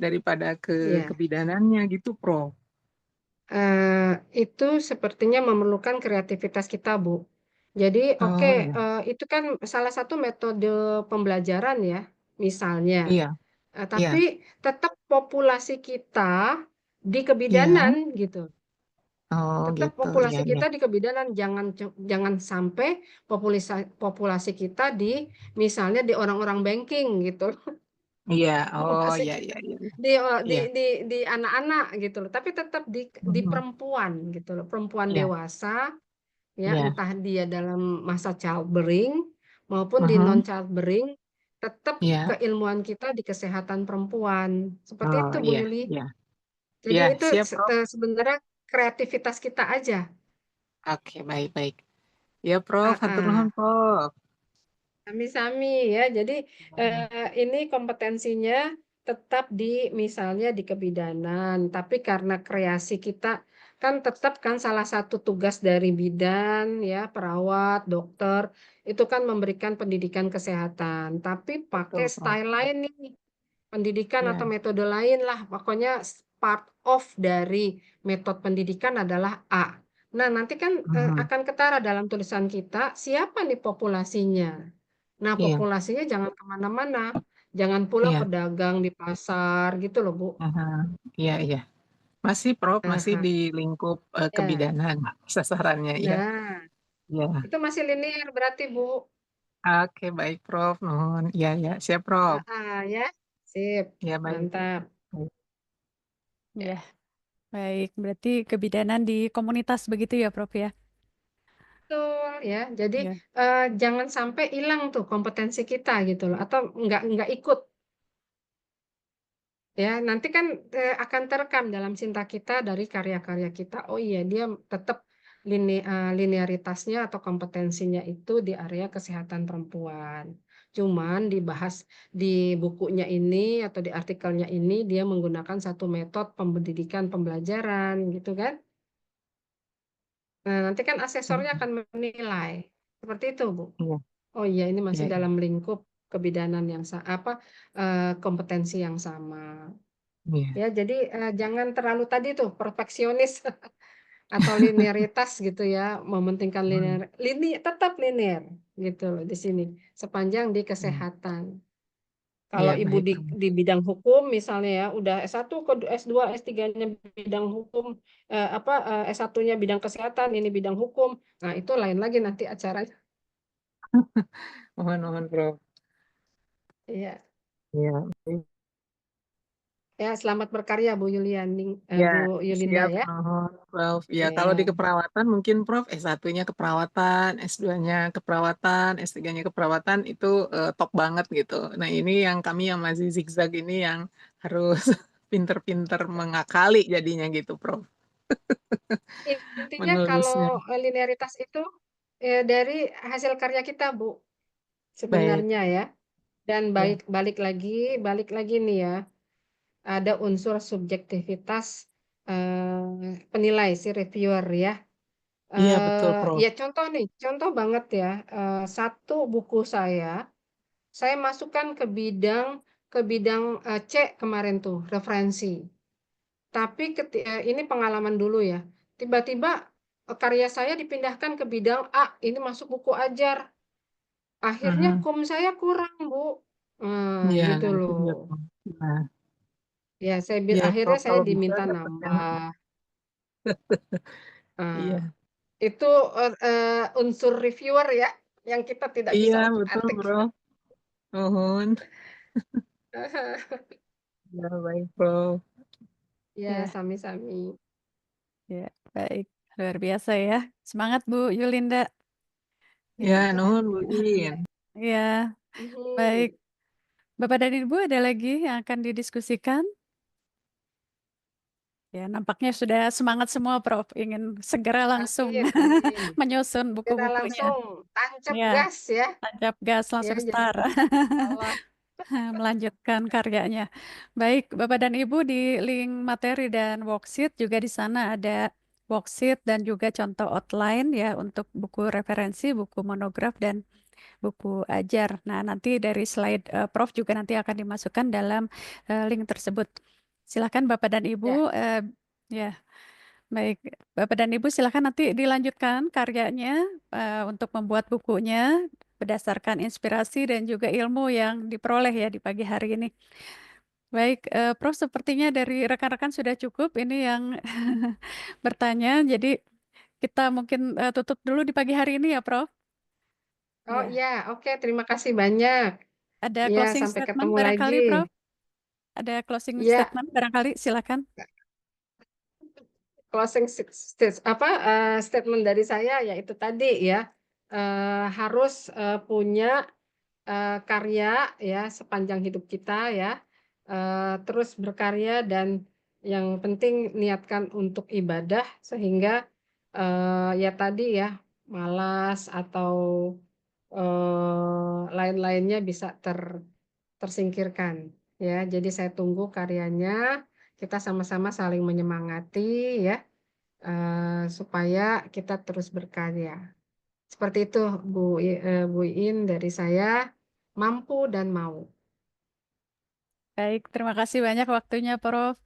daripada ke Ya. kebidanannya gitu, Prof. Itu sepertinya memerlukan kreativitas kita, Bu. Jadi, oke, Oh iya, itu kan salah satu metode pembelajaran ya, misalnya. iya, Tapi iya, tetap populasi kita di iya. kebidanan gitu. Oh Tetap gitu, iya, populasi iya. kita di kebidanan, jangan sampai populasi kita di misalnya di orang-orang banking gitu. Iya, oh Populasi iya, kita iya, iya, iya. di Iya. di anak-anak gitu loh, tapi tetap di Mhm. perempuan gitu loh, perempuan Iya, dewasa ya, iya. entah dia dalam masa childbearing maupun di non Mhm. childbearing, tetap Iya. keilmuan kita di kesehatan perempuan. Seperti Oh itu Bu iya, Yuli. iya. Jadi Iya, itu siap, Prof. sebenarnya kreativitas kita aja. Oke, baik-baik. Ya, Prof. Ah, Hatur nuhun, ah. Prof. Sami-sami ya. Jadi ini kompetensinya tetap di misalnya di kebidanan, tapi karena kreasi kita kan tetap kan salah satu tugas dari bidan ya, perawat, dokter itu kan memberikan pendidikan kesehatan, tapi pakai Betul, Prof. style lain nih, pendidikan atau Iya. metode lain lah. Pokoknya part of dari metode pendidikan adalah A. Nah, nanti kan Mhm. akan ketara dalam tulisan kita siapa nih populasinya. Nah, Iya, populasinya jangan kemana-mana. Jangan pula iya. pedagang di pasar gitu loh, Bu. Aha. Iya, iya. Masih, Prof. Masih Aha, di lingkup ya. kebidanan sasarannya, iya. Nah, Iya. itu masih linear berarti, Bu. Oke, baik, Prof. Nuhun. Iya, iya. Siap, Prof. Ya. Sip. Iya, baik. Mantap. Baik. Ya, baik. Berarti kebidanan di komunitas begitu ya, Prof ya? Betul ya. Jadi Ya. jangan sampai hilang tuh kompetensi kita gitu loh atau nggak ikut ya. Nanti kan akan terekam dalam cinta kita dari karya-karya kita. Oh iya, dia tetap linearitasnya atau kompetensinya itu di area kesehatan perempuan. Cuman dibahas di bukunya ini atau di artikelnya ini dia menggunakan satu metode pendidikan pembelajaran gitu kan. Nah, nanti kan asesornya Mhm. akan menilai. Seperti itu, Bu. Iya, Oh iya, ini iya, masih iya. dalam lingkup kebidanan yang kompetensi yang sama. Iya. Ya, jadi jangan terlalu tadi tuh perfeksionis atau linearitas gitu ya, mementingkan Mhm. tetap linear gitu loh di sini sepanjang di Iya, kesehatan. Kalau iya, ibu baik, di, Prof. di bidang hukum misalnya ya, udah S1 ke S2, S3-nya bidang hukum, S1-nya bidang kesehatan, ini bidang hukum. Nah, itu lain lagi nanti acaranya. Nuhun, nuhun, Prof. Iya. Iya, baik. Ya, selamat berkarya Bu Yuliani, Ya, Bu Yulinda siap, ya. nuhun, Prof. Ya, kalau di Ya. keperawatan mungkin Prof S1-nya keperawatan, S2-nya keperawatan, S3-nya keperawatan itu top banget gitu. Nah, ini yang kami yang masih zigzag ini yang harus pinter-pinter mengakali jadinya gitu, Prof. Intinya Menulisnya. kalau linearitas itu dari hasil karya kita, Bu, Baik. sebenarnya ya. Dan Ya. balik lagi nih ya, ada unsur subjektivitas penilai si reviewer ya. Iya, betul, Prof. Ya contoh banget ya. Satu buku saya masukkan ke bidang C kemarin tuh referensi. Tapi ini pengalaman dulu ya. Tiba-tiba karya saya dipindahkan ke bidang A, ini masuk buku ajar. Akhirnya Mhm. saya kurang, Bu. Nah, Iya, gitu itu dia, loh. Prof. Nah, Ya, ya, akhirnya Prof, saya kalau bisa diminta dapat yang nambah. iya. Itu unsur reviewer ya, yang kita tidak Iya, bisa betul, otak-atik. Prof. Nuhun. Ya, baik, Prof. Ya, Ya, sami-sami. ya, baik. Luar biasa ya. Semangat Bu Yulinda. Ya, Ya, nuhun, Bu In. ya, baik. Mhm. Bapak dan Ibu ada lagi yang akan didiskusikan? Ya, nampaknya sudah semangat semua, Prof. Ingin segera langsung Amin, amin. menyusun Kita buku-bukunya. langsung tancap Ya, gas ya. tancap gas Ya, langsung jangan start. salah. Melanjutkan karyanya. Baik, Bapak dan Ibu, di link materi dan worksheet juga di sana ada worksheet dan juga contoh outline ya untuk buku referensi, buku monograf dan buku ajar. Nah, nanti dari slide Prof juga nanti akan dimasukkan dalam link tersebut. Silakan Bapak dan Ibu, Ya. ya, baik, Bapak dan Ibu silakan nanti dilanjutkan karyanya untuk membuat bukunya berdasarkan inspirasi dan juga ilmu yang diperoleh ya di pagi hari ini. Baik, Prof, sepertinya dari rekan-rekan sudah cukup ini yang bertanya, jadi kita mungkin tutup dulu di pagi hari ini ya, Prof. Oh Ya, iya, oke, terima kasih banyak. ada Iya, closing sampai statement ketemu lagi. barangkali, Prof. Ada closing Iya, statement barangkali, silakan. statement dari saya yaitu tadi ya, harus punya karya ya sepanjang hidup kita ya, terus berkarya dan yang penting niatkan untuk ibadah sehingga ya tadi ya malas atau lain-lainnya bisa tersingkirkan ya. Jadi saya tunggu karyanya, kita sama-sama saling menyemangati ya, supaya kita terus berkarya. Seperti itu Bu In dari saya, mampu dan mau. Baik, terima kasih banyak waktunya, Prof.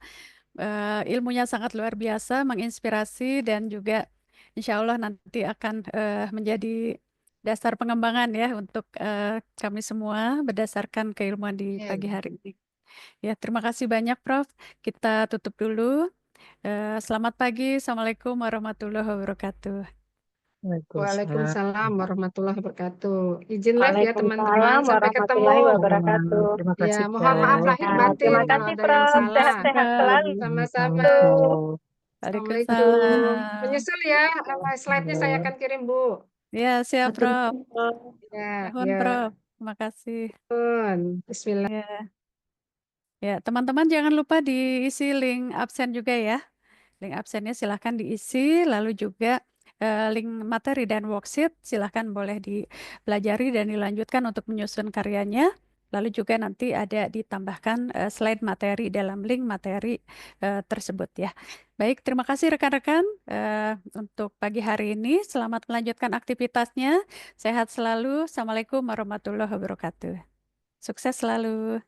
Ilmunya sangat luar biasa, menginspirasi dan juga insya Allah nanti akan menjadi dasar pengembangan ya untuk kami semua berdasarkan keilmuan di pagi Amin. hari ini. Ya, terima kasih banyak, Prof. Kita tutup dulu. Selamat pagi. Assalamualaikum warahmatullahi wabarakatuh. Waalaikumsalam. Waalaikumsalam warahmatullahi wabarakatuh. Izin live ya teman-teman, Waalaikumsalam sampai ketemu. warahmatullahi wabarakatuh. Terima Ya, kasih, mohon maaf Prof. lahir Ya, batin terima kalau kasih, ada yang Prof. salah. Sehat-sehat selalu. Sama-sama. Prof. Assalamualaikum. Waalaikumsalam. Menyusul ya, slide-nya saya akan kirim, Bu. Ya, siap, Atur Prof. Prof. Ya, Nuhun, ya, Prof. Terima kasih. Bismillah. Ya, ya, teman-teman jangan lupa diisi link absen juga ya. Link absennya silahkan diisi, lalu juga link materi dan worksheet silahkan boleh dipelajari dan dilanjutkan untuk menyusun karyanya. Lalu juga nanti ada ditambahkan slide materi dalam link materi tersebut ya. Baik, terima kasih rekan-rekan untuk pagi hari ini. Selamat melanjutkan aktivitasnya. Sehat selalu. Assalamualaikum warahmatullahi wabarakatuh. Sukses selalu.